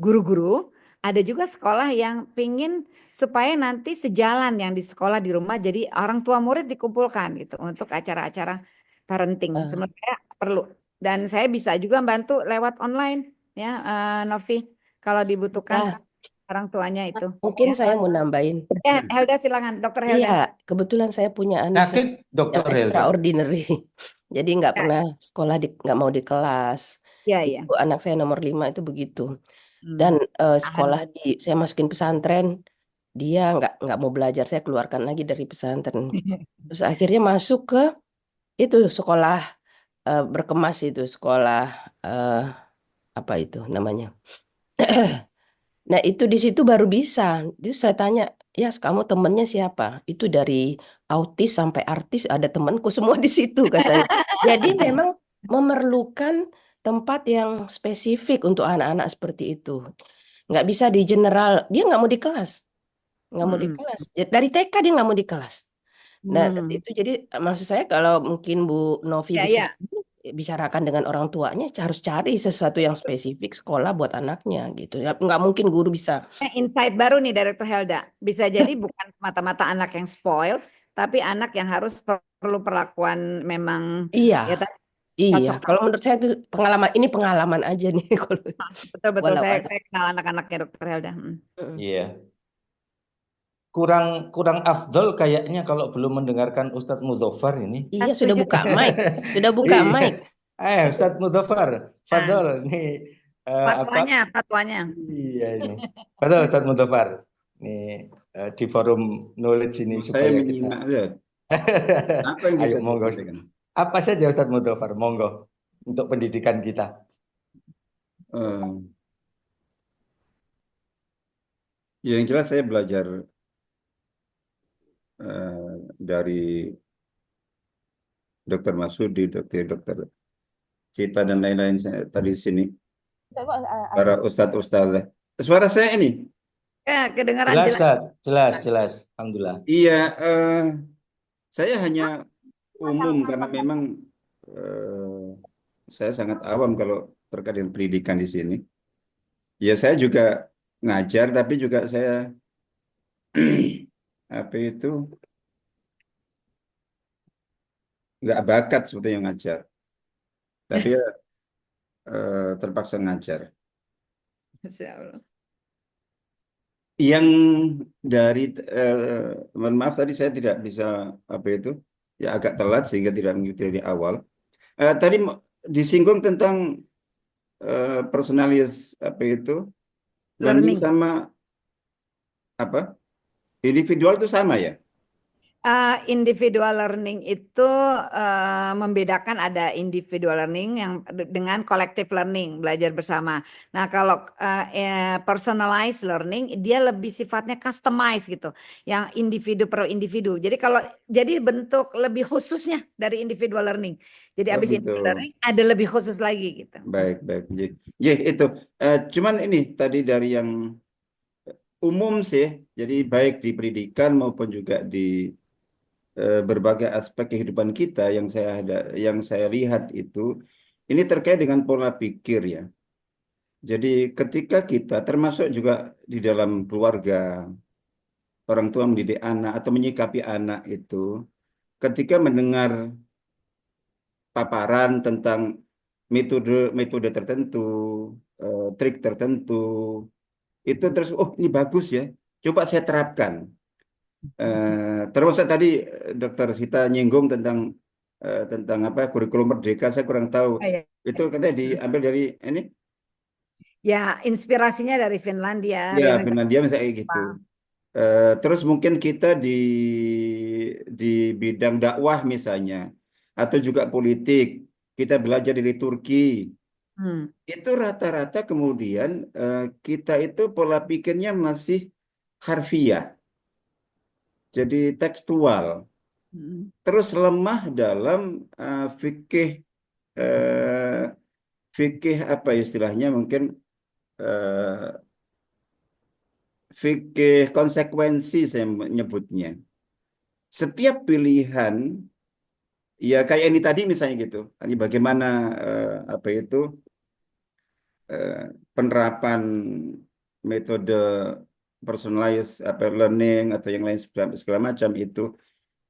guru-guru. Ada juga sekolah yang pingin supaya nanti sejalan yang di sekolah di rumah. Jadi orang tua murid dikumpulkan gitu untuk acara-acara parenting. Menurut saya perlu. Dan saya bisa juga bantu lewat online ya Novi kalau dibutuhkan orang tuanya itu. Mungkin ya. saya mau nambahin. Helda silakan, Dokter Helda. Iya, kebetulan saya punya anak yang extraordinary. Jadi nggak pernah sekolah nggak mau di kelas. Iya, iya. Itu anak saya nomor 5 itu begitu. Dan sekolah saya masukin pesantren, dia nggak mau belajar, saya keluarkan lagi dari pesantren. Terus akhirnya masuk ke itu sekolah berkemas, itu sekolah apa itu namanya. Nah itu di situ baru bisa. Itu saya tanya, ya kamu temennya siapa? Itu dari autis sampai artis ada temanku semua di situ katanya. Jadi memang memerlukan tempat yang spesifik untuk anak-anak seperti itu. Nggak bisa di general, dia nggak mau di kelas. Nggak mau di kelas. Dari TK dia nggak mau di kelas. Nah itu jadi maksud saya kalau mungkin Bu Novi bisa bicarakan dengan orang tuanya, harus cari sesuatu yang spesifik sekolah buat anaknya gitu. Ya, nggak mungkin guru bisa. Insight baru nih Dr. Helda. Bisa jadi bukan mata-mata anak yang spoil, tapi anak yang harus perlu perlakuan memang Iya. ya Iya, kalau menurut saya itu pengalaman aja nih kalau betul saya kenal anak-anaknya Dr. Helda. Iya. Kurang afdol kayaknya kalau belum mendengarkan Ustadz Mudofar ini. Iya, sudah buka mic. Sudah buka mic. Ustadz Mudofar, Fadol nih fatwanya. Iya ini. Fadol Ustadz Mudofar. Nih di forum knowledge ini supaya menyimak ya. Apa yang ayo bisa monggo. saya sampaikan? Apa saja Ustadz Mudofar, monggo untuk pendidikan kita. Ya, yang jelas saya belajar dari Dr. Masudi, Dr. Cita dan lain-lain tadi di sini. Para ustadz-ustadzah. Suara saya ini? Ya, kedengaran jelas. Alhamdulillah. Iya, saya hanya umum karena memang saya sangat awam kalau terkait dengan pendidikan di sini. Ya, saya juga ngajar, tapi juga saya nggak bakat seperti yang ngajar, tapi ya terpaksa ngajar. Yang dari mohon maaf tadi saya tidak bisa ya agak telat sehingga tidak mengikuti dari awal. Tadi disinggung tentang personalis learning sama individual itu sama ya? Individual learning itu membedakan ada individual learning yang dengan collective learning, belajar bersama. Nah, kalau personalized learning dia lebih sifatnya customized gitu, yang individu per individu. Jadi bentuk lebih khususnya dari individual learning. Jadi habis individual learning ada lebih khusus lagi gitu. Baik. Ya, itu. Cuman ini tadi dari yang umum sih, jadi baik di pendidikan maupun juga di berbagai aspek kehidupan kita yang saya lihat itu ini terkait dengan pola pikir ya. Jadi ketika kita termasuk juga di dalam keluarga, orang tua mendidik anak atau menyikapi anak itu, ketika mendengar paparan tentang metode tertentu, trik tertentu, itu terus ini bagus ya, coba saya terapkan. Terus tadi Dr. Sita nyinggung tentang kurikulum merdeka, saya kurang tahu. Itu katanya diambil dari ini? Ya, inspirasinya dari Finlandia. Ya, Finlandia misalnya kayak gitu. Terus mungkin kita di bidang dakwah misalnya, atau juga politik, kita belajar dari Turki. Itu rata-rata kemudian kita itu pola pikirnya masih harfiah. Jadi tekstual, terus lemah dalam fikih istilahnya mungkin fikih konsekuensi saya menyebutnya. Setiap pilihan ya kayak ini tadi misalnya gitu, ini bagaimana penerapan metode personalized learning atau yang lain segala macam itu,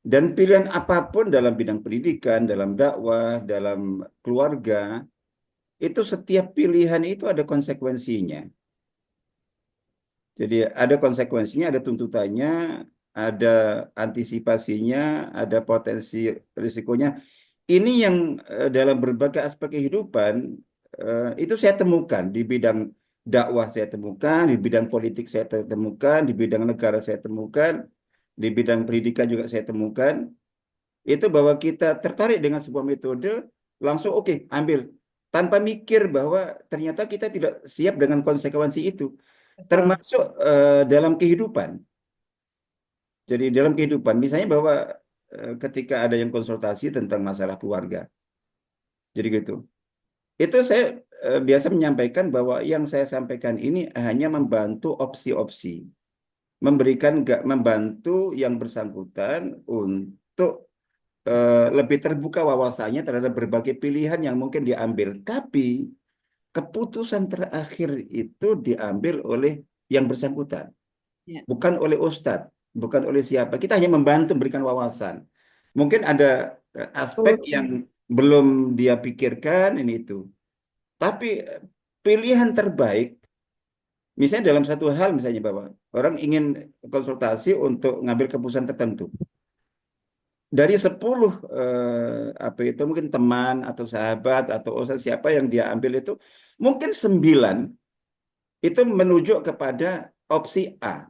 dan pilihan apapun dalam bidang pendidikan, dalam dakwah, dalam keluarga, itu setiap pilihan itu ada konsekuensinya. Jadi ada konsekuensinya, ada tuntutannya, ada antisipasinya, ada potensi risikonya. Ini yang dalam berbagai aspek kehidupan itu saya temukan di bidang dakwah saya temukan, di bidang politik saya temukan, di bidang negara saya temukan, di bidang pendidikan juga saya temukan, itu bahwa kita tertarik dengan sebuah metode, langsung oke, ambil. Tanpa mikir bahwa ternyata kita tidak siap dengan konsekuensi itu. Termasuk dalam kehidupan. Jadi dalam kehidupan, misalnya bahwa ketika ada yang konsultasi tentang masalah keluarga. Jadi gitu. Itu saya biasa menyampaikan bahwa yang saya sampaikan ini hanya membantu opsi-opsi. Membantu yang bersangkutan untuk lebih terbuka wawasannya terhadap berbagai pilihan yang mungkin diambil. Tapi keputusan terakhir itu diambil oleh yang bersangkutan. Ya. Bukan oleh ustadz, bukan oleh siapa. Kita hanya membantu memberikan wawasan. Mungkin ada aspek yang belum dia pikirkan ini itu. Tapi pilihan terbaik, misalnya dalam satu hal misalnya bahwa orang ingin konsultasi untuk ngambil keputusan tertentu. Dari 10 apa itu mungkin teman atau sahabat atau ustadz siapa yang dia ambil itu, mungkin 9 itu menunjuk kepada opsi A.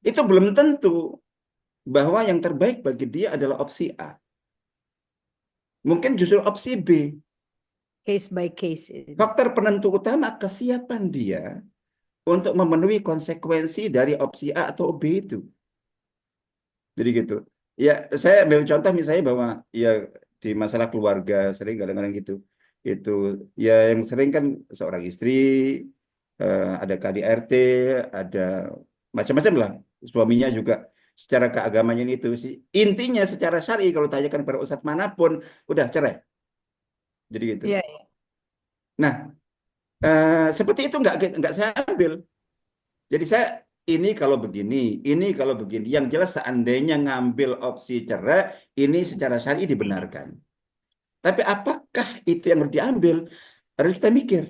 Itu belum tentu bahwa yang terbaik bagi dia adalah opsi A. Mungkin justru opsi B. Case by case. Faktor penentu utama kesiapan dia untuk memenuhi konsekuensi dari opsi A atau B itu. Jadi gitu. Ya, saya ambil contoh misalnya bahwa ya di masalah keluarga sering kadang-kadang gitu. Itu ya yang sering kan seorang istri, ada KDRT, ada macam-macam lah. Suaminya juga secara keagamaan itu sih. Intinya secara syar'i kalau tanyakan kepada ustadz manapun, udah cerai. Jadi gitu. Iya. Nah, seperti itu nggak saya ambil. Jadi saya ini kalau begini, ini kalau begini. Yang jelas seandainya ngambil opsi cerai, ini secara syar'i dibenarkan. Tapi apakah itu yang harus diambil? Harus kita mikir.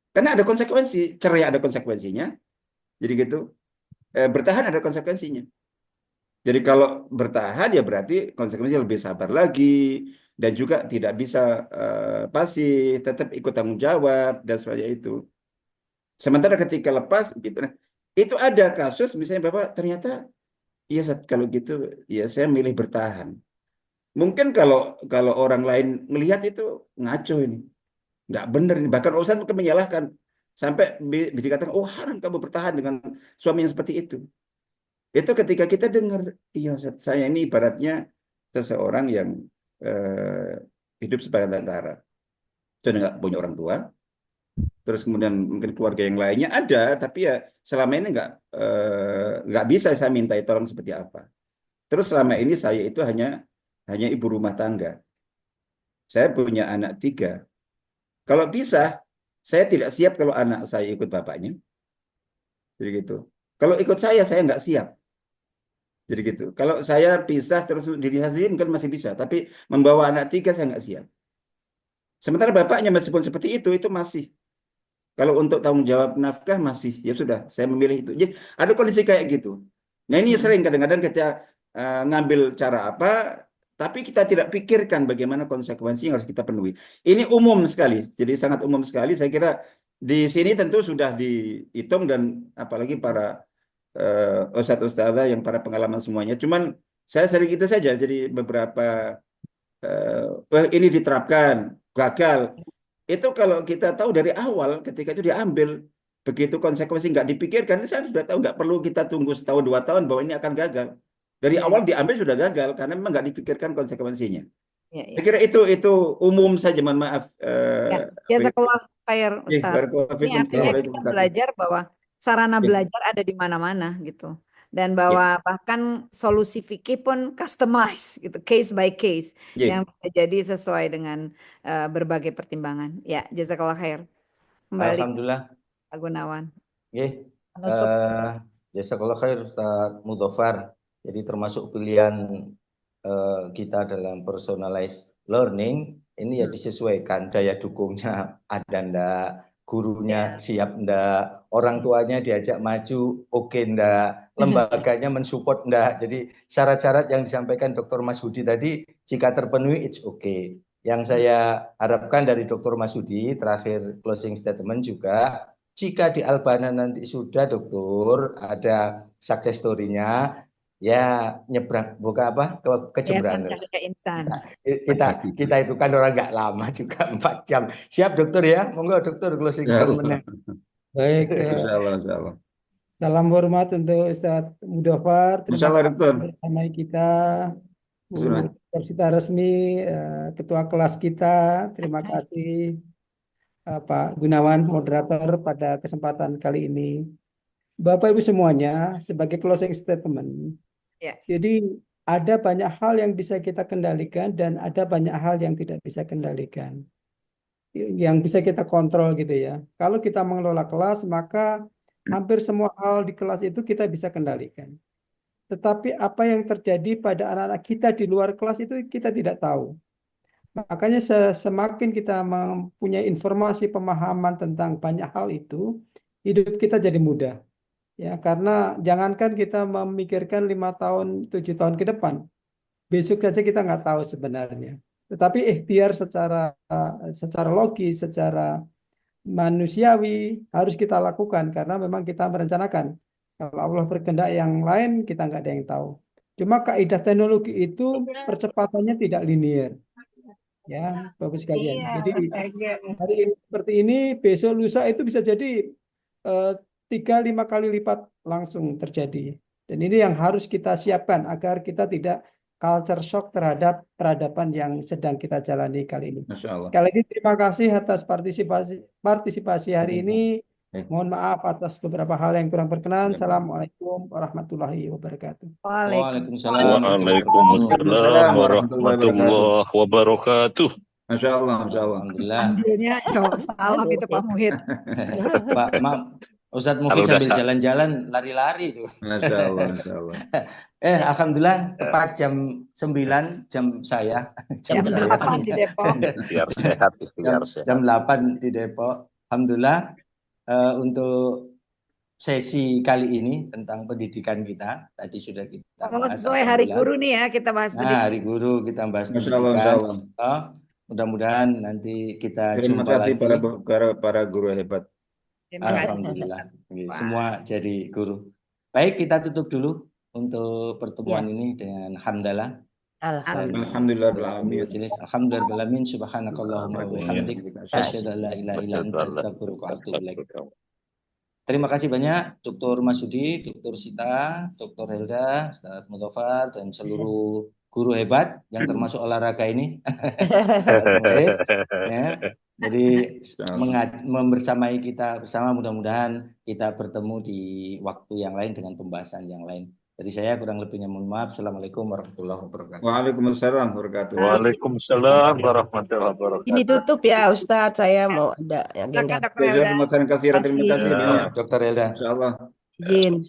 Karena ada konsekuensi. Cerai ada konsekuensinya. Jadi gitu. Bertahan ada konsekuensinya. Jadi kalau bertahan ya berarti konsekuensinya lebih sabar lagi. Dan juga tidak bisa pasif, tetap ikut tanggung jawab, dan sebagainya itu. Sementara ketika lepas, gitu, nah, itu ada kasus misalnya Bapak ternyata, ya kalau gitu, ya saya milih bertahan. Mungkin kalau orang lain melihat itu ngaco ini, nggak benar ini. Bahkan ustadz mungkin menyalahkan sampai dikatakan, oh haram kamu bertahan dengan suami yang seperti itu. Itu ketika kita dengar, iya Ustadz, saya ini ibaratnya seseorang yang hidup sebagai tentara, sudah nggak punya orang tua, terus kemudian mungkin keluarga yang lainnya ada, tapi ya selama ini nggak bisa saya minta tolong seperti apa. Terus selama ini saya itu hanya ibu rumah tangga. Saya punya anak 3. Kalau bisa, saya tidak siap kalau anak saya ikut bapaknya. Jadi gitu. Kalau ikut saya nggak siap. Jadi gitu. Kalau saya pisah terus diri saya sendiri mungkin masih bisa, tapi membawa anak 3 saya nggak siap. Sementara bapaknya meskipun seperti itu masih. Kalau untuk tanggung jawab nafkah masih, ya sudah, saya memilih itu. Jadi ada kondisi kayak gitu. Nah ini sering kadang-kadang kita ngambil cara apa, tapi kita tidak pikirkan bagaimana konsekuensi yang harus kita penuhi. Ini umum sekali, jadi sangat umum sekali. Saya kira di sini tentu sudah dihitung dan apalagi para ustadz-ustadzah yang para pengalaman semuanya. Cuman saya sering itu saja, jadi beberapa ini diterapkan, gagal. Itu kalau kita tahu dari awal ketika itu diambil, begitu konsekuensi nggak dipikirkan, saya sudah tahu nggak perlu kita tunggu setahun 2 tahun bahwa ini akan gagal. Dari awal diambil sudah gagal karena memang nggak dipikirkan konsekuensinya. Saya kira itu umum saja, mohon maaf. Jazakallah khair Ustaz. Ini artinya kita belajar bahwa sarana belajar ada di mana-mana gitu. Dan bahwa bahkan solusi fikih pun customize gitu, case by case, yang bisa jadi sesuai dengan berbagai pertimbangan. Ya, jazakallah khair. Kembali Alhamdulillah. Pak Gunawan. Jazakallah khair Ustaz Mudhafar. Jadi termasuk pilihan kita dalam personalized learning ini ya disesuaikan daya dukungnya ada ndak, gurunya siap ndak, orang tuanya diajak maju oke ndak, lembaganya mensupport ndak. Jadi syarat-syarat yang disampaikan Dr. Mas Hudi tadi jika terpenuhi it's okay. Yang saya harapkan dari Dr. Masudi, terakhir closing statement juga, jika di Albana nanti sudah dokter ada success story-nya, ya nyebrang bukan apa ke Yayasan Jembrana. Cahaya Insan. Kita itu kan orang nggak lama juga 4 jam. Siap dokter ya, monggo dokter closing statement-nya. Baik, Insyaallah. salam hormat untuk Ustadz Mudofar. Terima Insyaallah, kasih dokter. bersama kita, Bu Bismillah. Persita Resmi, Ketua kelas kita. Terima kasih Pak Gunawan, moderator pada kesempatan kali ini. Bapak Ibu semuanya, sebagai closing statement, Ya. jadi ada banyak hal yang bisa kita kendalikan dan ada banyak hal yang tidak bisa kendalikan. Yang bisa kita kontrol gitu ya. Kalau kita mengelola kelas, maka hampir semua hal di kelas itu kita bisa kendalikan. Tetapi apa yang terjadi pada anak-anak kita di luar kelas itu kita tidak tahu. Makanya semakin kita mempunyai informasi pemahaman tentang banyak hal itu, hidup kita jadi mudah. Ya, karena jangankan kita memikirkan 5 tahun, 7 tahun ke depan, besok saja kita nggak tahu sebenarnya. Tetapi ikhtiar secara logis, secara manusiawi harus kita lakukan karena memang kita merencanakan. Kalau Allah berkehendak yang lain, kita nggak ada yang tahu. Cuma kaidah teknologi itu percepatannya tidak linear. Ya, Bapak sekalian. Jadi hari ini seperti ini, besok lusa itu bisa jadi 3-5 kali lipat langsung terjadi. Dan ini yang harus kita siapkan agar kita tidak culture shock terhadap peradaban yang sedang kita jalani kali ini. Masya Allah. Sekali lagi terima kasih atas partisipasi hari ini. Mohon maaf atas beberapa hal yang kurang berkenan. Assalamualaikum warahmatullahi wabarakatuh. Waalaikumsalam. Waalaikumsalam warahmatullahi wabarakatuh. Masya Allah, Masya Allah. Alhamdulillah. Ambilnya salam itu Pak Muhid. Pak, maaf. Ustadz mungkin sambil jalan-jalan lari-lari itu. Masya Allah, Masya Allah. Alhamdulillah tepat jam 9 jam saya. Jam 8 di Depok. Biar sehat, biar sehat. Jam 8 di Depok. Alhamdulillah untuk sesi kali ini tentang pendidikan kita tadi sudah kita bahas. Sesuai Hari Guru nih ya kita bahas pendidikan. Nah, Hari Guru kita bahas Masya Allah, Masya Allah. Mudah-mudahan nanti kita Terima jumpa kasih lagi. para guru hebat. Alhamdulillah. Semua jadi guru. Baik, kita tutup dulu untuk pertemuan ini dengan hamdalah. Alhamdulillah alamin. Alhamdulillah alamin. Subhanakallahumma wa bihamdik asyhadu an la ilaha illa anta astaghfiruka wa atubu ilaik. Terima kasih banyak Dr. Masudi, Dr. Sita, Dr. Helda, Ustadz Mudofar dan seluruh guru hebat yang termasuk olahraga ini. Ya. Jadi membersamai kita bersama, mudah-mudahan kita bertemu di waktu yang lain dengan pembahasan yang lain. Jadi saya kurang lebihnya mohon maaf. Assalamualaikum warahmatullahi wabarakatuh. Waalaikumsalam warahmatullahi wabarakatuh. Waalaikumsalam warahmatullahi wabarakatuh. Ini tutup ya Ustadz, saya mau ada agenda. Terima kasih banyak. Dr. Helda. Insya Allah. Izin.